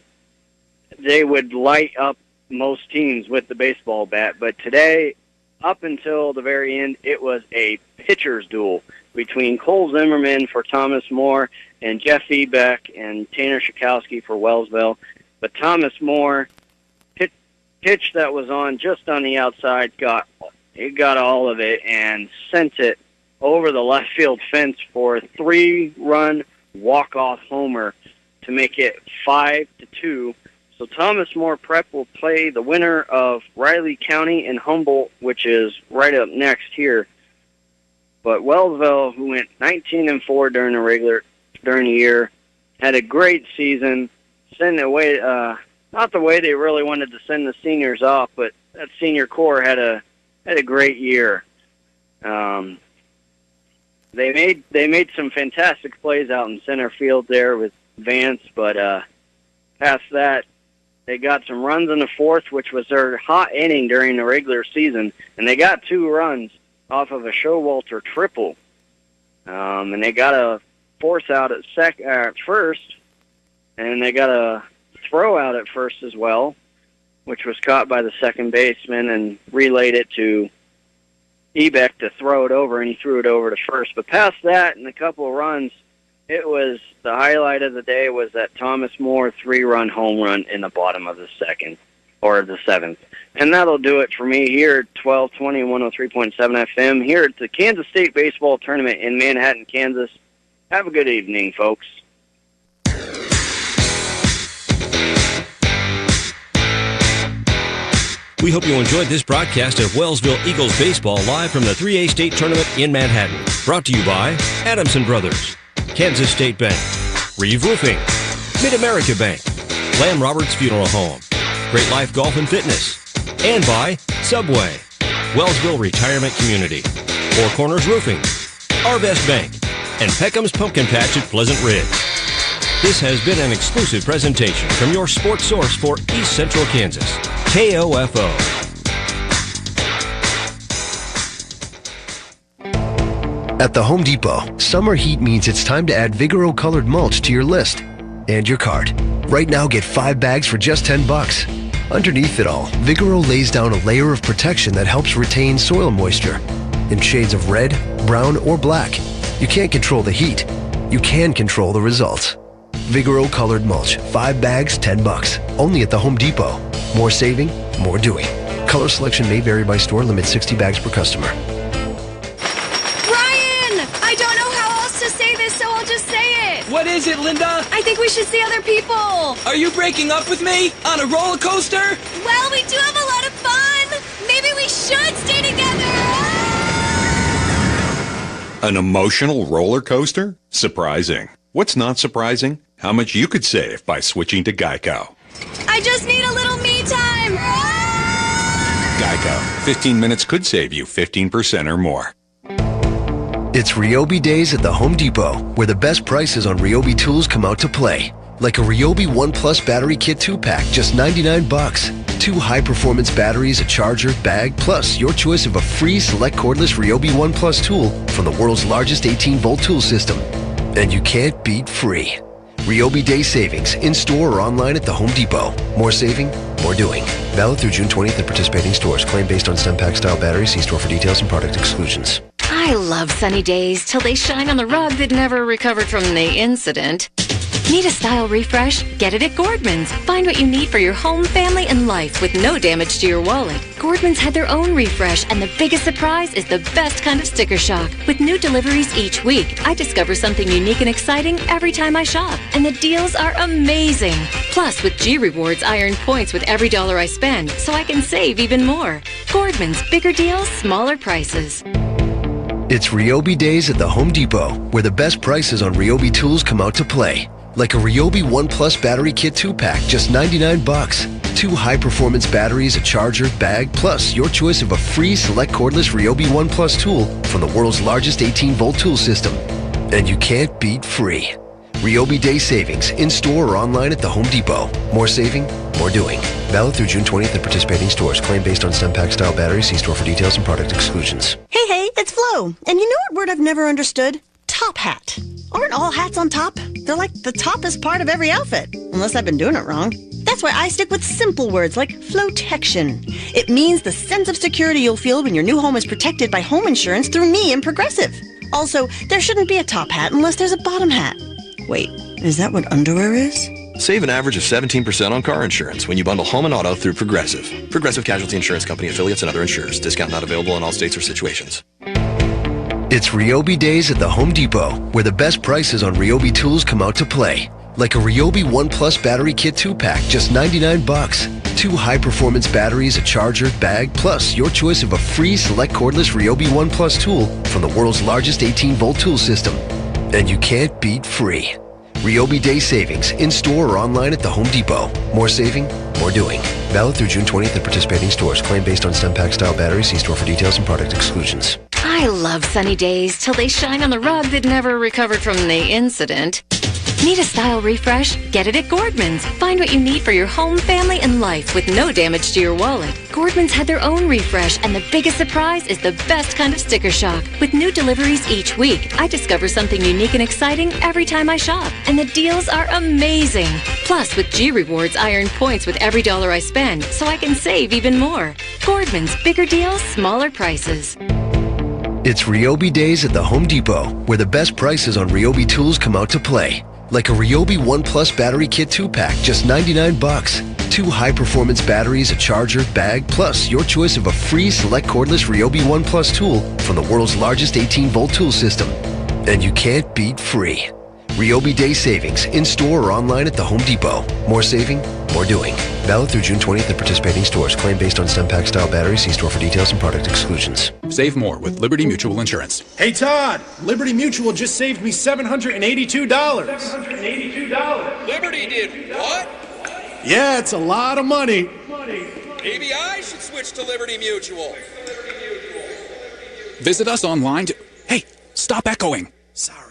they would light up most teams with the baseball bat. But today, up until the very end, it was a pitcher's duel between Cole Zimmerman for Thomas More and Jeff Ebeck and Tanner Schakowsky for Wellsville. But Thomas More, pitch that was on just on the outside, got all of it and sent it over the left field fence for a 3-run walk-off homer to make it 5-2. So Thomas More Prep will play the winner of Riley County and Humboldt, which is right up next here. But Wellsville, who went 19-4 during the year, had a great season. Send away, not the way they really wanted to send the seniors off, but that senior core had a great year. They made some fantastic plays out in center field there with Vance, but past that, they got some runs in the fourth, which was their hot inning during the regular season, and they got 2 runs off of a Showalter triple. And they got a force out at first, and they got a throw out at first as well, which was caught by the second baseman and relayed it to Ebeck to throw it over, and he threw it over to first. But past that and a couple of runs, it was the highlight of the day was that Thomas Moore 3-run home run in the bottom of the seventh. And that'll do it for me here at 1220 and 103.7 FM here at the Kansas State Baseball Tournament in Manhattan, Kansas. Have a good evening, folks. We hope you enjoyed this broadcast of Wellsville Eagles Baseball live from the 3A State Tournament in Manhattan. Brought to you by Adamson Brothers, Kansas State Bank, Reeve Roofing, Mid-America Bank, Lamb Roberts Funeral Home, Great Life Golf and Fitness, and by Subway, Wellsville Retirement Community, Four Corners Roofing, Arvest Bank, and Peckham's Pumpkin Patch at Pleasant Ridge. This has been an exclusive presentation from your sports source for East Central Kansas, KOFO. At the Home Depot, summer heat means it's time to add Vigoro colored mulch to your list and your cart. Right now, get 5 bags for just $10. Underneath it all, Vigoro lays down a layer of protection that helps retain soil moisture. In shades of red, brown, or black, you can't control the heat. You can control the results. Vigoro colored mulch, 5 bags, $10. Only at the Home Depot. More saving, more doing. Color selection may vary by store. Limit 60 bags per customer. I don't know how else to say this, so I'll just say it. What is it, Linda? I think we should see other people. Are you breaking up with me? On a roller coaster? Well, we do have a lot of fun. Maybe we should stay together. An emotional roller coaster? Surprising. What's not surprising? How much you could save by switching to Geico. I just need a little me time. Geico. 15 minutes could save you 15% or more. It's Ryobi Days at the Home Depot, where the best prices on Ryobi tools come out to play. Like a Ryobi One Plus battery kit 2-pack, just $99. 2 high-performance batteries, a charger, bag, plus your choice of a free select cordless Ryobi One Plus tool from the world's largest 18-volt tool system. And you can't beat free. Ryobi Day savings, in-store or online at the Home Depot. More saving, more doing. Valid through June 20th at participating stores. Claim based on STEM Pack style batteries. See store for details and product exclusions. I love sunny days till they shine on the rug that never recovered from the incident. Need a style refresh? Get it at Gordman's. Find what you need for your home, family, and life with no damage to your wallet. Gordman's had their own refresh, and the biggest surprise is the best kind of sticker shock. With new deliveries each week, I discover something unique and exciting every time I shop, and the deals are amazing. Plus, with G Rewards, I earn points with every dollar I spend, so I can save even more. Gordman's, bigger deals, smaller prices. It's Ryobi Days at the Home Depot, where the best prices on Ryobi tools come out to play. Like a Ryobi One Plus battery kit 2-pack, just $99. 2 high-performance batteries, a charger, bag, plus your choice of a free select cordless Ryobi One Plus tool from the world's largest 18-volt tool system. And you can't beat free. Ryobi Day savings, in-store or online at the Home Depot. More saving, more doing. Valid through June 20th at participating stores. Claim based on STEM Pack style batteries. See store for details and product exclusions. Hey, it's Flo. And you know what word I've never understood? Top hat. Aren't all hats on top? They're like the toppest part of every outfit. Unless I've been doing it wrong. That's why I stick with simple words like Flotection. It means the sense of security you'll feel when your new home is protected by home insurance through me and Progressive. Also, there shouldn't be a top hat unless there's a bottom hat. Wait, is that what underwear is? Save an average of 17% on car insurance when you bundle home and auto through Progressive. Progressive Casualty Insurance Company affiliates and other insurers. Discount not available in all states or situations. It's Ryobi Days at the Home Depot, where the best prices on Ryobi tools come out to play. like a Ryobi One Plus Battery Kit 2-pack, just $99. 2 high-performance batteries, a charger, bag, plus your choice of a free select cordless Ryobi One Plus tool from the world's largest 18-volt tool system. And you can't beat free. Ryobi Day Savings, in-store or online at the Home Depot. More saving, more doing. Valid through June 20th at participating stores. Claim based on STEM Pack-style batteries. See store for details and product exclusions. I love sunny days till they shine on the rug that never recovered from the incident. Need a style refresh? Get it at Gordman's. Find what you need for your home, family, and life with no damage to your wallet. Gordman's had their own refresh, and the biggest surprise is the best kind of sticker shock. With new deliveries each week, I discover something unique and exciting every time I shop. And the deals are amazing. Plus, with G Rewards, I earn points with every dollar I spend, so I can save even more. Gordman's, bigger deals, smaller prices. It's Ryobi Days at the Home Depot, where the best prices on Ryobi tools come out to play. Like a Ryobi One Plus Battery Kit 2-pack, just $99. 2 high-performance batteries, a charger, bag, plus your choice of a free select cordless Ryobi One Plus tool from the world's largest 18-volt tool system. And you can't beat free. Ryobi Day Savings, in-store or online at the Home Depot. More saving, more doing. Valid through June 20th at participating stores. Claim based on STEM Pack-style batteries. See store for details and product exclusions. Save more with Liberty Mutual Insurance. Hey, Todd, Liberty Mutual just saved me $782. $782? Liberty did what? Yeah, it's a lot of money. Maybe I should switch to Liberty Mutual. Visit us online to... Hey, stop echoing. Sorry.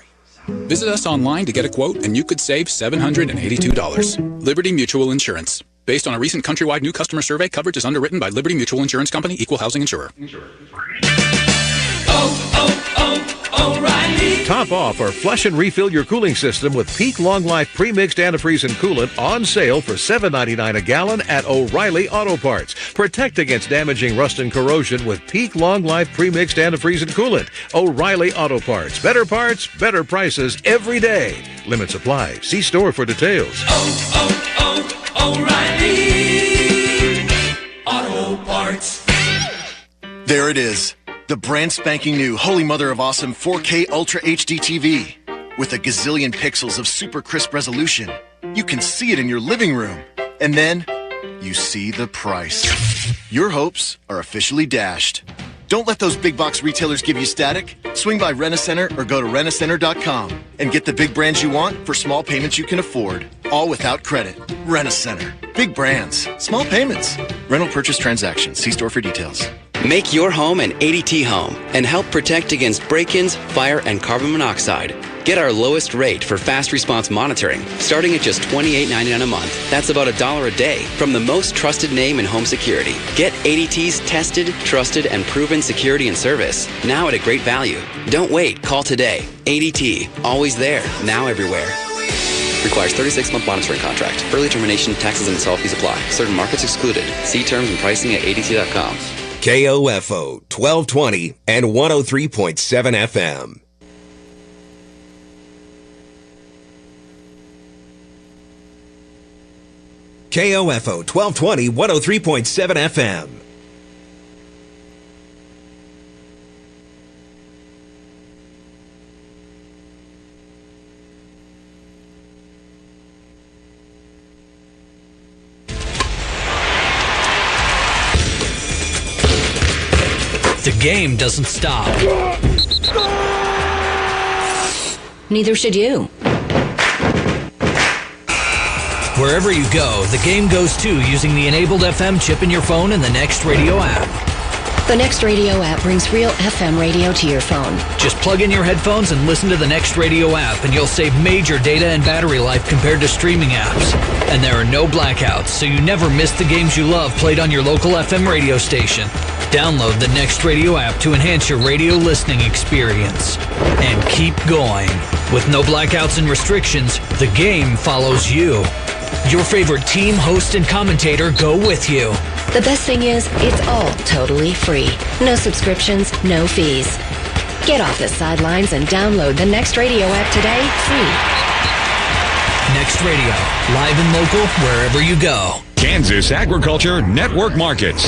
Visit us online to get a quote, and you could save $782. Liberty Mutual Insurance. Based on a recent countrywide new customer survey, coverage is underwritten by Liberty Mutual Insurance Company, Equal Housing Insurer. O'Reilly. Top off or flush and refill your cooling system with Peak Long Life Pre-Mixed Antifreeze and Coolant on sale for $7.99 a gallon at O'Reilly Auto Parts. Protect against damaging rust and corrosion with Peak Long Life Pre-Mixed Antifreeze and Coolant. O'Reilly Auto Parts. Better parts, better prices every day. Limits apply. See store for details. O'Reilly Auto Parts. There it is. The brand spanking new Holy Mother of Awesome 4K Ultra HD TV. With a gazillion pixels of super crisp resolution, you can see it in your living room. And then, you see the price. Your hopes are officially dashed. Don't let those big box retailers give you static. Swing by Rent-A-Center or go to rentacenter.com and get the big brands you want for small payments you can afford. All without credit. Rent-A-Center. Big brands. Small payments. Rental purchase transactions. See store for details. Make your home an ADT home and help protect against break-ins, fire, and carbon monoxide. Get our lowest rate for fast response monitoring, starting at just $28.99 a month. That's about $1 a day from the most trusted name in home security. Get ADT's tested, trusted, and proven security and service, now at a great value. Don't wait. Call today. ADT. Always there. Now everywhere. Requires 36-month monitoring contract. Early termination, taxes, and install fees apply. Certain markets excluded. See terms and pricing at ADT.com. KOFO 1220 and 103.7 FM. KOFO 1220, 103.7 FM. The game doesn't stop. Neither should you. Wherever you go, the game goes too using the enabled FM chip in your phone and the Next Radio app. The Next Radio app brings real FM radio to your phone. Just plug in your headphones and listen to the Next Radio app, and you'll save major data and battery life compared to streaming apps. And there are no blackouts, so you never miss the games you love played on your local FM radio station. Download the Next Radio app to enhance your radio listening experience. And keep going. With no blackouts and restrictions, the game follows you. Your favorite team, host, and commentator go with you. The best thing is, it's all totally free. No subscriptions, no fees. Get off the sidelines and download the Next Radio app today, free. Next Radio, live and local, wherever you go. Kansas Agriculture Network Markets.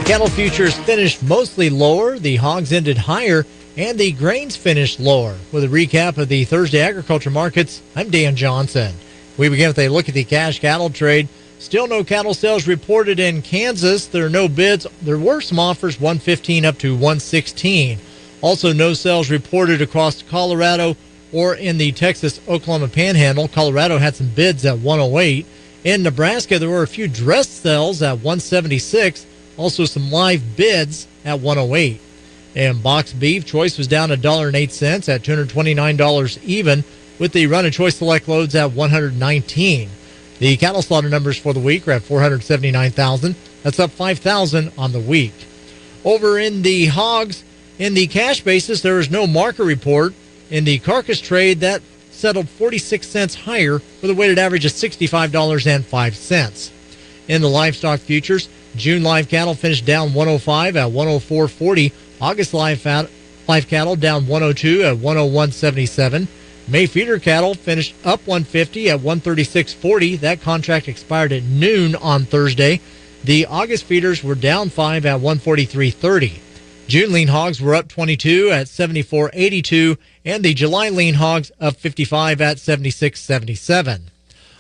Cattle futures finished mostly lower. The hogs ended higher. and the grains finished lower. With a recap of the Thursday agriculture markets, I'm Dan Johnson. We begin with a look at the cash cattle trade. Still no cattle sales reported in Kansas. There are no bids. There were some offers, 115 up to 116. Also, no sales reported across Colorado or in the Texas-Oklahoma Panhandle. Colorado had some bids at 108. In Nebraska, there were a few dress sales at 176. Also, some live bids at 108. And boxed beef choice was down $1.08 at $229 even, with the run of choice select loads at 119. The cattle slaughter numbers for the week are at 479,000. That's up 5,000 on the week. Over in the hogs, in the cash basis, there is no market report. In the carcass trade, that settled 46 cents higher with a weighted average of $65.05. In the livestock futures, June live cattle finished down 105 at 104.40. August live cattle down 102 at 101.77. May feeder cattle finished up 150 at 136.40. That contract expired at noon on Thursday. The August feeders were down 5 at 143.30. June lean hogs were up 22 at 74.82, and the July lean hogs up 55 at 76.77.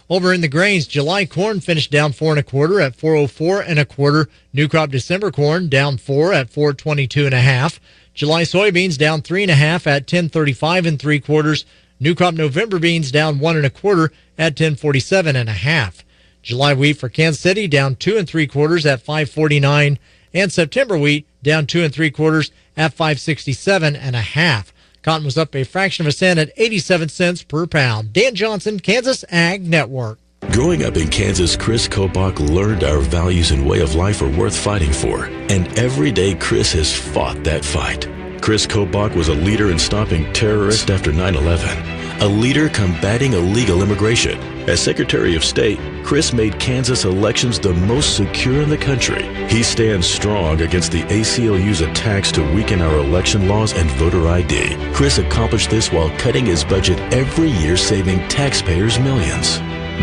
Over in the grains, July corn finished down 4 1/4 at 404 1/4. New crop December corn down 4 at 422 1/2. July soybeans down 3 1/2 at 1035 3/4. New crop November beans down 1 1/4 at 1047 1/2. July wheat for Kansas City down 2 3/4 at 549, and September wheat down 2 3/4 at 567 1/2. Cotton was up a fraction of a cent at 87 cents per pound. Dan Johnson, Kansas Ag Network. Growing up in Kansas, Chris Kobach learned our values and way of life are worth fighting for. And every day, Chris has fought that fight. Chris Kobach was a leader in stopping terrorists after 9/11, a leader combating illegal immigration. As Secretary of State, Chris made Kansas elections the most secure in the country. He stands strong against the ACLU's attacks to weaken our election laws and voter ID. Chris accomplished this while cutting his budget every year, saving taxpayers millions.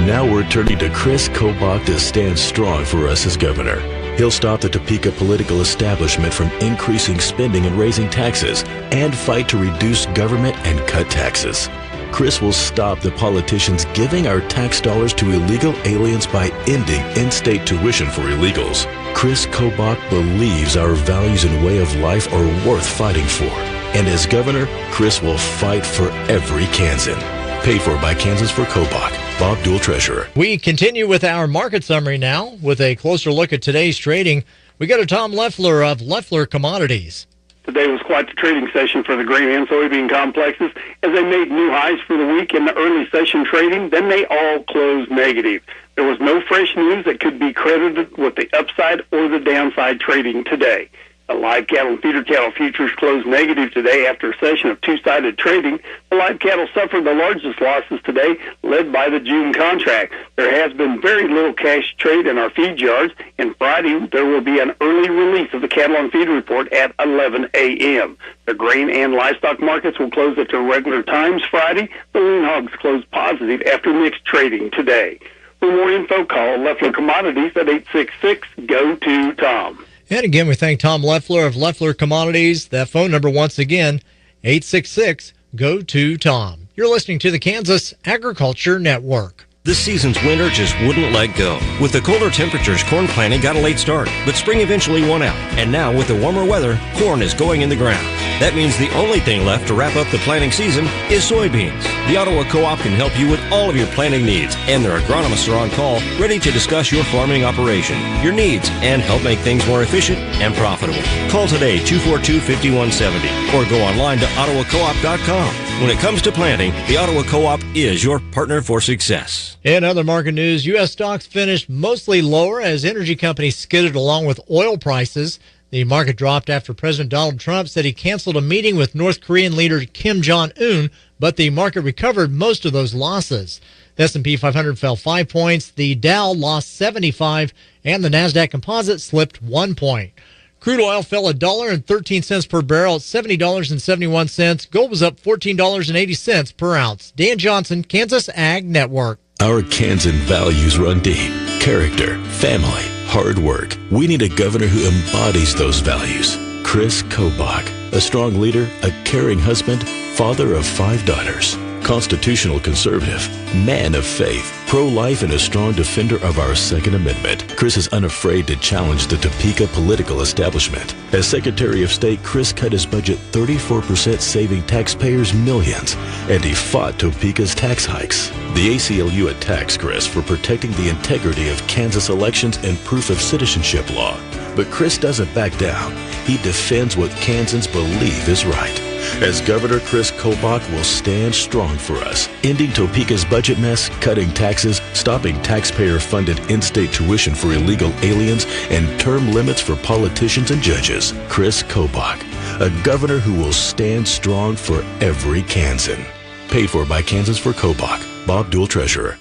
Now we're turning to Chris Kobach to stand strong for us as governor. He'll stop the Topeka political establishment from increasing spending and raising taxes, and fight to reduce government and cut taxes. Chris will stop the politicians giving our tax dollars to illegal aliens by ending in-state tuition for illegals. Chris Kobach believes our values and way of life are worth fighting for. And as governor, Chris will fight for every Kansan. Paid for by Kansas for Kobach. Bob Dual, Treasurer. We continue with our market summary now with a closer look at today's trading. We go to Tom Leffler of Leffler Commodities. Today was quite the trading session for the grain and soybean complexes as they made new highs for the week in the early session trading. Then they all closed negative. There was no fresh news that could be credited with the upside or the downside trading today. The live cattle and feeder cattle futures closed negative today after a session of two-sided trading. The live cattle suffered the largest losses today, led by the June contract. There has been very little cash trade in our feed yards, and Friday there will be an early release of the cattle and feed report at 11 a.m. The grain and livestock markets will close at their regular times Friday. The lean hogs closed positive after mixed trading today. For more info, call Leffler Commodities at 866-GO-TO-TOM. And again, we thank Tom Leffler of Leffler Commodities. That phone number once again, 866-GO-TO-TOM. You're listening to the Kansas Agriculture Network. This season's winter just wouldn't let go. With the colder temperatures, corn planting got a late start, but spring eventually won out. And now, with the warmer weather, corn is going in the ground. That means the only thing left to wrap up the planting season is soybeans. The Ottawa Co-op can help you with all of your planting needs, and their agronomists are on call, ready to discuss your farming operation, your needs, and help make things more efficient and profitable. Call today, 242-5170, or go online to ottawacoop.com. When it comes to planting, the Ottawa Co-op is your partner for success. In other market news, U.S. stocks finished mostly lower as energy companies skidded along with oil prices. The market dropped after President Donald Trump said he canceled a meeting with North Korean leader Kim Jong-un, but the market recovered most of those losses. The S&P 500 fell 5 points, the Dow lost 75, and the NASDAQ Composite slipped 1 point. Crude oil fell $1.13 per barrel at $70.71. Gold was up $14.80 per ounce. Dan Johnson, Kansas Ag Network. Our Kansan values run deep. Character, family, hard work. We need a governor who embodies those values. Chris Kobach, a strong leader, a caring husband, father of 5 daughters, constitutional conservative, man of faith, pro-life, and a strong defender of our Second Amendment. Chris is unafraid to challenge the Topeka political establishment. As Secretary of State, Chris cut his budget 34%, saving taxpayers millions, and he fought Topeka's tax hikes. The ACLU attacks Chris for protecting the integrity of Kansas elections and proof of citizenship law. But Chris doesn't back down. He defends what Kansans believe is right. As Governor, Chris Kobach will stand strong for us, ending Topeka's budget mess, cutting taxes, stopping taxpayer-funded in-state tuition for illegal aliens, and term limits for politicians and judges. Chris Kobach, a governor who will stand strong for every Kansan. Paid for by Kansans for Kobach. Bob Duell, Treasurer.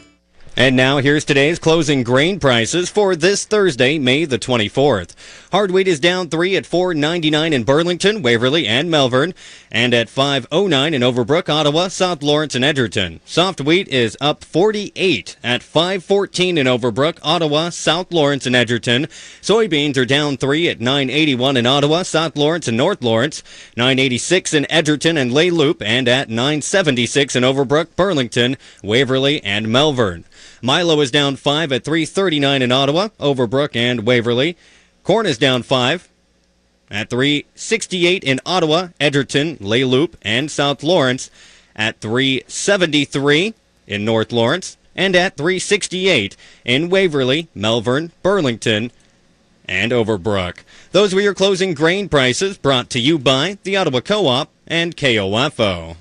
And now here's today's closing grain prices for this Thursday, May the 24th. Hard wheat is down 3 at $4.99 in Burlington, Waverly, and Melbourne, and at $5.09 in Overbrook, Ottawa, South Lawrence, and Edgerton. Soft wheat is up 48 at $5.14 in Overbrook, Ottawa, South Lawrence, and Edgerton. Soybeans are down 3 at $9.81 in Ottawa, South Lawrence, and North Lawrence, $9.86 in Edgerton and Lay Loop, and at $9.76 in Overbrook, Burlington, Waverly, and Melbourne. Milo is down 5 at $3.39 in Ottawa, Overbrook, and Waverly. Corn is down 5 at $3.68 in Ottawa, Edgerton, Lay Loop, and South Lawrence, at $3.73 in North Lawrence, and at $3.68 in Waverly, Melbourne, Burlington, and Overbrook. Those were your closing grain prices, brought to you by the Ottawa Co-op and KOFO.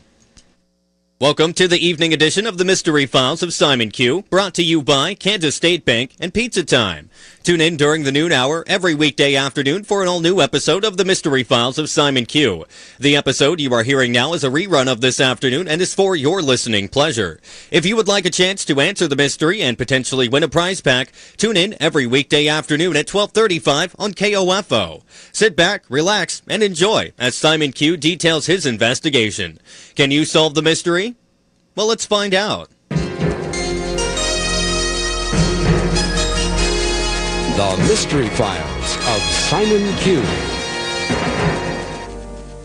Welcome to the evening edition of the Mystery Files of Simon Q, brought to you by Kansas State Bank and Pizza Time. Tune in during the noon hour every weekday afternoon for an all-new episode of the Mystery Files of Simon Q. The episode you are hearing now is a rerun of this afternoon and is for your listening pleasure. If you would like a chance to answer the mystery and potentially win a prize pack, tune in every weekday afternoon at 12:35 on KOFO. Sit back, relax, and enjoy as Simon Q details his investigation. Can you solve the mystery? Well, let's find out. The Mystery Files of Simon Q.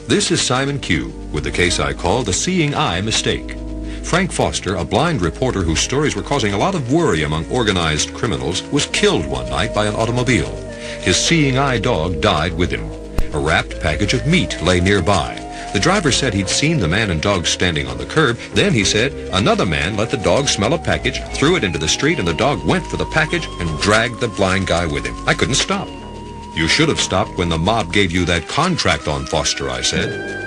This is Simon Q with the case I call the Seeing Eye Mistake. Frank Foster, a blind reporter whose stories were causing a lot of worry among organized criminals, was killed one night by an automobile. His Seeing Eye dog died with him. A wrapped package of meat lay nearby. The driver said he'd seen the man and dog standing on the curb. Then he said another man let the dog smell a package, threw it into the street, and the dog went for the package and dragged the blind guy with him. I couldn't stop. You should have stopped when the mob gave you that contract on Foster, I said.